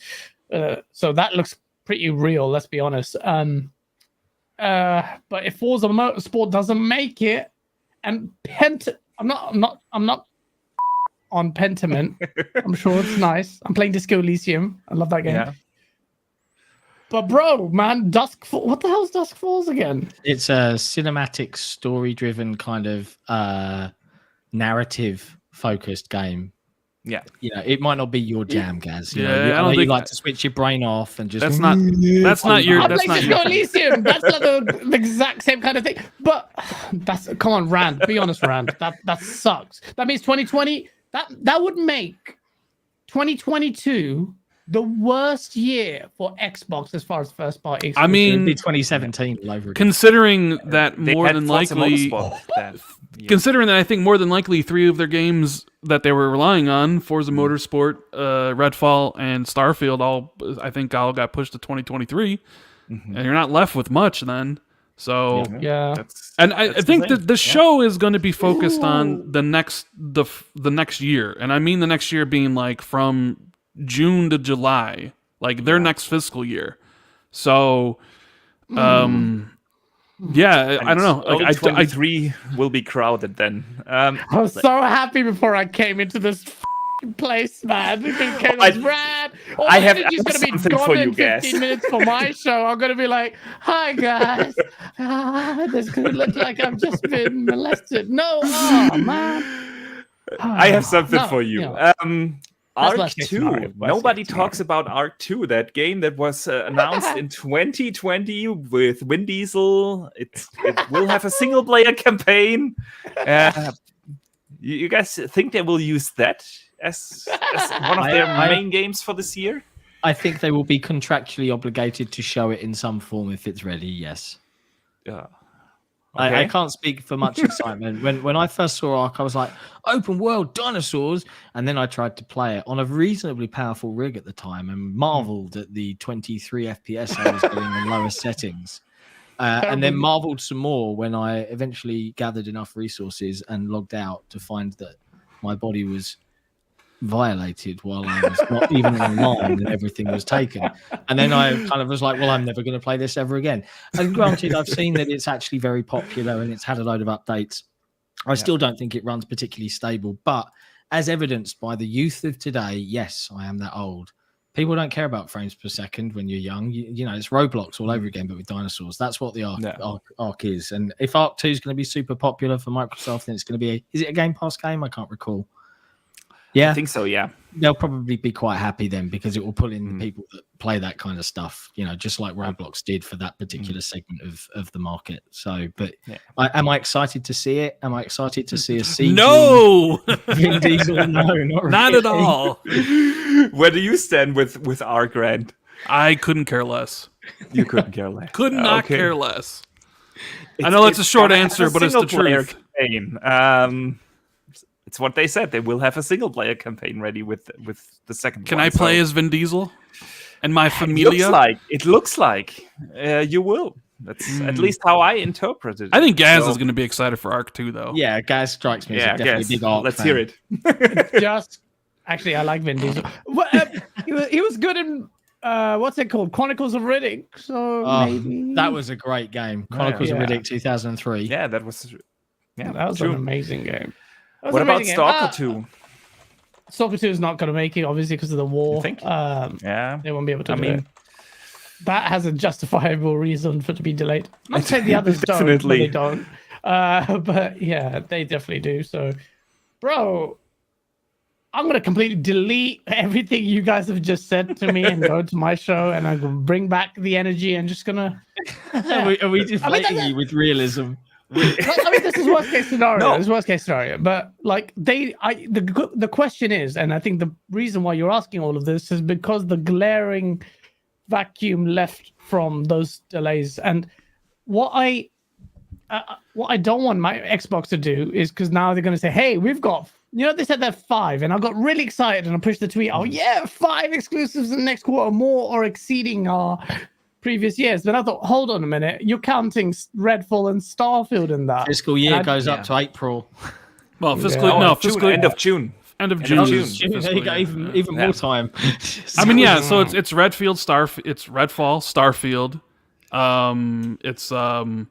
S14: So that looks pretty real. Let's be honest. But if Forza Motorsport doesn't make it, and I'm not on Pentiment. I'm sure it's nice. I'm playing Disco Elysium. I love that game. Yeah. But bro, man, what the hell's Dusk Falls again?
S12: It's a cinematic, story-driven kind of narrative-focused game.
S1: Yeah,
S12: it might not be your jam, Gaz.
S13: I
S12: don't think you like to switch your brain off and just. That's not your.
S14: I'm playing Disco Elysium. That's like the exact same kind of thing. But come on, Rand. Be honest, Rand. That sucks. That means 2020. That would make 2022 the worst year for Xbox as far as first party exclusives.
S12: I mean, it'd be 2017 all over again.
S13: Considering that more than likely, considering that I think more than likely 3 of their games that they were relying on, Forza Motorsport, Redfall, and Starfield, all got pushed to 2023, and you're not left with much then. So I think that the show is going to be focused on the next year, and I mean the next year being like from June to July, like their next fiscal year. So, I don't know.
S1: Like, 2023 will be crowded then.
S14: I was so happy before I came into this place, man. It was rad.
S1: I have
S14: he's going to be gone in 15 minutes for my show. I'm going to be like, hi, guys. This could look like I've just been molested. No, man.
S1: I have something for you. Arc 2. Nobody talks about Arc 2, that game that was announced in 2020 with Vin Diesel. It will have a single player campaign. You guys think they will use that as one of their main games for this year?
S12: I think they will be contractually obligated to show it in some form if it's ready, yes.
S1: Yeah.
S12: Okay. I can't speak for much excitement. When I first saw Ark, I was like, open world dinosaurs. And then I tried to play it on a reasonably powerful rig at the time and marveled at the 23 FPS I was getting in lowest settings. And then marveled some more when I eventually gathered enough resources and logged out to find that my body was violated while I was not even online and everything was taken. And then I kind of was like, well, I'm never going to play this ever again. And granted, I've seen that it's actually very popular and it's had a load of updates. I still don't think it runs particularly stable, but as evidenced by the youth of today, yes, I am that old. People don't care about frames per second when you're young. You know, it's Roblox all over again, but with dinosaurs. That's what the Ark is. And if Ark 2 is going to be super popular for Microsoft, then it's going to be is it a Game Pass game? I can't recall. Yeah,
S1: I think so. Yeah,
S12: they'll probably be quite happy then because it will pull in the people that play that kind of stuff. You know, just like Roblox did for that particular segment of the market. So, but am I excited to see it? Am I excited to see a CG?
S13: No,
S12: Vin Diesel? No,
S13: not at all.
S1: Where do you stand with Ark, Rand?
S13: I couldn't care less.
S1: You couldn't care less.
S13: Could not care less. I know that's a short answer, but it's the truth.
S1: It's what they said. They will have a single player campaign ready with the second
S13: Can
S1: one.
S13: I play as Vin Diesel and my familia?
S1: It looks like you will. That's at least how I interpreted it.
S13: I think Gaz is going to be excited for Ark 2, though.
S12: Yeah, Gaz strikes me as definitely a big Ark
S1: Let's
S12: fan.
S1: hear it.
S14: Actually, I like Vin Diesel. He was good in what's it called? Chronicles of Riddick. So maybe
S12: that was a great game. Chronicles of Riddick 2003.
S1: Yeah, that was
S14: an amazing game.
S1: What about Stalker 2?
S14: Stalker 2 is not going to make it, obviously, because of the war.
S1: You think?
S14: They won't be able to do it. That has a justifiable reason for it to be delayed. I'm not saying the others don't, but they don't. But yeah, they definitely do. So, bro, I'm gonna completely delete everything you guys have just said to me and go to my show, and I'm gonna bring back the energy and just gonna.
S12: Yeah. Are we deflating you with realism?
S14: I mean, this is worst case scenario. No. This is worst case scenario. But like the question is, and I think the reason why you're asking all of this is because the glaring vacuum left from those delays. And what I don't want my Xbox to do is, because now they're going to say, hey, we've got, they said they're 5, and I got really excited and I pushed the tweet. Oh yeah, 5 exclusives in the next quarter, more or exceeding our previous years. But I thought, hold on a minute, you're counting Redfall and Starfield in that
S12: fiscal year goes up to April.
S13: Well, fiscal
S1: end of June.
S13: End of June.
S12: There you go, even more time.
S13: I mean, yeah. So it's Redfield, it's Redfall, Starfield. It's
S2: Forza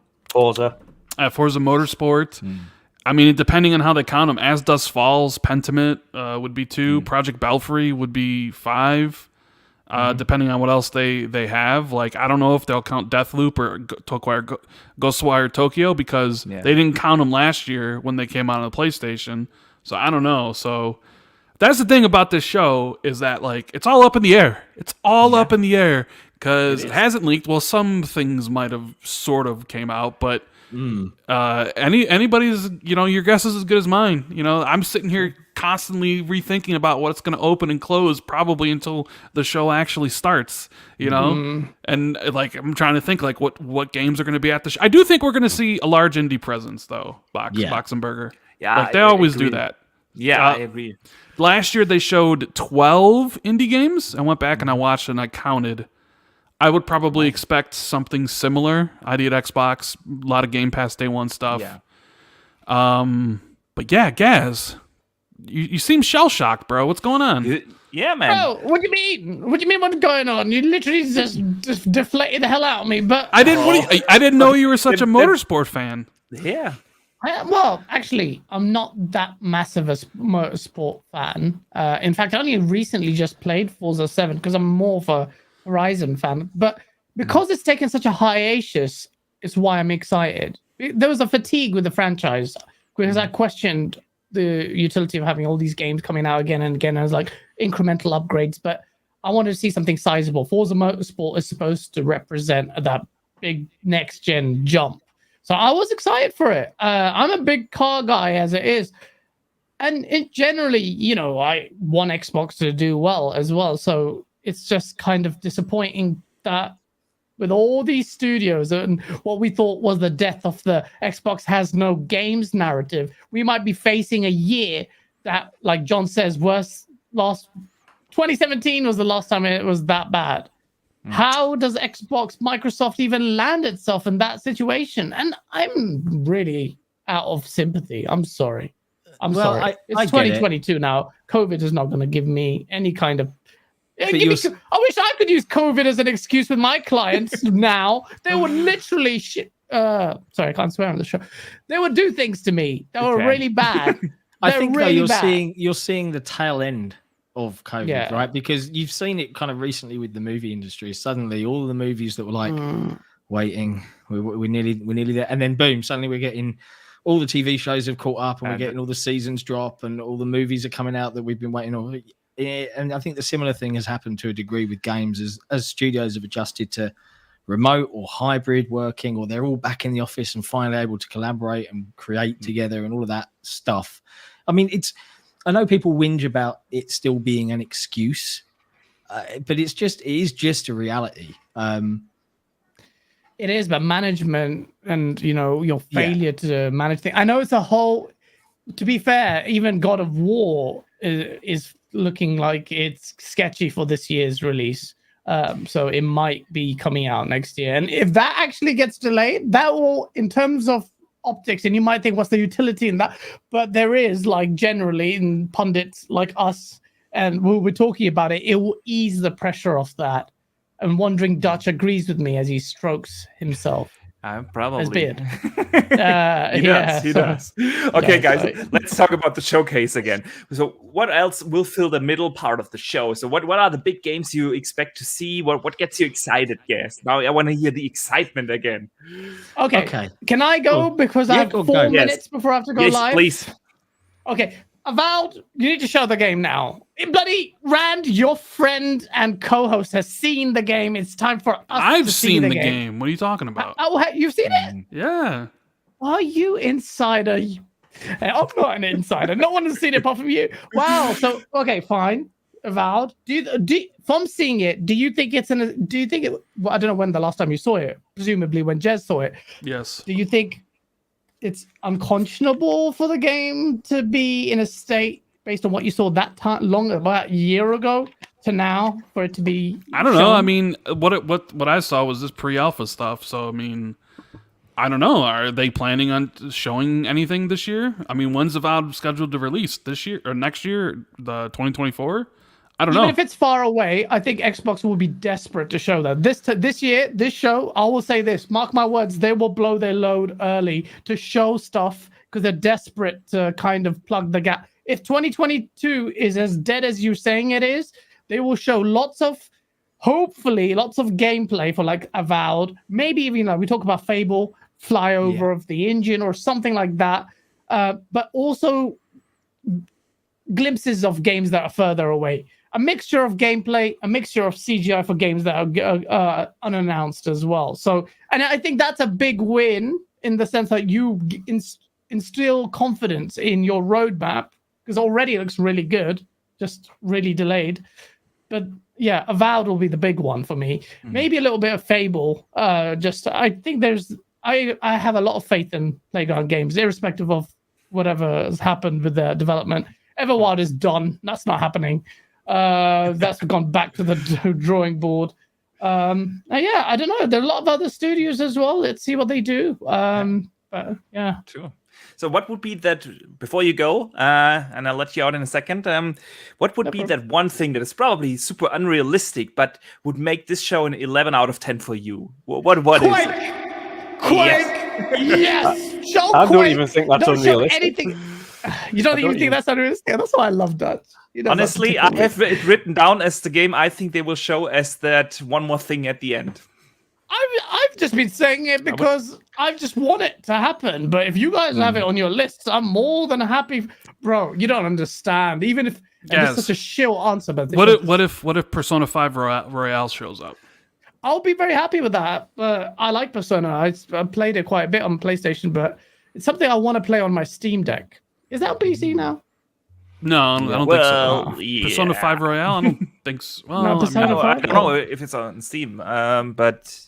S13: Motorsport. I mean, depending on how they count them, As Dusk Falls, Pentiment would be 2. Project Belfry would be 5. Depending on what else they have. Like, I don't know if they'll count Deathloop or Ghostwire Tokyo, because they didn't count them last year when they came out on the PlayStation. So I don't know. So that's the thing about this show, is that like it's all up in the air. It's all up in the air because it hasn't leaked. Well, some things might have sort of came out, but anybody's, your guess is as good as mine. I'm sitting here constantly rethinking about what's going to open and close probably until the show actually starts, and like I'm trying to think like what games are going to be at the show. I do think we're going to see a large indie presence though, Box and Burger.
S1: Yeah,
S13: like they always do that.
S1: Yeah, I agree.
S13: Last year they showed 12 indie games. I went back and I watched and I counted. I would probably expect something similar. ID at Xbox, a lot of Game Pass Day 1 stuff.
S1: Yeah.
S13: But yeah, Gaz, you seem shell-shocked, bro. What's going on?
S1: Yeah, man.
S14: Bro, what do you mean? What do you mean what's going on? You literally just deflated the hell out of me. But
S13: I didn't know you were such a motorsport fan.
S1: Yeah.
S14: Well, actually, I'm not that massive a motorsport fan. In fact, I only recently just played Forza 7 because I'm more of a Horizon fan, but because it's taken such a hiatus, it's why I'm excited. There was a fatigue with the franchise because I questioned the utility of having all these games coming out again and again as like incremental upgrades, but I wanted to see something sizable. Forza Motorsport is supposed to represent that big next gen jump, so I was excited for it. I'm a big car guy as it is, and it generally, I want Xbox to do well as well, so it's just kind of disappointing that with all these studios and what we thought was the death of the Xbox has no games narrative, we might be facing a year that, like John says, 2017 was the last time it was that bad. How does Microsoft even land itself in that situation? And I'm really out of sympathy. I'm sorry. Sorry. It's 2022 now. COVID is not going to give me any kind of... I wish I could use COVID as an excuse with my clients now. They would literally sorry, I can't swear on the show. They would do things to me that were really bad.
S12: I think really you're seeing the tail end of COVID, right? Because you've seen it kind of recently with the movie industry. Suddenly, all the movies that were like waiting, we're nearly there, and then boom, suddenly we're getting all the TV shows have caught up, and we're getting all the seasons drop, and all the movies are coming out that we've been waiting on. And I think the similar thing has happened to a degree with games as studios have adjusted to remote or hybrid working, or they're all back in the office and finally able to collaborate and create together and all of that stuff. I mean, I know people whinge about it still being an excuse, but it is just a reality.
S14: It is, but management and, your failure to manage things. I know it's a whole, to be fair, even God of War is looking like it's sketchy for this year's release. So it might be coming out next year. And if that actually gets delayed, that will, in terms of optics, and you might think, what's the utility in that? But there is, like, generally in pundits like us, and we're talking about it, it will ease the pressure off that. And Wandering Dutch agrees with me as he strokes himself.
S1: Probably.
S14: His beard.
S1: He does. Okay, guys, let's talk about the showcase again. So what else will fill the middle part of the show? So what are the big games you expect to see? What gets you excited, guys? Now I want to hear the excitement again.
S14: Okay. Can I go? Because I have 4 minutes before I have to go live?
S1: Please.
S14: Okay. Avowed, you need to show the game now. Bloody Rand, your friend and co-host, has seen the game. It's time for us
S13: I've seen the game. What are you talking about?
S14: You've seen it?
S13: Yeah.
S14: Are you insider? I'm not an insider. No one has seen it apart from you. Wow. So, okay, fine. Avowed. From seeing it, do you think it's I don't know when the last time you saw it. Presumably when Jez saw it.
S13: Yes.
S14: Do you think it's unconscionable for the game to be in a state based on what you saw that time, about a year ago to now, for it to be?
S13: I don't know. I mean, what I saw was this pre-alpha stuff. So I mean, I don't know. Are they planning on showing anything this year? I mean, when's Avowed scheduled to release? This year or next year? The 2024? I don't know.
S14: Even if it's far away, I think Xbox will be desperate to show that. This year, this show, I will say this, mark my words, they will blow their load early to show stuff because they're desperate to kind of plug the gap. If 2022 is as dead as you're saying it is, they will show hopefully lots of gameplay for like Avowed. Maybe even, we talk about Fable, flyover of the engine or something like that. But also glimpses of games that are further away. A mixture of gameplay, a mixture of CGI for games that are unannounced as well. So, and I think that's a big win in the sense that you instill confidence in your roadmap, because already it looks really good, just really delayed. But yeah, Avowed will be the big one for me. Maybe a little bit of Fable. I think I have a lot of faith in Playground Games, irrespective of whatever has happened with their development. Everwild is done. That's not happening. That's gone back to the drawing board. Yeah, I don't know. There are a lot of other studios as well. Let's see what they do. But yeah.
S1: Sure. So what would be that, before you go, and I'll let you out in a second, what would be that one thing that is probably super unrealistic, but would make this show an 11 out of 10 for you? What is it?
S14: Quake! Yes! Show
S2: I
S14: Quake!
S2: don't even think that's unrealistic.
S14: Anything. You don't even think that's unrealistic? That's why I love Dutch.
S1: Honestly, I have it written down as the game I think they will show as that one more thing at the end.
S14: I've just been saying it because I just want it to happen. But if you guys have it on your lists, I'm more than happy. Bro, you don't understand. Even if it's such a shill answer. But
S13: what if Persona 5 Royale shows up?
S14: I'll be very happy with that. I like Persona. I played it quite a bit on PlayStation, but it's something I want to play on my Steam Deck. Is that on PC now?
S13: No, I don't think so. Yeah. Persona 5 Royale? I don't think so. Well,
S14: no, Persona 5?
S1: I don't know if it's on Steam, but...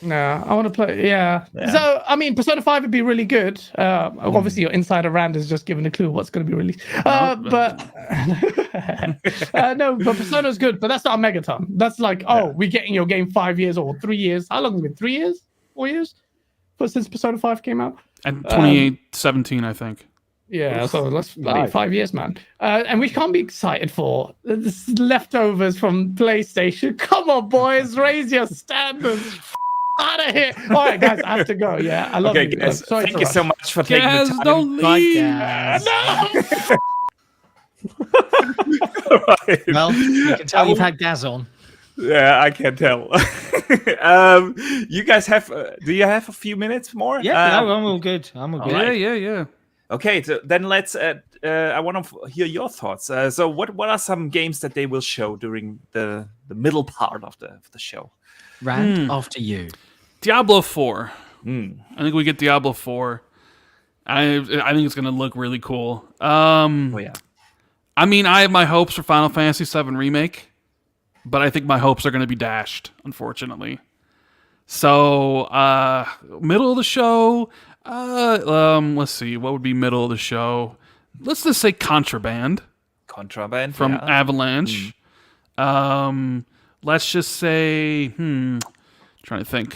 S14: No, I want to play. Yeah. So, I mean, Persona 5 would be really good. Obviously, your insider Rand is just giving a clue what's going to be released. But Persona is good. But that's not a megaton. That's like, we're getting your game 5 years or 3 years. How long has it been? 3 years? 4 years? Since Persona 5 came out?
S13: And 2017, I think.
S14: Yeah, so that's 5 years, man. And we can't be excited for this leftovers from PlayStation. Come on, boys, raise your standards. Out of here. All right, guys, I have to go. Yeah, I love you.
S1: Guys, thank you so much for taking the time.
S13: Don't leave.
S1: Right.
S12: Well, you can tell you've had Gaz on.
S1: Yeah, I can tell. You guys have? Do you have a few minutes more?
S12: Yeah, I'm all good. I'm all good.
S13: Right. Yeah.
S1: Okay, so then let's. I want to hear your thoughts. So, what are some games that they will show during the middle part of the show?
S12: Rand, after you.
S13: Diablo 4. I think we get Diablo 4. I think it's going to look really cool. I mean, I have my hopes for Final Fantasy VII Remake, but I think my hopes are going to be dashed, unfortunately. So, middle of the show, let's see, what would be middle of the show? Let's just say Contraband.
S1: Contraband
S13: from Avalanche. Let's just say, trying to think.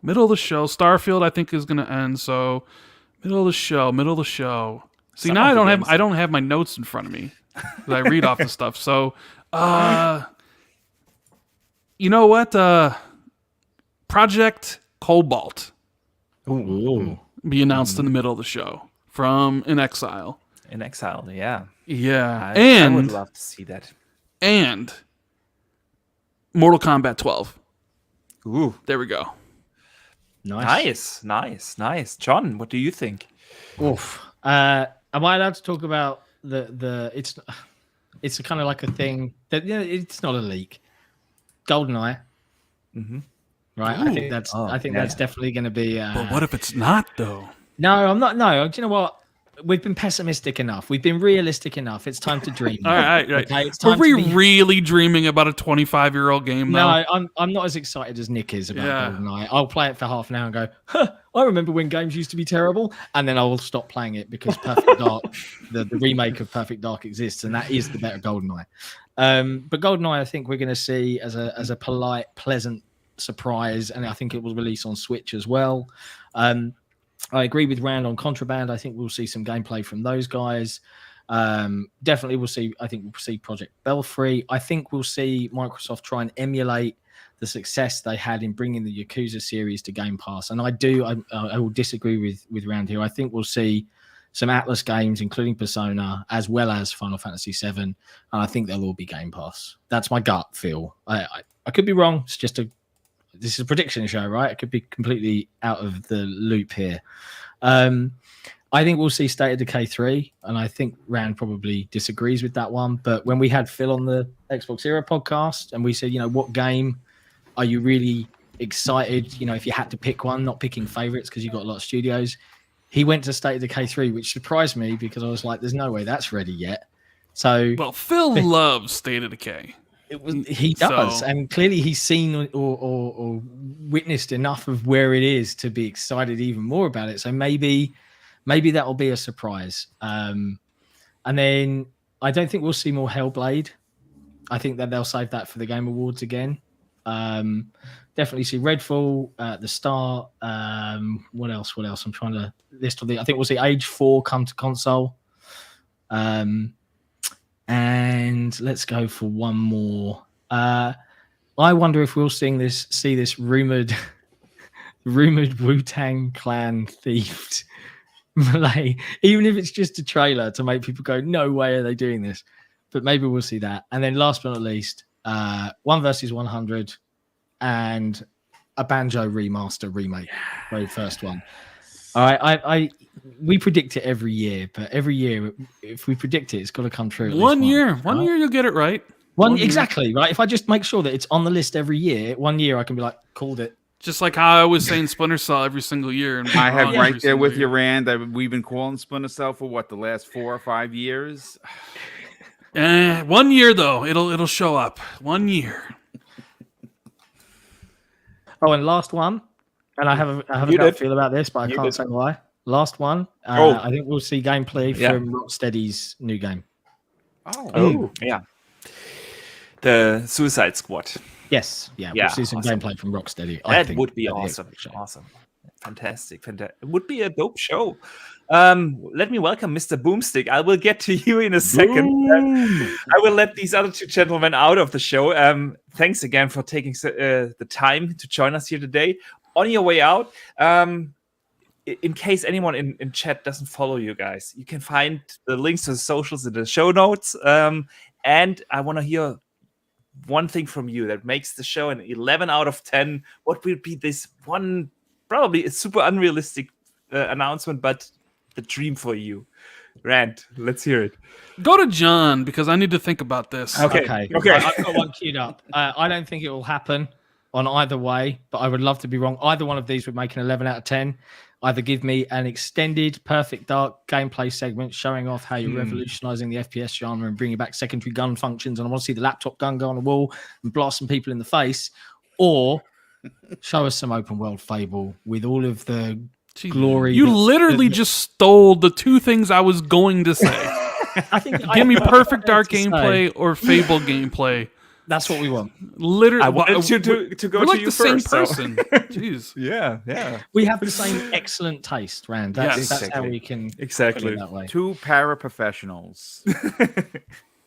S13: Middle of the show, Starfield I think is going to end. So, middle of the show. See, now I don't have my notes in front of me that I read off the stuff. So, you know what? Project Cobalt.
S12: Ooh.
S13: Be announced in the middle of the show from In Exile.
S1: In Exile, yeah.
S13: Yeah.
S1: I would love to see that.
S13: And Mortal Kombat 12.
S1: Ooh.
S13: There we go.
S1: Nice. John, what do you think?
S12: Oof. Am I allowed to talk about the it's kind of like a thing that it's not a leak. GoldenEye.
S1: Mm-hmm.
S12: Right.
S13: Ooh.
S12: I think that's definitely going to be.
S13: But what if it's not though?
S12: No, I'm not. No, do you know what? We've been pessimistic enough. We've been realistic enough. It's time to dream.
S13: All right.
S12: Okay, it's
S13: Were
S12: time
S13: we really dreaming about a 25-year-old game? Though?
S12: No, I'm not as excited as Nick is about GoldenEye. I'll play it for half an hour and go, I remember when games used to be terrible, and then I will stop playing it because Perfect Dark, the remake of Perfect Dark exists, and that is the better GoldenEye. But GoldenEye, I think we're going to see as a polite, pleasant surprise, and I think it will release on Switch as well. I agree with Rand on Contraband. I think we'll see some gameplay from those guys. Definitely we'll see. I think we'll see Project Belfry. I think we'll see Microsoft try and emulate the success they had in bringing the Yakuza series to Game Pass. And I will disagree with Rand here. I think we'll see some Atlas games, including Persona, as well as Final Fantasy VII. And I think they'll all be Game Pass. That's my gut feel. I could be wrong. This is a prediction show, right? I could be completely out of the loop here. I think we'll see State of Decay 3, and I think Rand probably disagrees with that one. But when we had Phil on the Xbox Era podcast, and we said, what game are you really excited? If you had to pick one, not picking favorites because you've got a lot of studios, he went to State of Decay 3, which surprised me because I was like, "There's no way that's ready yet." So,
S13: well, Phil loves State of Decay.
S12: He does, and clearly he's seen or witnessed enough of where it is to be excited even more about it. So maybe that will be a surprise. And then I don't think we'll see more Hellblade. I think that they'll save that for the Game Awards again. Definitely see Redfall at the start. What else? I'm trying to list all the. I think we'll see Age 4 come to console. And let's go for one more. I wonder if we'll see this rumored Wu-Tang Clan themed Malay, even if it's just a trailer to make people go, "No way are they doing this?" But maybe we'll see that. And then last but not least, 1 versus 100 and a Banjo remaster remake, very first one. All right, we predict it every year, but every year, if we predict it, it's got to come true.
S13: One year you'll get it right.
S12: Exactly, right? If I just make sure that it's on the list every year, 1 year I can be like, called it.
S13: Just like how I was saying Splinter Cell every single year. And
S15: I have right there with you, Rand. We've been calling Splinter Cell for the last 4 or 5 years?
S13: 1 year though, it'll show up. 1 year.
S12: Oh, and last one. And I have a gut feel about this, but I can't say why. Last one. I think we'll see gameplay from Rocksteady's new game.
S1: Yeah. The Suicide Squad.
S12: Yes. Yeah. We'll see some gameplay from Rocksteady.
S1: That would be awesome. Awesome. Fantastic. It would be a dope show. Let me welcome Mr. Boomstick. I will get to you in a second. I will let these other two gentlemen out of the show. Thanks again for taking the time to join us here today. On your way out, in case anyone in chat doesn't follow you guys, you can find the links to the socials in the show notes. And I want to hear one thing from you that makes the show an 11 out of 10. What will be this one, probably a super unrealistic announcement, but the dream for you? Rand, let's hear it.
S13: Go to John, because I need to think about this.
S12: Okay. I've got one queued up. I don't think it will happen on either way, but I would love to be wrong. Either one of these would make an 11 out of 10. Either give me an extended Perfect Dark gameplay segment showing off how you're revolutionizing the FPS genre and bringing back secondary gun functions, and I want to see the laptop gun go on the wall and blast some people in the face, or show us some open world Fable with all of the glory.
S13: You literally just stole the two things I was going to say. Give me Perfect Dark gameplay or Fable gameplay.
S12: That's what we want.
S1: Literally, I wanted you to go to you
S13: the
S1: first.
S13: Same person. Jeez.
S1: Yeah.
S12: We have the same excellent taste, Rand. That's how we can
S1: exactly
S12: put it that way.
S15: Two paraprofessionals.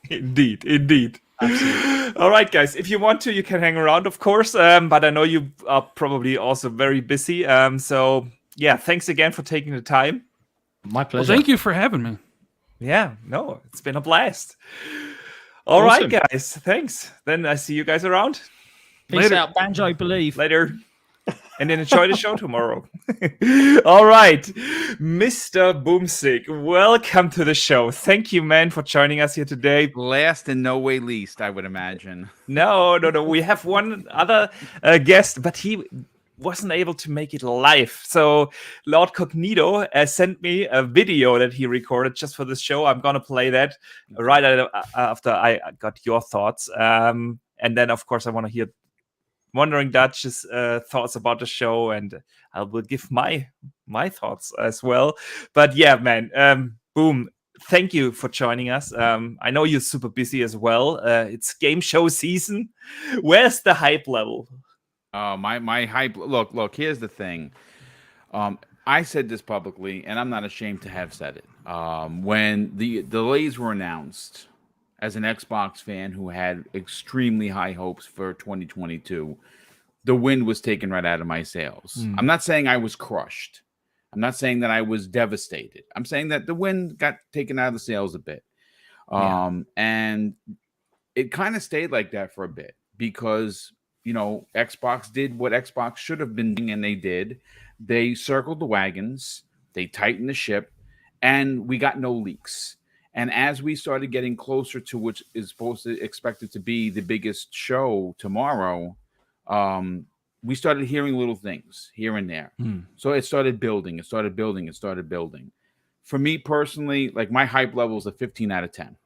S1: Indeed. Absolutely. All right, guys. If you want to, you can hang around, of course. But I know you are probably also very busy. So yeah, thanks again for taking the time.
S12: My pleasure.
S13: Well, thank you for having me.
S1: Yeah, no, it's been a blast. All right, guys. Thanks. Then I see you guys around.
S12: Peace out, Banjo Believe.
S1: Later. And then enjoy the show tomorrow. All right. Mr. Boomstick, welcome to the show. Thank you, man, for joining us here today.
S15: Last and no way least, I would imagine.
S1: No. We have one other guest, but he wasn't able to make it live. So Lord Cognito sent me a video that he recorded just for this show. I'm going to play that right after I got your thoughts. And then, of course, I want to hear Wandering Dutch's thoughts about the show, and I will give my thoughts as well. But yeah, man, Boom, thank you for joining us. I know you're super busy as well. It's game show season. Where's the hype level?
S15: My hype. Look. Here's the thing. I said this publicly, and I'm not ashamed to have said it. When the delays were announced, as an Xbox fan who had extremely high hopes for 2022, the wind was taken right out of my sails. I'm not saying I was crushed. I'm not saying that I was devastated. I'm saying that the wind got taken out of the sails a bit. And it kind of stayed like that for a bit because, Xbox did what Xbox should have been doing, and they did. They circled the wagons, they tightened the ship, and we got no leaks. And as we started getting closer to which is expected to be the biggest show tomorrow, we started hearing little things here and there. So it started building. For me personally, like my hype level is a 15 out of 10.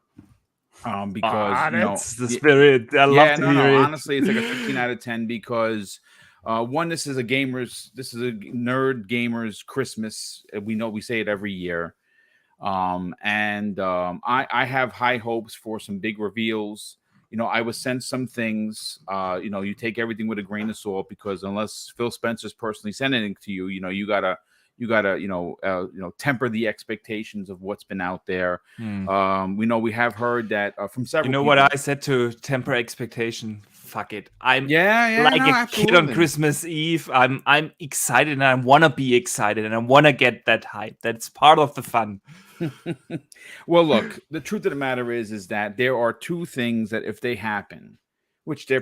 S15: Because
S1: that's the spirit. I love to hear it.
S15: Honestly, it's like a 15 out of 10 because one, this is a nerd gamers Christmas. We say it every year. I have high hopes for some big reveals. I was sent some things. You take everything with a grain of salt because unless Phil Spencer's personally sending it to you, you gotta temper the expectations of what's been out there. We have heard that from several.
S1: What I said to temper expectation. Fuck it. I'm a kid on Christmas Eve. I'm excited and I want to be excited and I want to get that hype. That's part of the fun.
S15: Well, look, the truth of the matter is that there are two things that if they happen, which they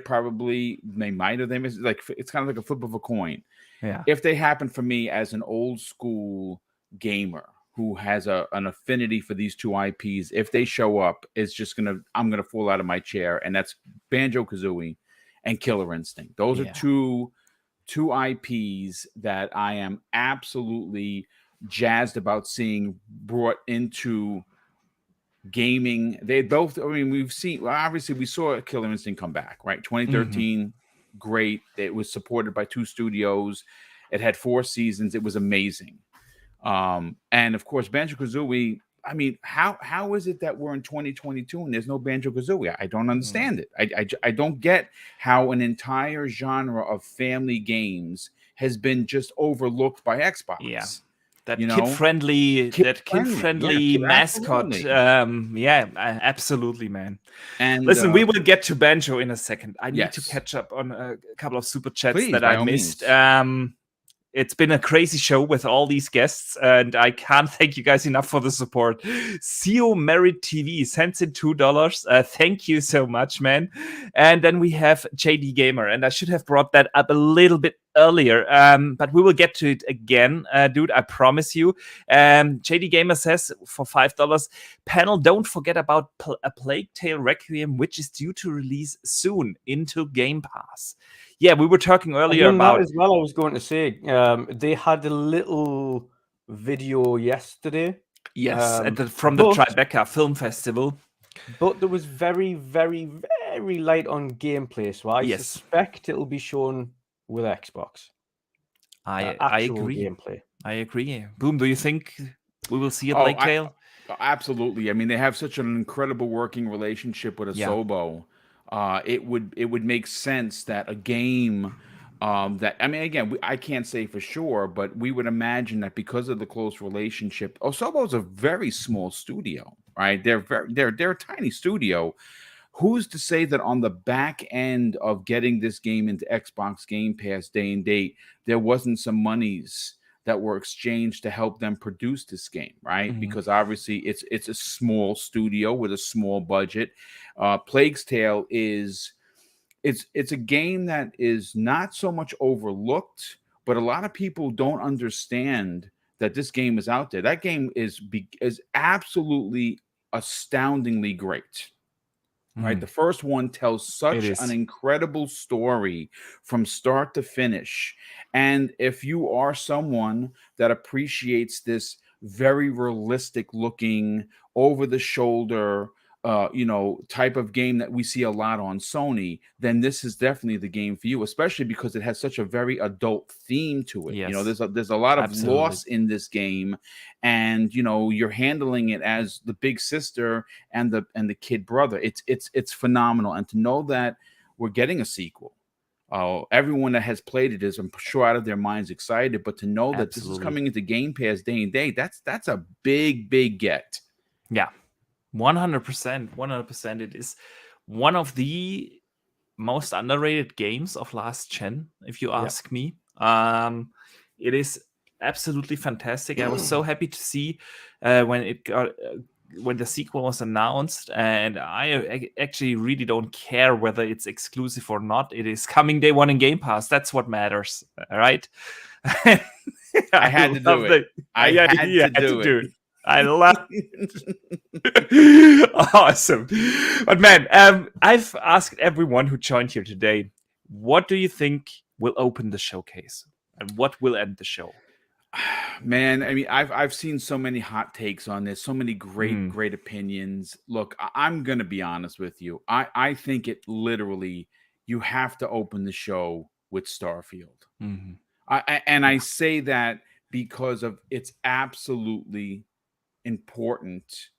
S15: might or they miss, like it's kind of like a flip of a coin.
S1: Yeah.
S15: If they happen for me as an old school gamer who has an affinity for these two IPs, if they show up, I'm gonna fall out of my chair, and that's Banjo-Kazooie and Killer Instinct. Those are two IPs that I am absolutely jazzed about seeing brought into gaming. They both, we saw Killer Instinct come back, right? 2013, great. It was supported by 2 studios. It had 4 seasons. It was amazing. And of course, Banjo-Kazooie, how is it that we're in 2022 and there's no Banjo-Kazooie? I don't understand it. I don't get how an entire genre of family games has been just overlooked by Xbox.
S1: Yeah. That kid-friendly mascot. Absolutely, man. And listen, we will get to Banjo in a second. I need to catch up on a couple of super chats that I missed. It's been a crazy show with all these guests, and I can't thank you guys enough for the support. CEO Merit TV sends in $2. Thank you so much, man. And then we have JD Gamer, and I should have brought that up a little bit earlier, but we will get to it again, dude. I promise you. JD Gamer says for $5, panel, don't forget about A Plague Tale Requiem, which is due to release soon into Game Pass. Yeah, we were talking earlier about
S2: as well. I was going to say they had a little video yesterday.
S1: Yes, from the Tribeca Film Festival.
S2: But there was very, very, very light on gameplay, so I suspect it'll be shown with Xbox.
S1: I agree.
S2: Gameplay.
S1: I agree. Boom, do you think we will see a Plague Tale?
S15: Absolutely. They have such an incredible working relationship with Asobo. It would make sense that a game I can't say for sure, but we would imagine that because of the close relationship, Asobo is a very small studio, right? They're a tiny studio who's to say that on the back end of getting this game into Xbox Game Pass day and date, there wasn't some monies that were exchanged to help them produce this game, right? Mm-hmm. Because obviously it's a small studio with a small budget. Plague's Tale is it's a game that is not so much overlooked, but a lot of people don't understand that this game is out there. That game is absolutely astoundingly great. Right, the first one tells such an incredible story from start to finish. And if you are someone that appreciates this very realistic looking, over the shoulder, type of game that we see a lot on Sony, then this is definitely the game for you, especially because it has such a very adult theme to it. Yes. There's a lot of loss in this game, and you're handling it as the big sister and the kid brother. It's phenomenal, and to know that we're getting a sequel. Everyone that has played it is, I'm sure, out of their minds excited, but to know that this is coming into Game Pass day and day, that's a big get.
S1: Yeah. 100%. It is one of the most underrated games of last gen, if you ask me. It is absolutely fantastic. I was so happy to see when the sequel was announced, and I actually really don't care whether it's exclusive or not. It is coming day one in Game Pass. That's what matters, right?
S15: I had to do it. I had to do it.
S1: I love it. Awesome. But man, I've asked everyone who joined here today, what do you think will open the showcase and what will end the show?
S15: Man, I mean, I've seen so many hot takes on this, so many great opinions. Look, I'm going to be honest with you. I think it literally, you have to open the show with Starfield.
S1: Mm-hmm.
S15: I say that because of it's absolutely important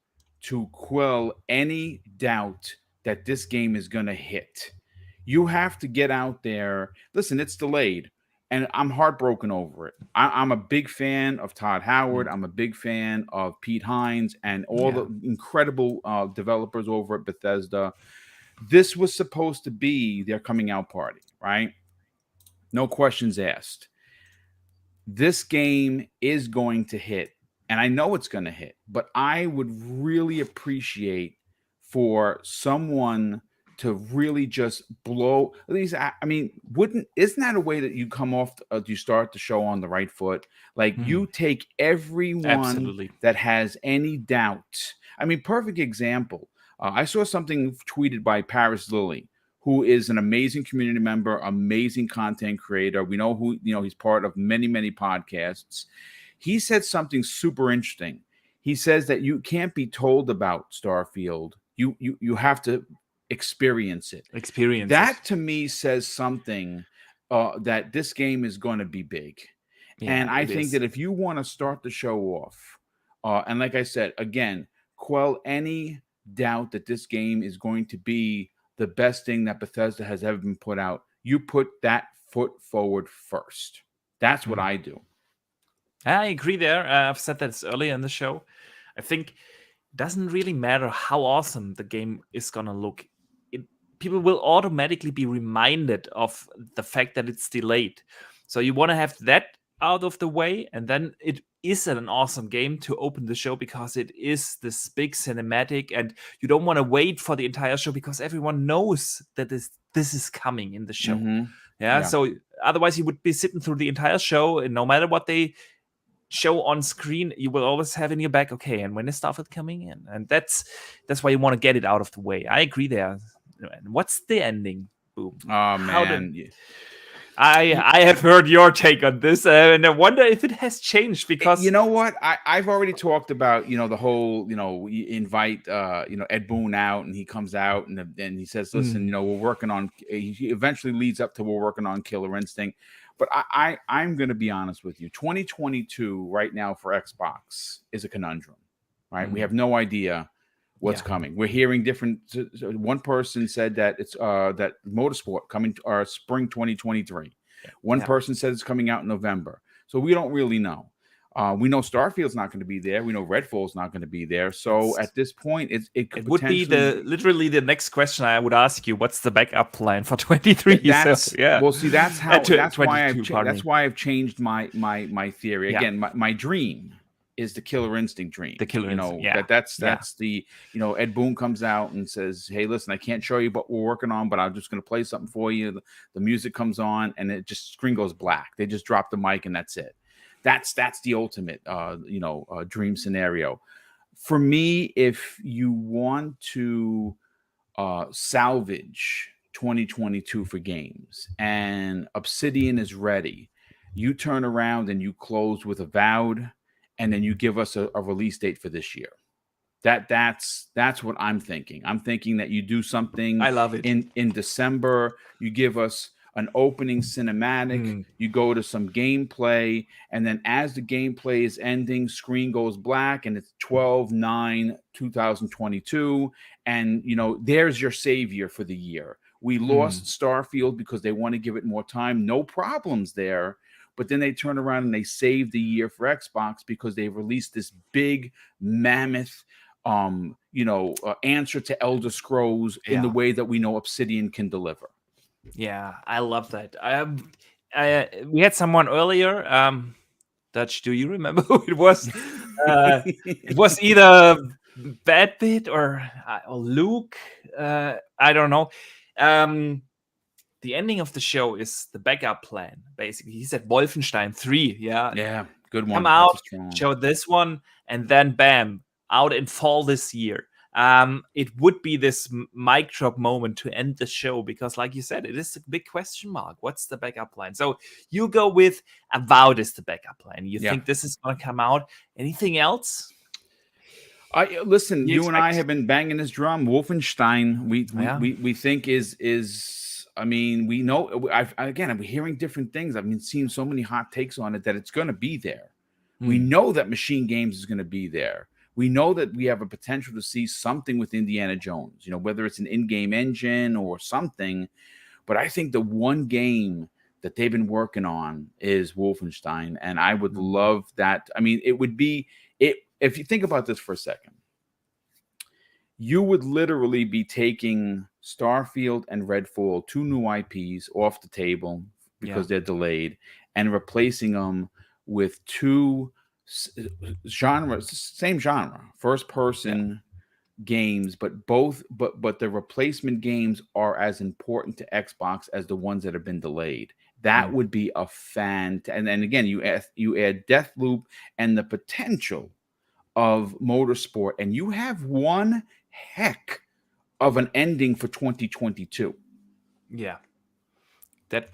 S15: to quell any doubt that this game is going to hit. You have to get out there. Listen, it's delayed, and I'm heartbroken over it. I'm a big fan of Todd Howard. I'm a big fan of Pete Hines and all the incredible developers over at Bethesda. This was supposed to be their coming out party, right? No questions asked. This game is going to hit. And I know it's going to hit, but I would really appreciate for someone to really just blow. At least, I mean, isn't that a way that you come off? You start the show on the right foot. Like you take everyone that has any doubt. I mean, perfect example. I saw something tweeted by Paris Lilly, who is an amazing community member, amazing content creator. We know who he's part of many podcasts. He said something super interesting. He says that you can't be told about Starfield. You have to experience it. That to me says something that this game is going to be big. Yeah, and I think that if you want to start the show off, and like I said, again, quell any doubt that this game is going to be the best thing that Bethesda has ever been put out, you put that foot forward first. That's what I do.
S1: I agree there. I've said that earlier in the show. I think it doesn't really matter how awesome the game is going to look. People will automatically be reminded of the fact that it's delayed. So you want to have that out of the way, and then it is an awesome game to open the show because it is this big cinematic, and you don't want to wait for the entire show because everyone knows that this is coming in the show.
S15: Mm-hmm.
S1: Yeah, so otherwise you would be sitting through the entire show, and no matter what they show on screen, you will always have in your back, okay, and when is Starfield coming in? And that's why you want to get it out of the way. I agree there. And what's the ending? Boom.
S15: Oh man,
S1: I have heard your take on this, and I wonder if it has changed because
S15: you know what, I've already talked about the whole you invite Ed Boon out, and he comes out and he says, listen, we're working on. He eventually leads up to we're working on Killer Instinct. But I'm going to be honest with you. 2022 right now for Xbox is a conundrum, right? We have no idea what's coming. We're hearing different. One person said that it's that Motorsport coming spring 2023. One person said it's coming out in November. So we don't really know. We know Starfield's not going to be there. We know Redfall's not going to be there. So at this point, it
S1: would be literally the next question I would ask you. What's the backup plan for 23?
S15: Well, see, that's why I've changed my theory. Again, my dream is the Killer Instinct dream.
S1: The Killer Instinct.
S15: That's the Ed Boon comes out and says, "Hey, listen, I can't show you what we're working on, but I'm just going to play something for you." The music comes on and it just screen goes black. They just drop the mic and that's it. That's the ultimate dream scenario. For me, if you want to salvage 2022 for games and Obsidian is ready, you turn around and you close with Avowed, and then you give us a release date for this year. That's what I'm thinking. I'm thinking that you do something.
S1: I love it.
S15: In December, you give us an opening cinematic, you go to some gameplay, and then as the gameplay is ending, screen goes black, and it's 12/9/2022, and there's your savior for the year. We lost Starfield because they want to give it more time. No problems there. But then they turn around and they save the year for Xbox because they've released this big mammoth, answer to Elder Scrolls in the way that we know Obsidian can deliver.
S1: Yeah, I love that. We had someone earlier. Dutch, do you remember who it was? It was either Bad Bit or Luke. I don't know. The ending of the show is the backup plan. Basically, he said Wolfenstein 3.
S15: Yeah, good one.
S1: Come out, show this one, and then bam, out in fall this year. It would be this mic drop moment to end the show because, like you said, it is a big question mark. What's the backup plan? So you go with Avowed as the backup plan. You think this is going to come out? Anything else?
S15: Listen, you and I have been banging this drum. Wolfenstein, we think is. I mean, we know. I'm hearing different things. I've been seeing so many hot takes on it that it's going to be there. We know that Machine Games is going to be there. We know that we have a potential to see something with Indiana Jones. Whether it's an in-game engine or something. But I think the one game that they've been working on is Wolfenstein, and I would love that. I mean, it would be it. If you think about this for a second. You would literally be taking Starfield and Redfall, two new IPs, off the table because they're delayed, and replacing them with two same genre, first-person games, but the replacement games are as important to Xbox as the ones that have been delayed. That would be a and then again, you add Deathloop and the potential of Motorsport, and you have one heck of an ending for 2022.
S1: Yeah, it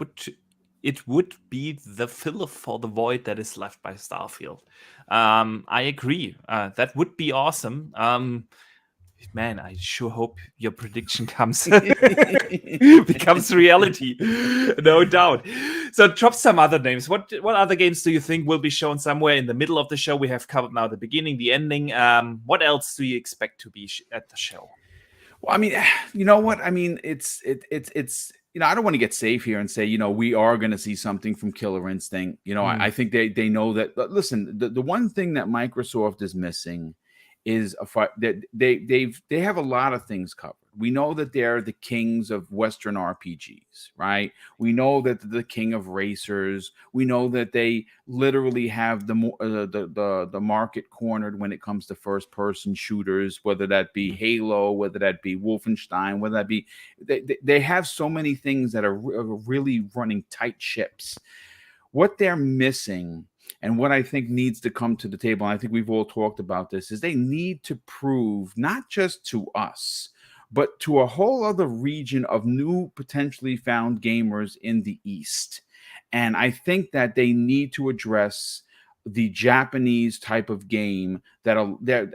S1: would be the filler for the void that is left by Starfield. I agree. That would be awesome. Man, I sure hope your prediction becomes reality. No doubt. So drop some other names. What other games do you think will be shown somewhere in the middle of the show? We have covered now the beginning, the ending. What else do you expect to be at the show?
S15: Well, I mean, you know what? I mean, it's I don't want to get safe here and say, we are going to see something from Killer Instinct. I think they know that. Listen, the one thing that Microsoft is missing is that they have a lot of things covered. We know that they're the kings of Western RPGs, right? We know that they're the king of racers. We know that they literally have the market cornered when it comes to first-person shooters, whether that be Halo, whether that be Wolfenstein, whether that be they have so many things that are really running tight ships. What they're missing, and what I think needs to come to the table, and I think we've all talked about this, is they need to prove not just to us, but to a whole other region of new potentially found gamers in the East. And I think that they need to address the Japanese type of game that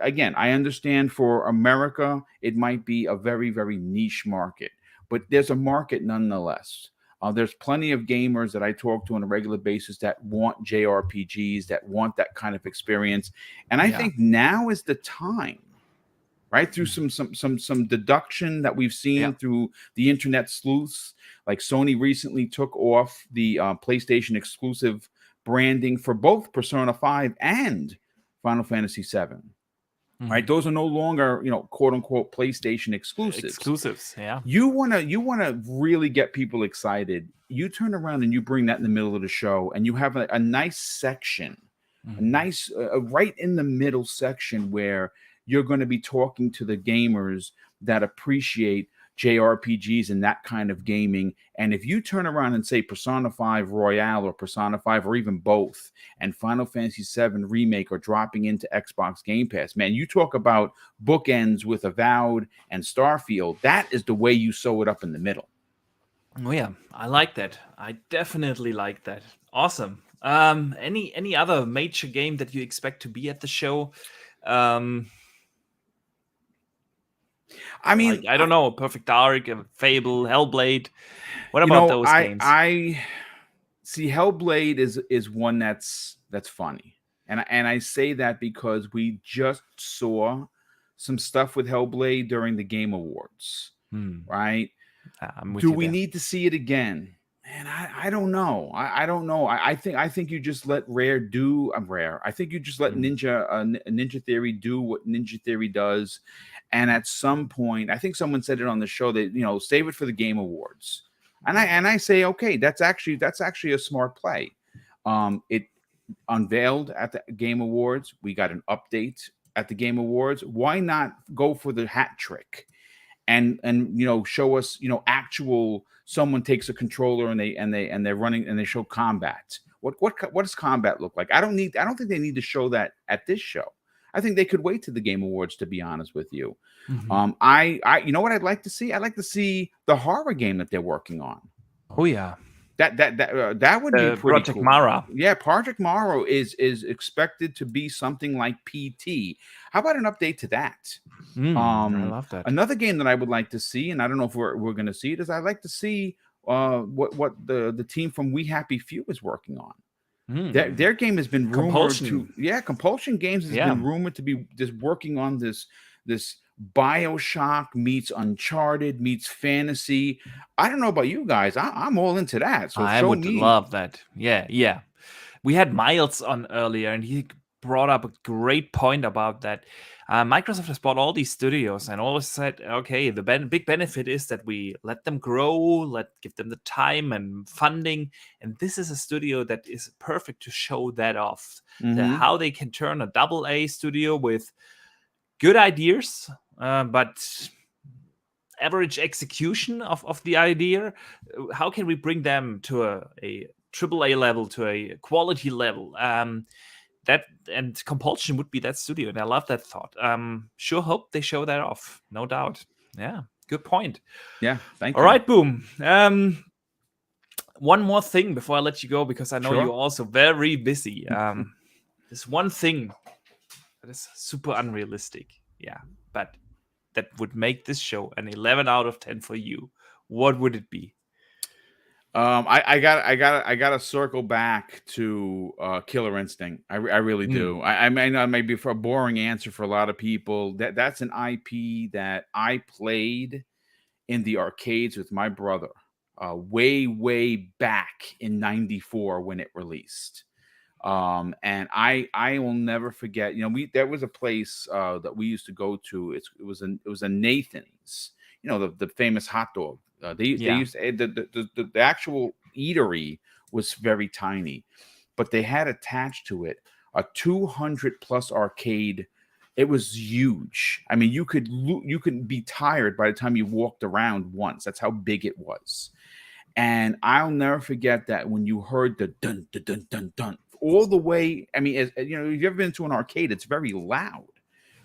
S15: again, I understand for America, it might be a very, very niche market, but there's a market nonetheless. There's plenty of gamers that I talk to on a regular basis that want JRPGs, that want that kind of experience. And I think now is the time, right? Through some deduction that we've seen through the internet sleuths, like Sony recently took off the PlayStation exclusive branding for both Persona 5 and Final Fantasy 7. Right, those are no longer, quote unquote PlayStation exclusives.
S1: Yeah.
S15: You wanna really get people excited. You turn around and you bring that in the middle of the show, and you have a nice section, a nice right in the middle section where you're going to be talking to the gamers that appreciate JRPGs and that kind of gaming. And if you turn around and say Persona 5 Royale or Persona 5 or even both, and Final Fantasy 7 Remake are dropping into Xbox Game Pass, man, you talk about bookends with Avowed and Starfield. That is the way you sew it up in the middle.
S1: Oh yeah, I like that. I definitely like that. Awesome. Any other major game that you expect to be at the show?
S15: I mean,
S1: I don't know, Perfect Dark, Fable, Hellblade. What about those games?
S15: I see Hellblade is one that's funny, and I say that because we just saw some stuff with Hellblade during the Game Awards, right? Do we need to see it again? Man, I don't know. I don't know. I think you just let Rare do. Rare. I think you just let Ninja Theory do what Ninja Theory does. And at some point, I think someone said it on the show that save it for the Game Awards. And I say, okay, that's actually a smart play. It unveiled at the Game Awards. We got an update at the Game Awards. Why not go for the hat trick and show us actual someone takes a controller and they're running and they show combat. What does combat look like? I don't think they need to show that at this show. I think they could wait to the Game Awards, to be honest with you. I you know what I'd like to see? I'd like to see the horror game that they're working on.
S1: Oh yeah,
S15: that would be pretty
S1: Project
S15: cool.
S1: Mara.
S15: Yeah, Project Mara is expected to be something like PT. How about an update to that?
S1: I love that.
S15: Another game that I would like to see, and I don't know if we're going to see it, is I'd like to see what the team from We Happy Few is working on. Their game has been rumored Compulsion Games has been rumored to be just working on this BioShock meets Uncharted meets fantasy. I don't know about you guys. I'm all into that. So
S1: I would love that. Yeah. We had Miles on earlier, and he brought up a great point about that. Microsoft has bought all these studios and always said, okay, the big benefit is that we let them grow, give them the time and funding. And this is a studio that is perfect to show that off. How they can turn a AA studio with good ideas, but average execution of the idea. How can we bring them to a AAA level, to a quality level? That and Compulsion would be that studio, and I love that thought. Sure hope they show that off, no doubt. Yeah, good point.
S15: Yeah, thank you.
S1: All right, Boom. One more thing before I let you go, because I know you're also very busy. There's one thing that is super unrealistic. Yeah, but that would make this show an 11 out of 10 for you. What would it be?
S15: I gotta circle back to Killer Instinct. I really do. I may be for a boring answer for a lot of people. That's an IP that I played in the arcades with my brother way back in '94 when it released. And I will never forget. There was a place that we used to go to. It was a Nathan's. The famous hot dog. They used the actual eatery was very tiny, but they had attached to it a 200+ arcade. It was huge. I mean, you could be tired by the time you walked around once. That's how big it was. And I'll never forget that when you heard the dun dun dun dun dun all the way. I mean, if you've ever been to an arcade, it's very loud,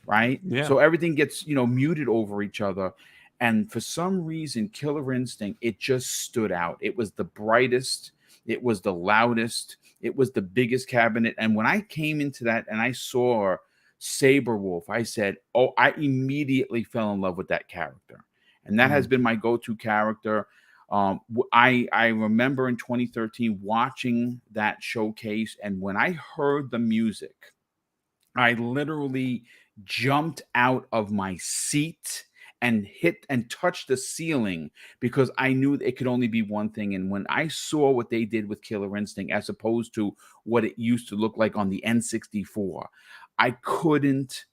S15: right?
S1: Yeah.
S15: So everything gets muted over each other. And for some reason, Killer Instinct, it just stood out. It was the brightest. It was the loudest. It was the biggest cabinet. And when I came into that and I saw Saberwolf, I said, I immediately fell in love with that character. And that has been my go-to character. I remember in 2013 watching that showcase. And when I heard the music, I literally jumped out of my seat and hit and touch the ceiling because I knew it could only be one thing. And when I saw what they did with Killer Instinct as opposed to what it used to look like on the N64, I couldn't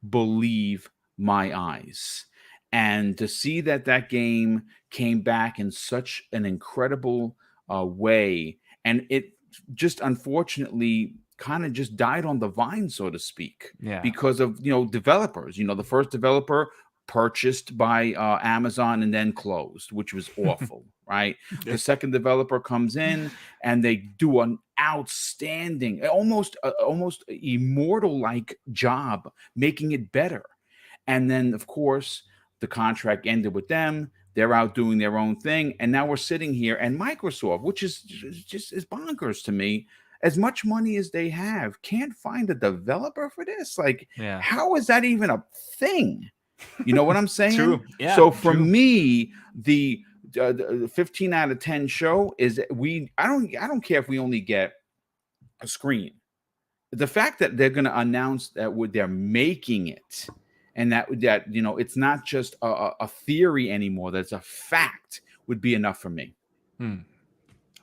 S15: believe my eyes. And to see that game came back in such an incredible way, and it just unfortunately kind of just died on the vine, so to speak, because of developers. The first developer purchased by Amazon and then closed, which was awful, right? The second developer comes in and they do an outstanding, almost immortal-like job making it better. And then, of course, the contract ended with them. They're out doing their own thing. And now we're sitting here, and Microsoft, which is bonkers to me, as much money as they have, can't find a developer for this. Like, how is that even a thing? You know what I'm saying?
S1: True. Yeah,
S15: so for me, the 15 out of 10 show is I don't care if we only get a screen. The fact that they're going to announce that they're making it, and that it's not just a theory anymore, that's a fact, would be enough for me.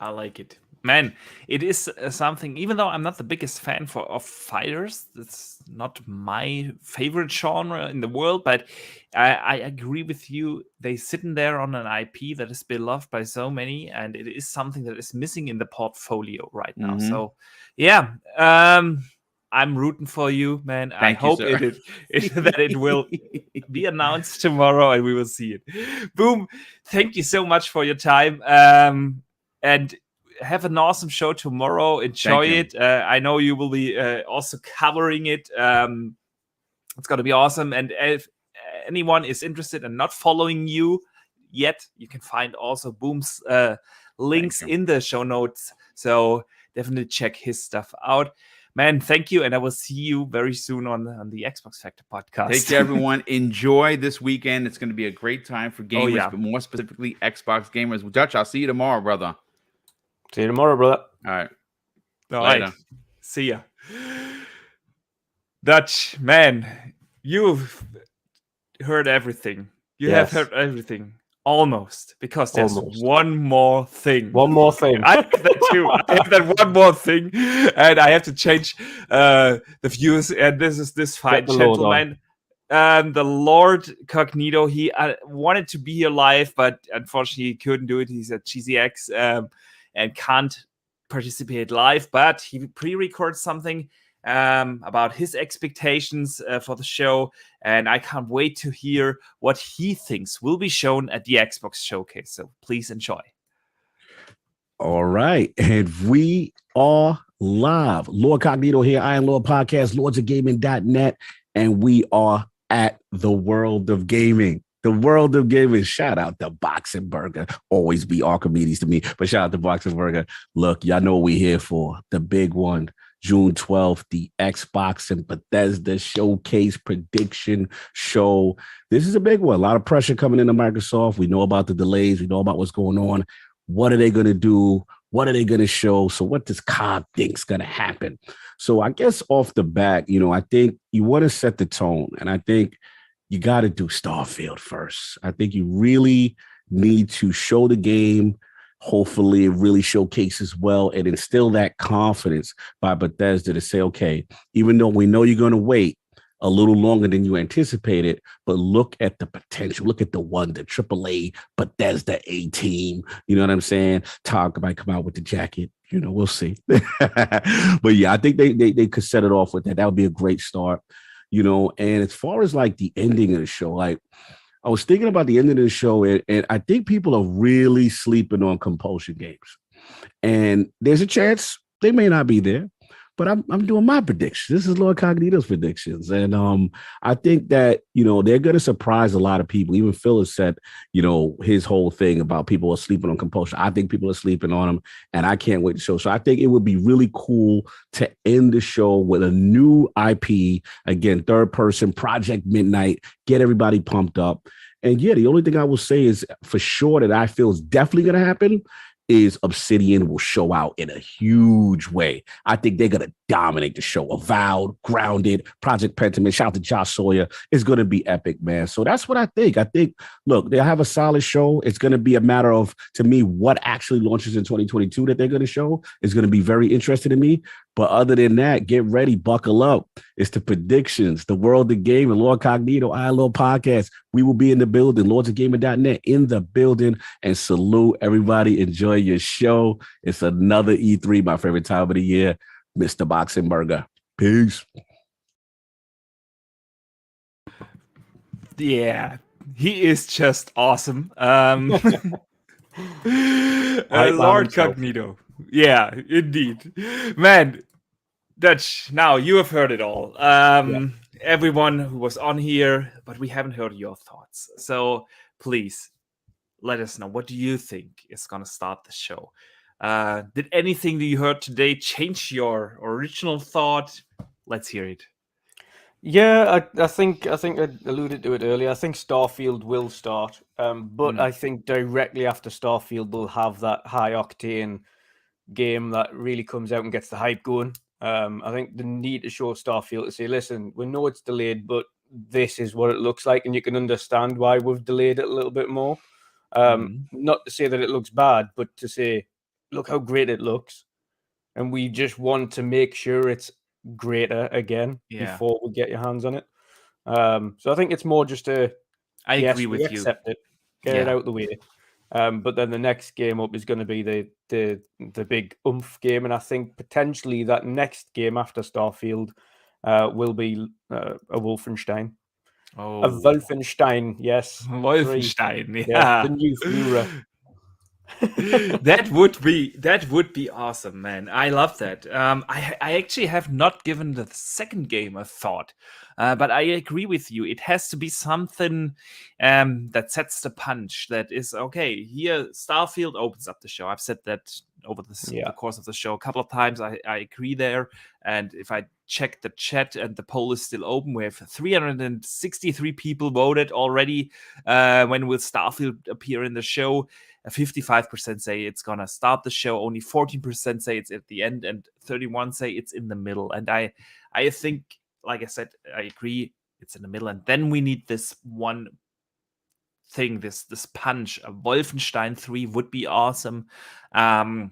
S1: I like it. Man, it is something, even though I'm not the biggest fan of fighters, it's not my favorite genre in the world, but I agree with you. They sit in there on an IP that is beloved by so many, and it is something that is missing in the portfolio right now. So, I'm rooting for you, man. I hope that it will be announced tomorrow and we will see it. Boom. Thank you so much for your time. And have an awesome show tomorrow. Enjoy it. I know you will be also covering it. It's going to be awesome. And if anyone is interested and not following you yet, you can find also Boom's links in the show notes. So definitely check his stuff out. Man, thank you. And I will see you very soon on the Xbox Factor podcast.
S15: Take care, everyone. Enjoy this weekend. It's going to be a great time for gamers, but more specifically Xbox gamers. Dutch, I'll see you tomorrow, brother.
S2: See you tomorrow, brother.
S15: All right.
S1: All right. See ya. Dutch, man, you've heard everything. You have heard everything. Almost. Because there's one more thing.
S2: One more thing.
S1: I have that too. I have that one more thing. And I have to change the views. And this is this fine gentleman. The Lord Cognito, he wanted to be here live, but unfortunately he couldn't do it. He's at GZX. And can't participate live, but he pre-records something about his expectations for the show, and I can't wait to hear what he thinks will be shown at the Xbox Showcase. So please enjoy.
S16: All right, and we are live. Lohr Cognito here, Iron Lohr Podcast, lordsofgaming.net, and we are at the World of Gaming. The World of Gaming. Shout out to Boxing Burger. Always be Archimedes to me, but shout out to Boxing Burger. Look, y'all know what we're here for. The big one, June 12th, the Xbox and Bethesda Showcase prediction show. This is a big one. A lot of pressure coming into Microsoft. We know about the delays. We know about what's going on. What are they going to do? What are they going to show? So what does Cobb think's going to happen? So I guess off the bat, I think you want to set the tone. And I think you got to do Starfield first. I think you really need to show the game. Hopefully it really showcases well and instill that confidence by Bethesda to say, okay, even though we know you're going to wait a little longer than you anticipated, but look at the potential. Look at the AAA Bethesda A team. You know what I'm saying? Todd might come out with the jacket. We'll see. But yeah, I think they could set it off with that. That would be a great start. And as far as like the ending of the show, like I was thinking about the ending of the show, and I think people are really sleeping on compulsion games. And there's a chance they may not be there, but I'm doing my predictions. This is Lord Cognito's predictions. And I think that, they're going to surprise a lot of people. Even Phil has said, his whole thing about people are sleeping on compulsion. I think people are sleeping on them, and I can't wait to show. So I think it would be really cool to end the show with a new IP. Again, third person, Project Midnight, get everybody pumped up. And yeah, the only thing I will say is for sure that I feel is definitely going to happen is Obsidian will show out in a huge way. I think they're going to dominate the show. Avowed, Grounded, Project Pentiment. Shout out to Josh Sawyer. It's going to be epic, man. So that's what I think. I think, look, they'll have a solid show. It's going to be a matter of, to me, what actually launches in 2022 that they're going to show is going to be very interesting to me. But other than that, get ready, buckle up. It's the predictions, the world of game, and Lohr Cognito, Lohr Podcast. We will be in the building, lordsofgaming.net in the building, and salute everybody. Enjoy your show. It's another E3, my favorite time of the year. Mr. Boxenberger. Peace.
S1: Yeah, he is just awesome. Lord Cognito. Yeah, indeed. Man, Dutch, now you have heard it all. Everyone who was on here, but we haven't heard your thoughts. So please let us know. What do you think is going to start the show? Did anything that you heard today change your original thought? Let's hear it.
S2: Yeah, I think I alluded to it earlier. I think Starfield will start, but I think directly after Starfield they'll have that high octane game that really comes out and gets the hype going. I think they need to show Starfield to say, listen, we know it's delayed, but this is what it looks like, and you can understand why we've delayed it a little bit more. Not to say that it looks bad, but to say, look how great it looks, and we just want to make sure it's greater again before we get your hands on it. So I think it's more just
S1: I agree with you.
S2: Accept it, get it out the way. But then the next game up is going to be the big oomph game, and I think potentially that next game after Starfield will be a Wolfenstein.
S1: Oh,
S2: a Wolfenstein, yes,
S1: Wolfenstein, yeah,
S2: the new Führer.
S1: that would be awesome, man. I love that. I actually have not given the second game a thought, but I agree with you. It has to be something that sets the punch. That is okay. Here, Starfield opens up the show. I've said that over the course of the show a couple of times. I agree there. And if I check the chat and the poll is still open, we have 363 people voted already. When will Starfield appear in the show? 55% say it's gonna start the show. Only 14% say it's at the end, and 31% say it's in the middle. And I think, like I said, I agree. It's in the middle, and then we need this one thing, this punch. A Wolfenstein 3 would be awesome. I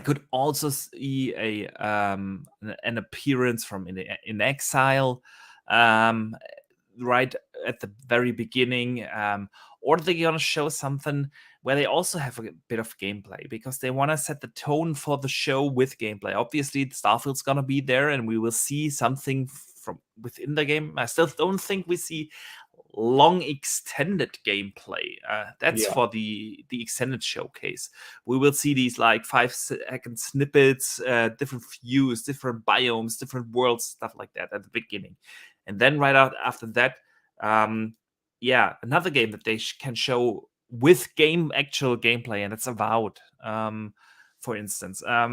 S1: could also see an appearance from in Exile, right at the very beginning, or they're gonna show something where they also have a bit of gameplay, because they want to set the tone for the show with gameplay. Obviously, Starfield's gonna be there, and we will see something from within the game. I still don't think we see long extended gameplay. That's for the extended showcase. We will see these like 5-second snippets, different views, different biomes, different worlds, stuff like that at the beginning. And then right out after that, another game that they can show with actual gameplay, and it's Avowed, for instance. I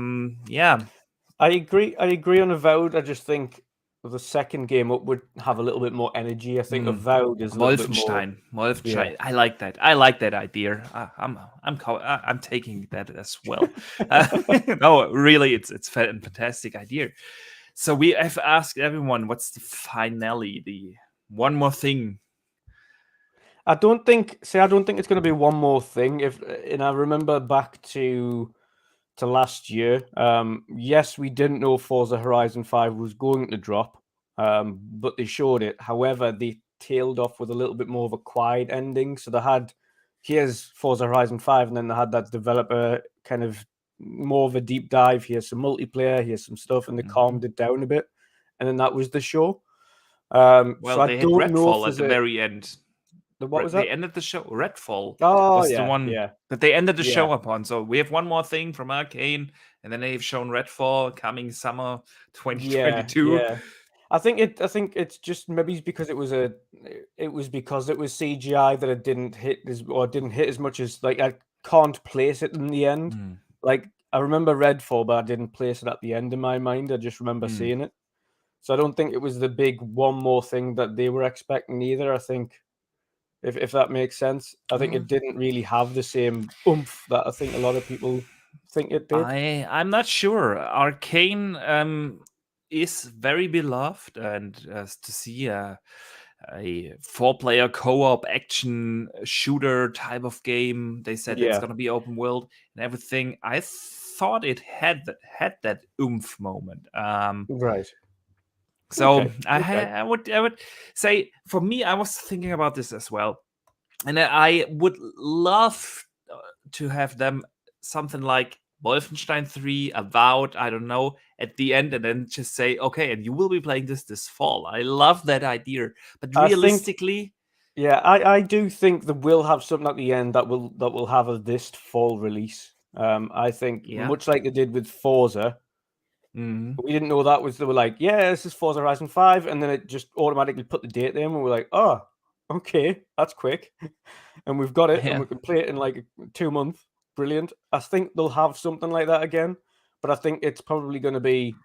S2: agree on Avowed. I just think the second game up would have a little bit more energy. I think Avowed is
S1: Wolfenstein.
S2: Yeah.
S1: I like that. I like that idea. I'm taking that as well. No, really, it's a fantastic idea. So we have asked everyone, what's the finale? The one more thing.
S2: I don't think it's going to be one more thing. And I remember back to last year. Yes, we didn't know Forza Horizon 5 was going to drop, but they showed it. However, they tailed off with a little bit more of a quiet ending. So they had, here's Forza Horizon 5, and then they had that developer kind of more of a deep dive. Here's some multiplayer, here's some stuff, and they calmed it down a bit. And then that was the show.
S1: Well, so they had Redfall at the very end.
S2: What was that?
S1: They ended the show. Redfall
S2: was
S1: the one that they ended the show upon. So we have one more thing from Arcane, and then they've shown Redfall coming summer 2022.
S2: Yeah. I think it's just maybe because it was CGI that it didn't hit as much as, like, I can't place it in the end. Like, I remember Redfall, but I didn't place it at the end in my mind. I just remember seeing it. So I don't think it was the big one more thing that they were expecting either. I think, if that makes sense, I think it didn't really have the same oomph that I think a lot of people think it did?
S1: I'm not sure. Arcane is very beloved, and to see a 4-player co-op action shooter type of game, they said it's going to be open world and everything. I thought it had that oomph moment.
S2: Right.
S1: So
S2: Okay.
S1: I would say, for me, I was thinking about this as well, and I would love to have them something like Wolfenstein 3, Avowed, I don't know, at the end, and then just say, okay, and you will be playing this fall. I love that idea, but realistically,
S2: I do think that we'll have something at the end that will have this fall release. I think much like they did with Forza. We didn't know that they were like, this is Forza Horizon 5, and then it just automatically put the date there, and we're like, oh, okay, that's quick, and we've got it, and we can play it in like 2 months. Brilliant. I think they'll have something like that again, but I think it's probably going to be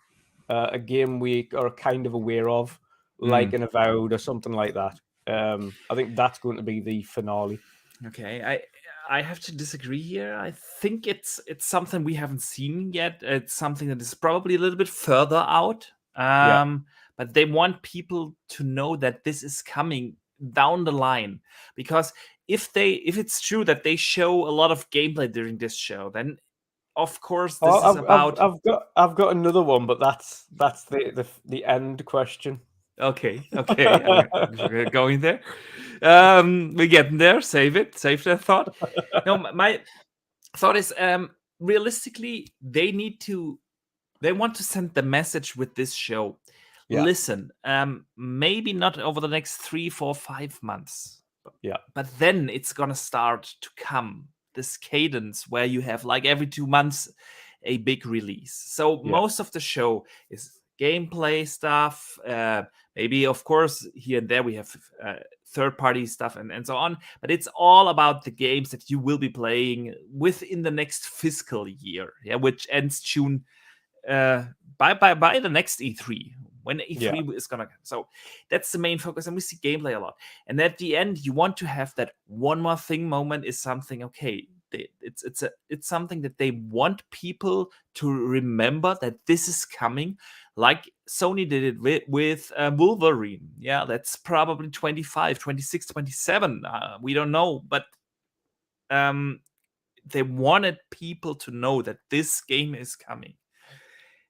S2: a game week or kind of aware of, like an Avowed or something like that. I think that's going to be the finale.
S1: Okay, I have to disagree here. I think it's something we haven't seen yet. It's something that is probably a little bit further out. But they want people to know that this is coming down the line, because if it's true that they show a lot of gameplay during this show, then of course this is about.
S2: I've got another one, but that's the end question.
S1: Okay. We're going there. We're getting there. Save that thought. No, my thought is, realistically, they want to send the message with this show. Listen, maybe not over the next 3, 4, 5 months. But then it's gonna start to come, this cadence where you have like every 2 months a big release. So most of the show is gameplay stuff. Maybe, of course, here and there we have third-party stuff and so on. But it's all about the games that you will be playing within the next fiscal year, which ends June by the next E3. When E3 is gonna, so that's the main focus, and we see gameplay a lot. And at the end, you want to have that one more thing moment. Is something okay? It's something that they want people to remember that this is coming, like Sony did it with Wolverine. Yeah, that's probably 25, 26, 27. We don't know, but they wanted people to know that this game is coming.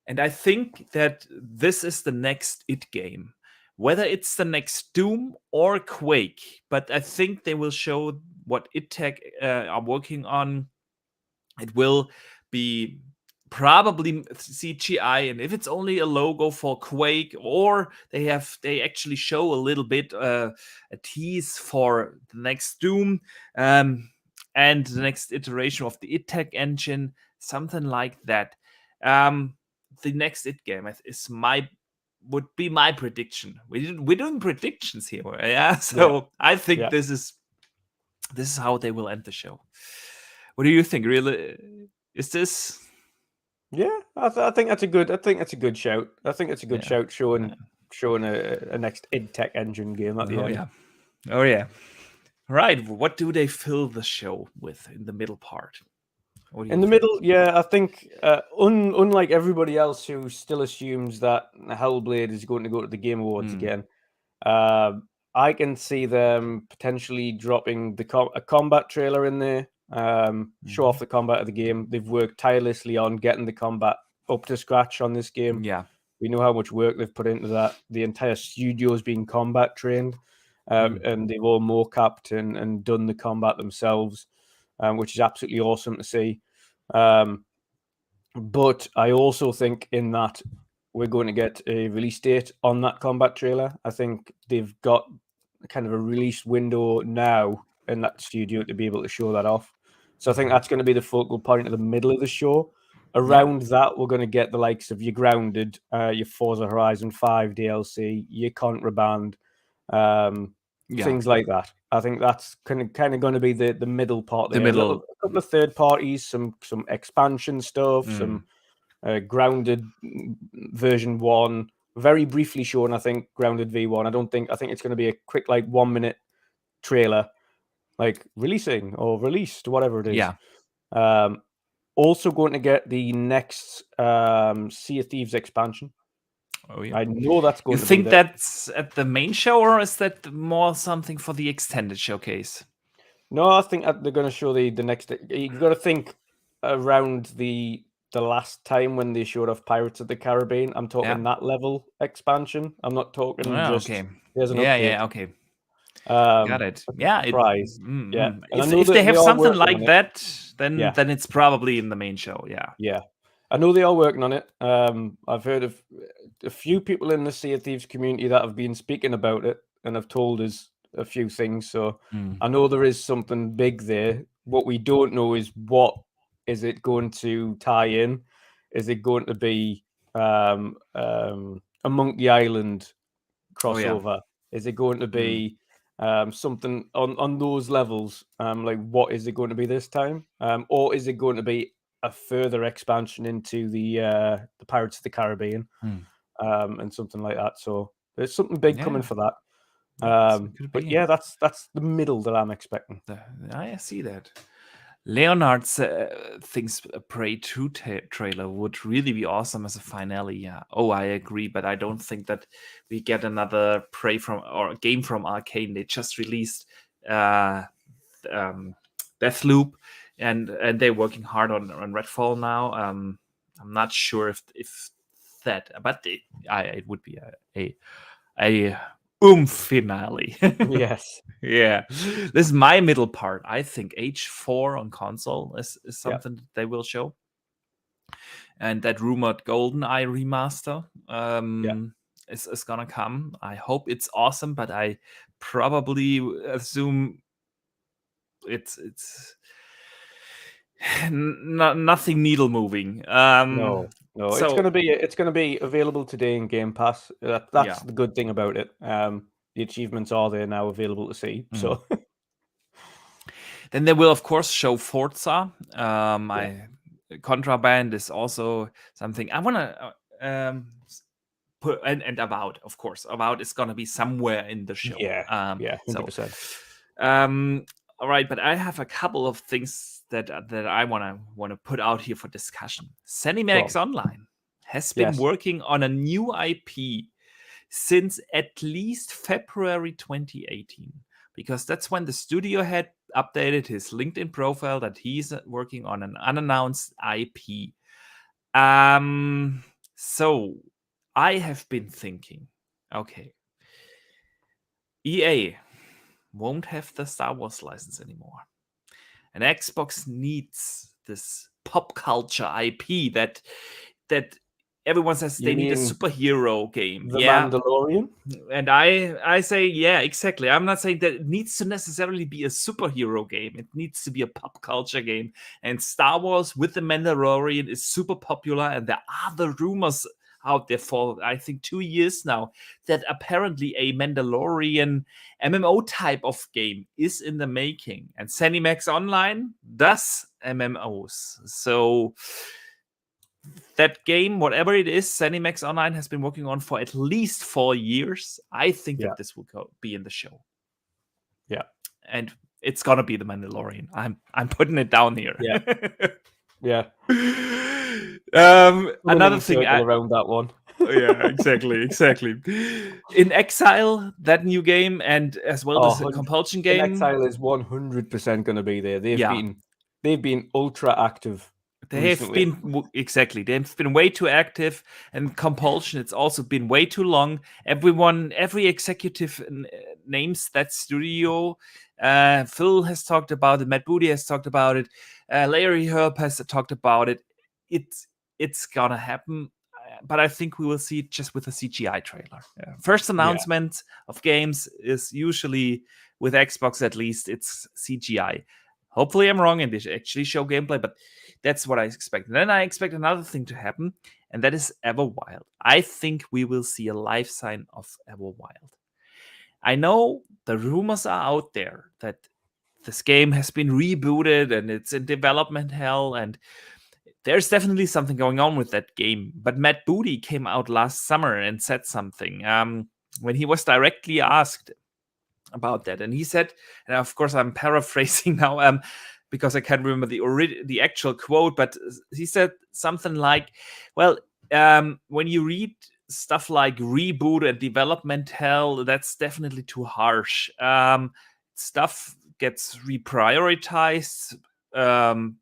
S1: And I think that this is the next IT game, whether it's the next Doom or Quake. But I think they will show what IT Tech are working on. It will be probably CGI, and if it's only a logo for Quake, or they actually show a little bit a tease for the next Doom and the next iteration of the IT Tech engine, something like that. The next IT game would be my prediction. We're doing predictions here, So I think this is how they will end the show. What do you think? Really, is this?
S2: Yeah, I think that's a good. I think it's a good shout. I think it's a good shout showing a next id Tech engine game at the end.
S1: Oh yeah. Right. What do they fill the show with in the middle part?
S2: In the middle, I think unlike everybody else who still assumes that Hellblade is going to go to the Game Awards again, I can see them potentially dropping a combat trailer in there, show off the combat of the game. They've worked tirelessly on getting the combat up to scratch on this game.
S1: Yeah,
S2: we know how much work they've put into that. The entire studio's been combat trained, and they've all mocapped and done the combat themselves. Which is absolutely awesome to see. But I also think in that we're going to get a release date on that combat trailer. I think they've got kind of a release window now in that studio to be able to show that off. So I think that's going to be the focal point of the middle of the show. Around that, we're going to get the likes of your Grounded, your Forza Horizon 5 DLC, your Contraband, things like that. I think that's kind of going to be the middle part there. A couple of third parties, some expansion stuff, some Grounded version 1, very briefly shown. I think Grounded V1. I think it's going to be a quick 1 minute trailer, like releasing or released, whatever it is. also going to get the next Sea of Thieves expansion.
S1: Oh yeah,
S2: I know that's going.
S1: You think that's at the main show, or is that more something for the extended showcase?
S2: No, I think they're going to show the next. You've got to think around the last time when they showed off Pirates of the Caribbean. I'm talking that level expansion. I'm not talking just.
S1: Okay.
S2: There's an
S1: update. Okay. Got it. Yeah.
S2: Prize. Yeah.
S1: If they have something like that, then it's probably in the main show. Yeah.
S2: Yeah. I know they are working on it. I've heard of a few people in the Sea of Thieves community that have been speaking about it and have told us a few things. So I know there is something big there. What we don't know is what is it going to tie in? Is it going to be a Monkey Island crossover?
S1: Oh, yeah.
S2: Is it going to be something on those levels? Like what is it going to be this time? Or is it going to be a further expansion into the Pirates of the Caribbean and something like that? So there's something big coming for that. But yeah, that's the middle that I'm expecting.
S1: I see that. Leonard thinks a Prey 2 trailer would really be awesome as a finale. Yeah. Oh, I agree, but I don't think that we get another Prey or game from Arcane. They just released Deathloop, and they're working hard on Redfall now. I'm not sure if that, but it would be a finale.
S2: Yes.
S1: Yeah. This is my middle part. I think H4 on console is something that they will show. And that rumored GoldenEye remaster is gonna come. I hope it's awesome, but I probably assume it's nothing needle moving.
S2: No, it's gonna be available today in Game Pass. That's the good thing about it. The achievements are there now, available to see. So
S1: then they will of course show Forza. Contraband is also something I want to put and Avowed, of course. Avowed is gonna be somewhere in the show.
S2: 100%.
S1: So, all right, but I have a couple of things that I want to put out here for discussion. ZeniMax Online has been working on a new IP since at least February 2018, because that's when the studio had updated his LinkedIn profile that he's working on an unannounced IP. So I have been thinking, okay, EA won't have the Star Wars license anymore. And Xbox needs this pop culture IP that everyone says they need a superhero game.
S2: The Mandalorian?
S1: And I say, yeah, exactly. I'm not saying that it needs to necessarily be a superhero game. It needs to be a pop culture game. And Star Wars with the Mandalorian is super popular. And there are the rumors out there for, I think, 2 years now that apparently a Mandalorian MMO type of game is in the making. And ZeniMax Online does MMOs. So that game, whatever it is, ZeniMax Online has been working on for at least 4 years. I think that this will be in the show.
S2: Yeah.
S1: And it's gonna be the Mandalorian. I'm putting it down here.
S2: Yeah.
S1: Another thing
S2: around that one.
S1: Yeah, exactly. In Exile, that new game, and as well as the Compulsion game.
S2: In Exile is 100% going to be there. They've been ultra active.
S1: They've been way too active, and Compulsion, it's also been way too long. Every executive names that studio. Phil has talked about it. Matt Booty has talked about it. Larry Herb has talked about it. It's gonna happen, but I think we will see it just with a CGI trailer. First announcement of games is usually, with Xbox at least, it's CGI. Hopefully I'm wrong and they actually show gameplay, but that's what I expect. And then I expect another thing to happen, and that is Everwild. I think we will see a live sign of Everwild. I know the rumors are out there that this game has been rebooted and it's in development hell, and there's definitely something going on with that game. But Matt Booty came out last summer and said something when he was directly asked about that. And he said, and of course I'm paraphrasing now, because I can't remember the actual quote, but he said something like, well, when you read stuff like reboot and development hell, that's definitely too harsh. Stuff gets reprioritized, and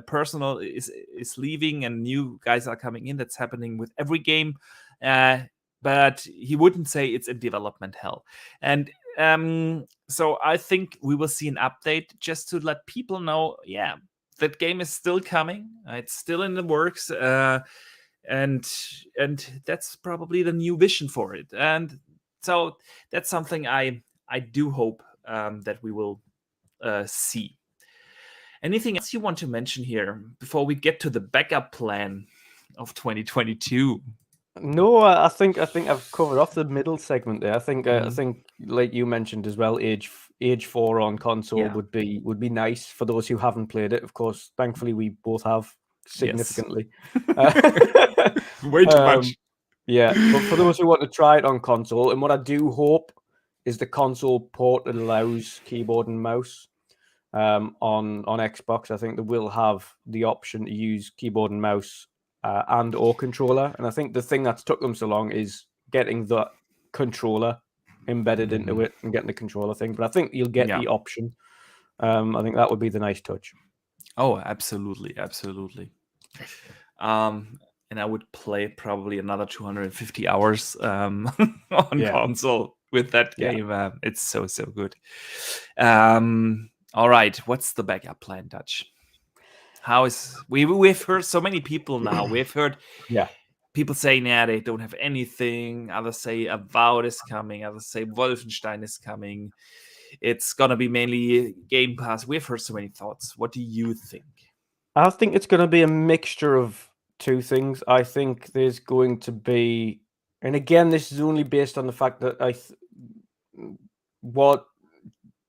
S1: personal is leaving and new guys are coming in. That's happening with every game, but he wouldn't say it's a development hell. And so I think we will see an update just to let people know, yeah, that game is still coming. It's still in the works, and that's probably the new vision for it. And so that's something I do hope that we will see. Anything else you want to mention here before we get to the backup plan of 2022?
S2: No, I think I've covered off the middle segment there. I think like you mentioned as well, age 4 on console would be nice for those who haven't played it. Of course, thankfully we both have significantly.
S1: Way too much.
S2: Yeah, but for those who want to try it on console, and what I do hope is the console port that allows keyboard and mouse on Xbox. I think they will have the option to use keyboard and mouse and or controller. And I think the thing that's took them so long is getting the controller embedded into it and getting the controller thing. But I think you'll get the option. I think that would be the nice touch.
S1: Oh, absolutely. And I would play probably another 250 hours on console with that game. It's so good. All right, what's the backup plan, Dutch? We've heard so many people now. We've heard people saying, they don't have anything. Others say Avowed is coming. Others say Wolfenstein is coming. It's gonna be mainly Game Pass. We've heard so many thoughts. What do you think?
S2: I think it's going to be a mixture of two things. I think there's going to be, and again, this is only based on the fact that what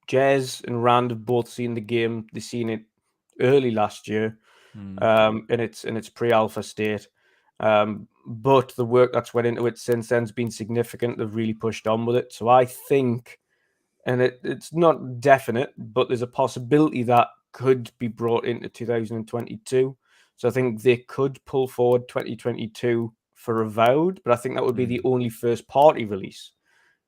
S2: Jez and Rand have both seen the game. They've seen it early last year, in its pre-alpha state. But the work that's went into it since then has been significant. They've really pushed on with it. So I think, and it's not definite, but there's a possibility that could be brought into 2022. So I think they could pull forward 2022 for Avowed, but I think that would be the only first party release.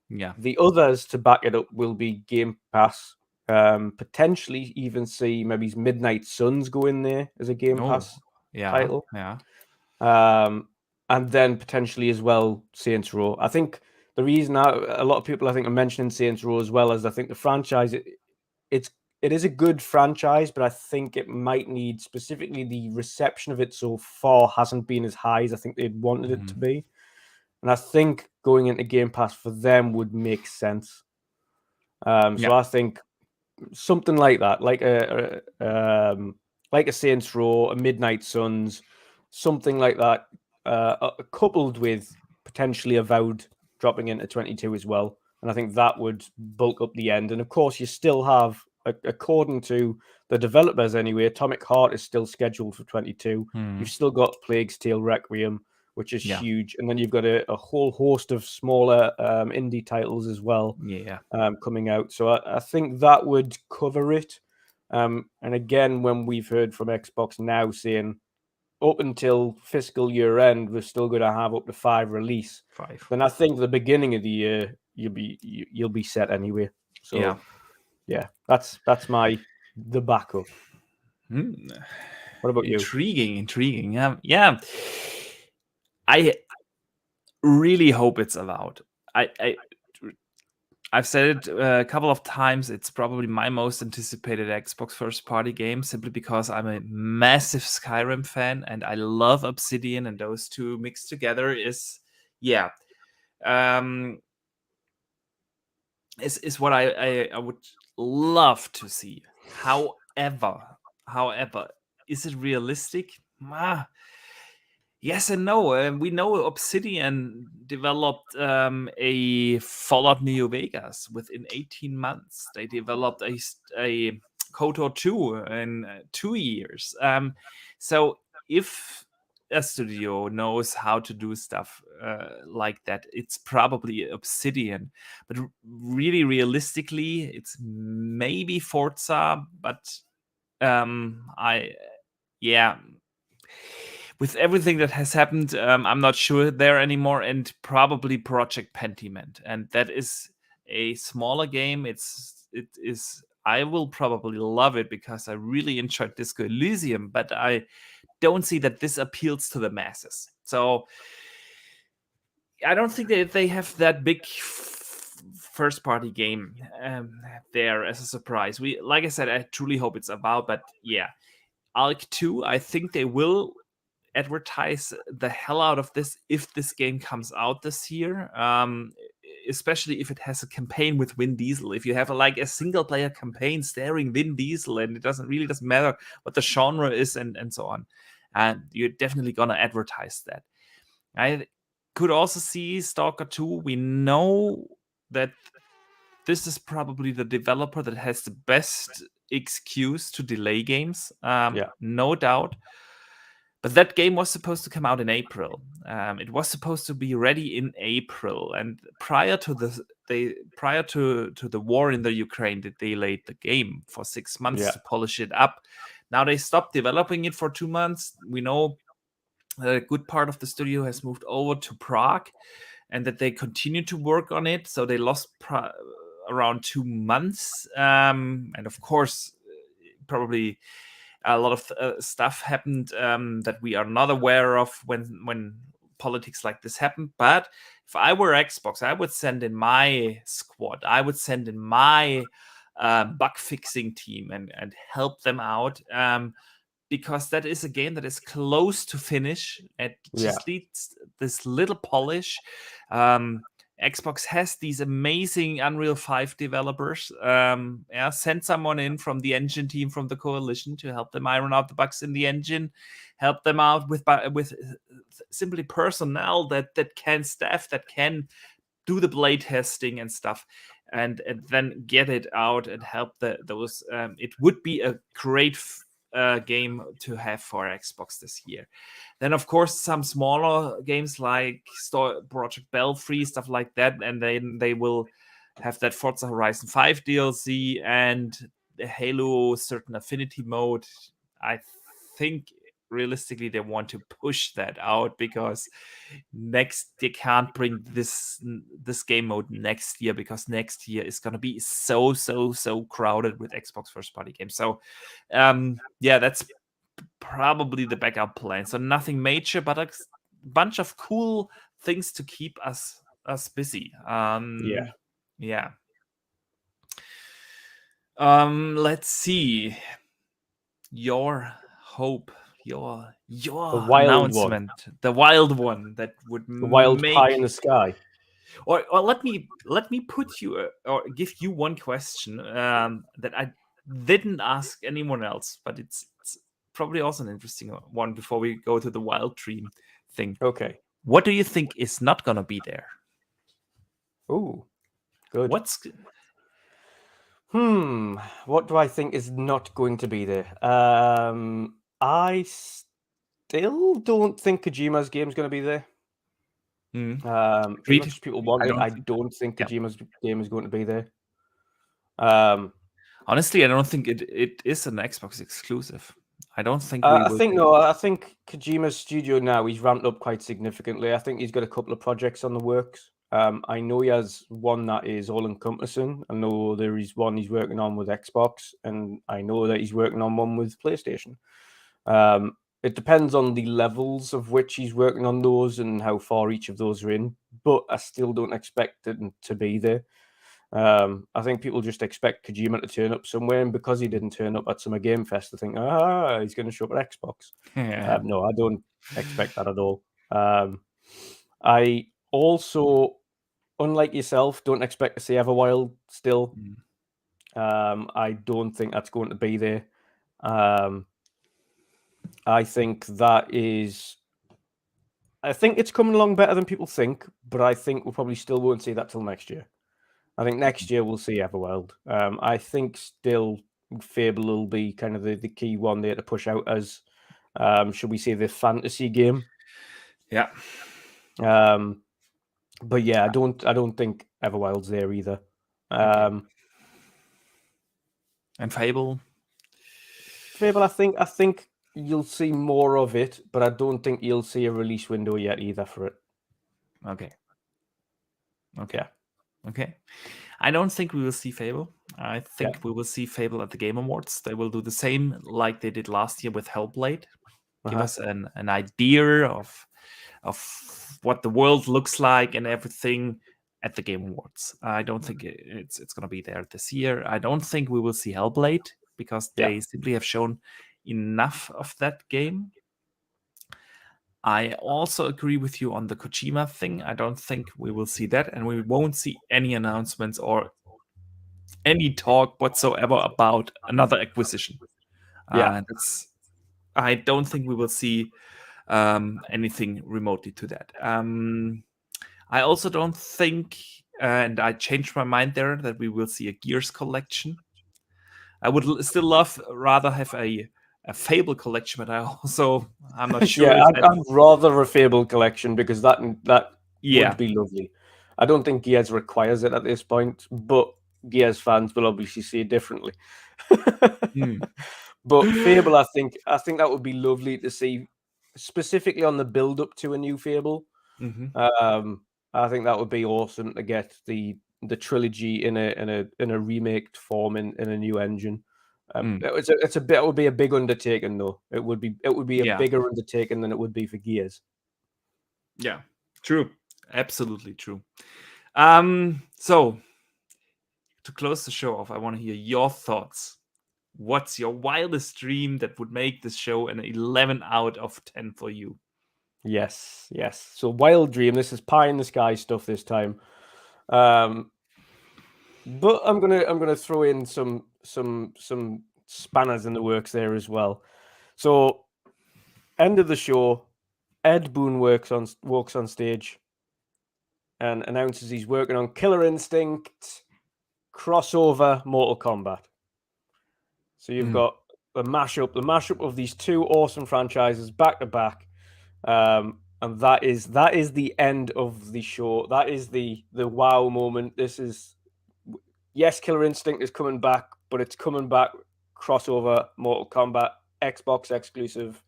S1: Yeah.
S2: The others to back it up will be Game Pass. Potentially even see maybe Midnight Suns go in there as a Game Pass title.
S1: Yeah.
S2: And then potentially as well Saints Row. I think the reason a lot of people I think are mentioning Saints Row as well as I think the franchise it is a good franchise, but I think it might need, specifically the reception of it so far hasn't been as high as I think they'd wanted it to be. And I think going into Game Pass for them would make sense. So I think something like that, like a Saints Row, a Midnight Suns, something like that, coupled with potentially Avowed dropping into 22 as well. And I think that would bulk up the end. And of course, you still have, according to the developers anyway, Atomic Heart is still scheduled for 22. You've still got Plague's Tale Requiem, which is huge. And then you've got a whole host of smaller indie titles as well coming out. So I think that would cover it. And again, when we've heard from Xbox now saying up until fiscal year end, we're still going to have up to 5 release. Then I think the beginning of the year, you'll be set anyway. So that's the backup. What about you?
S1: Intriguing. Yeah. I really hope it's Avowed. I've said it a couple of times. It's probably my most anticipated Xbox first-party game, simply because I'm a massive Skyrim fan and I love Obsidian, and those two mixed together is what I would love to see. However, is it realistic? Yes and no. We know Obsidian developed a Fallout New Vegas within 18 months. They developed a KOTOR 2 in 2 years. So if a studio knows how to do stuff like that, it's probably Obsidian. But really, realistically, it's maybe Forza. But with everything that has happened, I'm not sure there anymore. And probably Project Pentiment, and that is a smaller game. It is. I will probably love it because I really enjoyed Disco Elysium, but I don't see that this appeals to the masses. So I don't think that they have that big first-party game there as a surprise. Like I said, I truly hope it's about. But yeah, Alk 2, I think they will advertise the hell out of this if this game comes out this year. Especially if it has a campaign with Vin Diesel. If you have a single-player campaign starring Vin Diesel, and it doesn't matter what the genre is and so on, and you're definitely gonna advertise that. I could also see Stalker 2. We know that this is probably the developer that has the best excuse to delay games. No doubt. But that game was supposed to come out in April. It was supposed to be ready in April, and prior to the war in the Ukraine, they delayed the game for 6 months to polish it up. Now they stopped developing it for 2 months. We know that a good part of the studio has moved over to Prague, and that they continue to work on it. So they lost around 2 months, and of course, probably a lot of stuff happened that we are not aware of when politics like this happen. But if I were Xbox, I would send in my squad. I would send in my bug fixing team and help them out, because that is a game that is close to finish. It just needs this little polish. Xbox has these amazing Unreal 5 developers. Send someone in from the engine team from the coalition to help them iron out the bugs in the engine, help them out with simply personnel that can staff, that can do the blade testing and stuff, and then get it out and help those. It would be a great game to have for Xbox this year. Then, of course, some smaller games like Project Belfry, stuff like that, and then they will have that Forza Horizon 5 DLC and the Halo certain affinity mode. I think realistically they want to push that out, because they can't bring this game mode next year, because next year is going to be so crowded with Xbox first party games. So that's probably the backup plan. So nothing major, but a bunch of cool things to keep us busy. Let's see your hope, your announcement, the wild one that would
S2: the wild pie in the sky.
S1: Or let me put you or give you one question that I didn't ask anyone else, but it's probably also an interesting one before we go to the wild dream thing.
S2: Okay,
S1: what do you think is not gonna be there?
S2: Oh, good.
S1: What
S2: do I think is not going to be there? I still don't think Kojima's game is going to be there. As much as people want it, I don't think Kojima's game is going to be there.
S1: Honestly, I don't think it is an Xbox exclusive. I don't think.
S2: I think Kojima's studio now, he's ramped up quite significantly. I think he's got a couple of projects on the works. I know he has one that is all-encompassing. I know there is one he's working on with Xbox, and I know that he's working on one with PlayStation. It depends on the levels of which he's working on those and how far each of those are in, but I still don't expect them to be there. I think people just expect Kojima to turn up somewhere, and because he didn't turn up at Summer Game Fest, they think, he's going to show up at Xbox. No, I don't expect that at all. I also, unlike yourself, don't expect to see Everwild still. I don't think that's going to be there. I think it's coming along better than people think, but I think we probably still won't see that till next year. I think next year we'll see Everwild. I think still Fable will be kind of the key one there to push out as Should we say the fantasy game?
S1: Yeah.
S2: But yeah, I don't think Everwild's there either.
S1: And Fable.
S2: Fable, I think you'll see more of it, but I don't think you'll see a release window yet either for it.
S1: Okay. I don't think we will see Fable. I think we will see Fable at the Game Awards. They will do the same like they did last year with Hellblade. Give us an idea of what the world looks like and everything at the Game Awards. I don't think it's going to be there this year. I don't think we will see Hellblade because they simply have shown enough of that game. I also agree with you on the Kojima thing. I don't think we will see that, and we won't see any announcements or any talk whatsoever about another acquisition. I don't think we will see anything remotely to that. I also don't think, and I changed my mind there, that we will see a Gears collection. I would still rather have a Fable collection, but I'm not sure.
S2: I'd rather a Fable collection because that would be lovely. I don't think Gears requires it at this point, but Gears fans will obviously see it differently. But Fable, I think that would be lovely to see, specifically on the build up to a new Fable. I think that would be awesome to get the trilogy in a remaked form in a new engine. It would be a big undertaking, though. It would be a bigger undertaking than it would be for Gears.
S1: Yeah, true, absolutely true. So to close the show off, I want to hear your thoughts. What's your wildest dream that would make this show an 11 out of 10 for you?
S2: Yes. So wild dream. This is pie in the sky stuff this time. But I'm gonna throw in some spanners in the works there as well. So, end of the show, Ed Boon walks on stage and announces he's working on Killer Instinct crossover Mortal Kombat. So you've got the mashup of these two awesome franchises back to back, and that is the end of the show. That is the wow moment. This is. Yes, Killer Instinct is coming back, but it's coming back crossover Mortal Kombat, Xbox exclusive.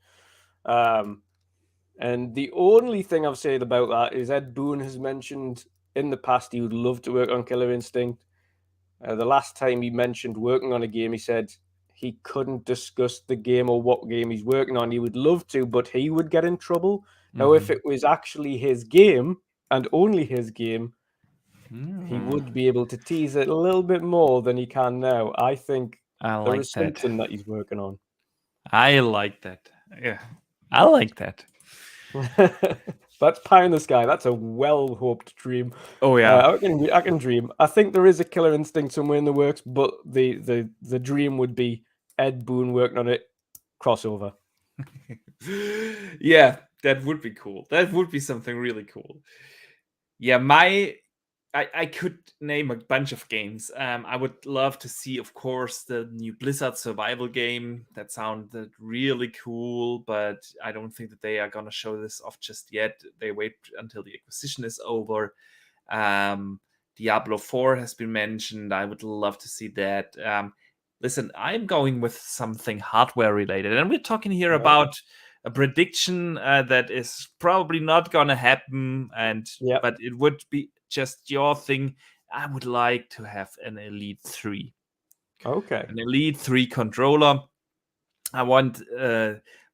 S2: And the only thing I've said about that is Ed Boon has mentioned in the past he would love to work on Killer Instinct. The last time he mentioned working on a game, he said he couldn't discuss the game or what game he's working on. He would love to, but he would get in trouble. Now, if it was actually his game and only his game, he would be able to tease it a little bit more than he can now. I think there is something that he's working on.
S1: I like that. Yeah, I like that.
S2: That's pie in the sky. That's a well-hoped dream.
S1: Oh yeah,
S2: I can dream. I think there is a Killer Instinct somewhere in the works, but the dream would be Ed Boon working on it crossover.
S1: Yeah, that would be cool. That would be something really cool. Yeah, I could name a bunch of games. I would love to see, of course, the new Blizzard survival game. That sounded really cool, but I don't think that they are going to show this off just yet. They wait until the acquisition is over. Diablo 4 has been mentioned. I would love to see that. Listen, I'm going with something hardware related, and we're talking here about a prediction that is probably not going to happen, but it would be just your thing. I would like to have an Elite 3.
S2: Okay.
S1: An Elite 3 controller. I want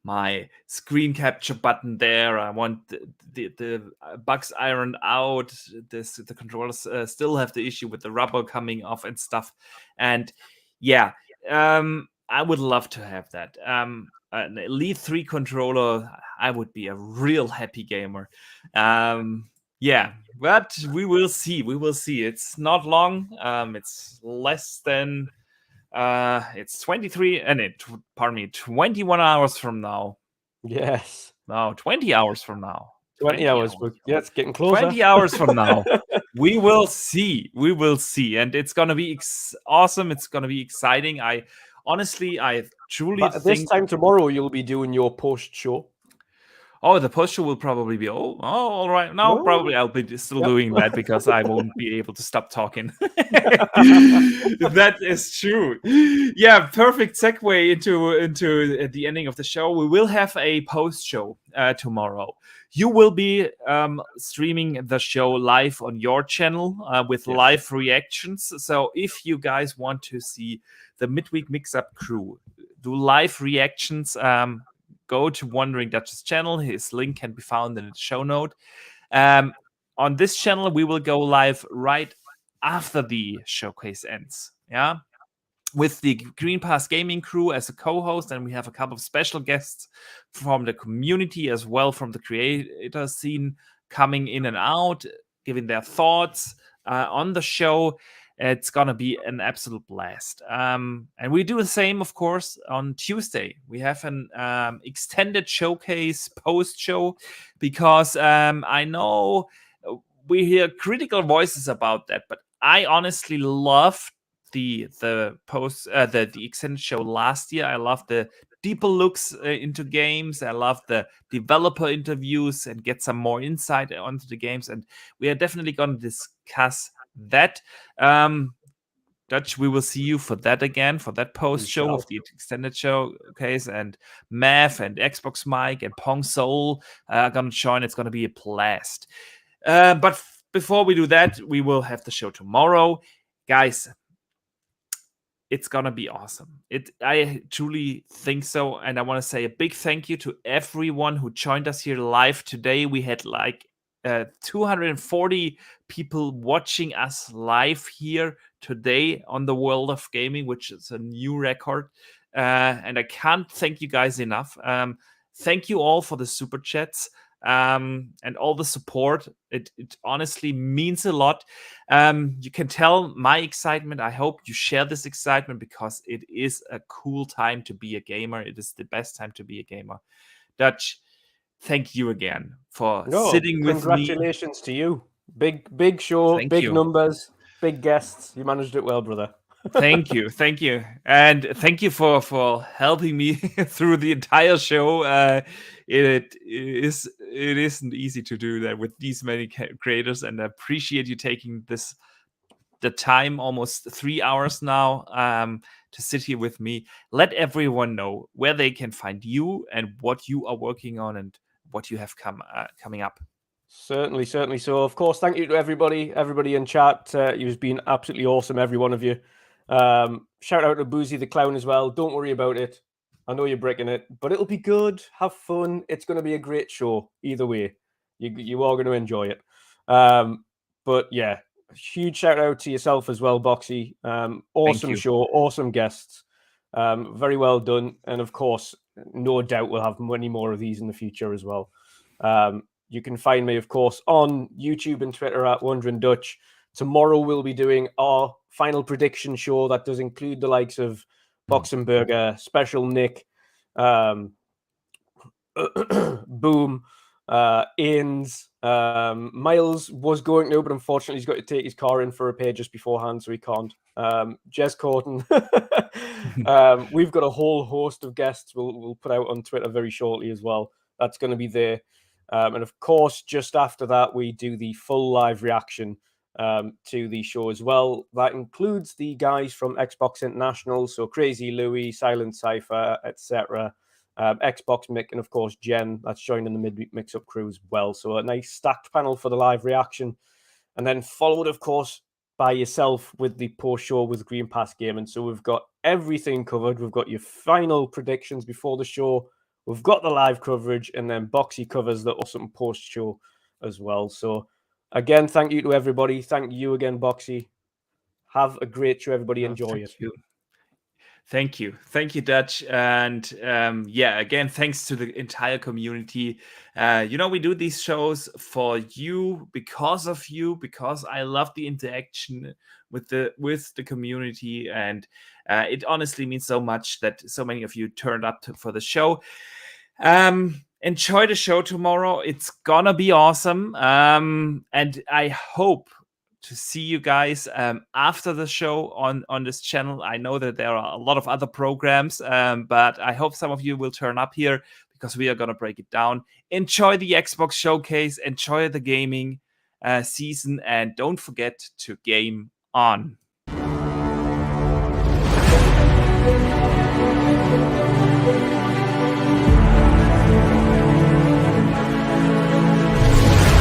S1: my screen capture button there. I want the bugs ironed out. The controllers still have the issue with the rubber coming off and stuff. And I would love to have that. An Elite 3 controller, I would be a real happy gamer. But we will see. It's not long. It's less than it's 21 hours from now.
S2: Yes.
S1: No, 20 hours from now.
S2: 20 hours. Yeah, it's getting closer.
S1: 20 hours from now. We will see. And it's going to be awesome. It's going to be exciting. I've truly
S2: think this time tomorrow you'll be doing your post show.
S1: Oh, the post show will probably be all right. No, probably I'll be still doing that because I won't be able to stop talking. That is true. Yeah, perfect segue into the ending of the show. We will have a post show tomorrow. You will be streaming the show live on your channel with live reactions. So if you guys want to see the Midweek Mixup crew do live reactions, go to Wandering Dutch's channel. His link can be found in the show note. On this channel, we will go live right after the showcase ends. Yeah, with the Green Pass Gaming crew as a co-host, and we have a couple of special guests from the community as well, from the creator scene, coming in and out, giving their thoughts on the show. It's going to be an absolute blast. And we do the same, of course, on Tuesday. We have an extended showcase post-show because I know we hear critical voices about that, but I honestly love the extended show last year. I love the deeper looks into games. I love the developer interviews and get some more insight onto the games. And we are definitely going to discuss that. Dutch, we will see you for that again, for that post show of the extended showcase. And Mav and Xbox Mike and Pong Soul are going to join. It's going to be a blast. But before we do that, we will have the show tomorrow. Guys, it's going to be awesome. I truly think so. And I want to say a big thank you to everyone who joined us here live today. We had like 240 people watching us live here today on the World of Gaming, which is a new record. And I can't thank you guys enough. Thank you all for the super chats and all the support. It honestly means a lot. You can tell my excitement. I hope you share this excitement because it is a cool time to be a gamer. It is the best time to be a gamer. Dutch, thank you again for sitting with me.
S2: Congratulations to you. Big show, big numbers, big guests. You managed it well, brother.
S1: Thank you. And thank you for helping me through the entire show. It isn't easy to do that with these many creators, and I appreciate you taking the time, almost 3 hours now, to sit here with me. Let everyone know where they can find you and what you are working on and what you have coming up.
S2: Certainly. So, of course, thank you to everybody in chat. You've been absolutely awesome, every one of you. Shout out to Boozy the Clown as well. Don't worry about it. I know you're breaking it, but it'll be good. Have fun. It's going to be a great show. Either way, you are going to enjoy it. But yeah, huge shout out to yourself as well, Boxy. Awesome show, awesome guests. Very well done. And of course, no doubt we'll have many more of these in the future as well. You can find me, of course, on YouTube and Twitter at Wandering Dutch. Tomorrow we'll be doing our final prediction show that does include the likes of Boxenberger, Special Nick, Boom, Ains. Miles was going to, but unfortunately he's got to take his car in for a repair just beforehand, so he can't. Jez Corton. We've got a whole host of guests we'll put out on Twitter very shortly as well. That's going to be there. And of course, just after that, we do the full live reaction to the show as well. That includes the guys from Xbox International, so Crazy Louie, Silent Cypher, etc. Xbox Mick, and of course Jen, that's joining the Midweek Mixup crew as well. So a nice stacked panel for the live reaction, and then followed, of course, by yourself with the post show with Green Pass Gaming. So we've got everything covered. We've got your final predictions before the show. We've got the live coverage, and then Boxy covers the awesome post show as well. So again, thank you to everybody. Thank you again, Boxy. Have a great show, everybody. Enjoy it.
S1: Thank you, Dutch. And again, thanks to the entire community. We do these shows for you, because of you, because I love the interaction with the community, and it honestly means so much that so many of you turned up for the show. Enjoy the show tomorrow. It's gonna be awesome. And I hope to see you guys after the show on this channel. I know that there are a lot of other programs, but I hope some of you will turn up here because we are going to break it down. Enjoy the Xbox Showcase. Enjoy the gaming season. And don't forget to game on.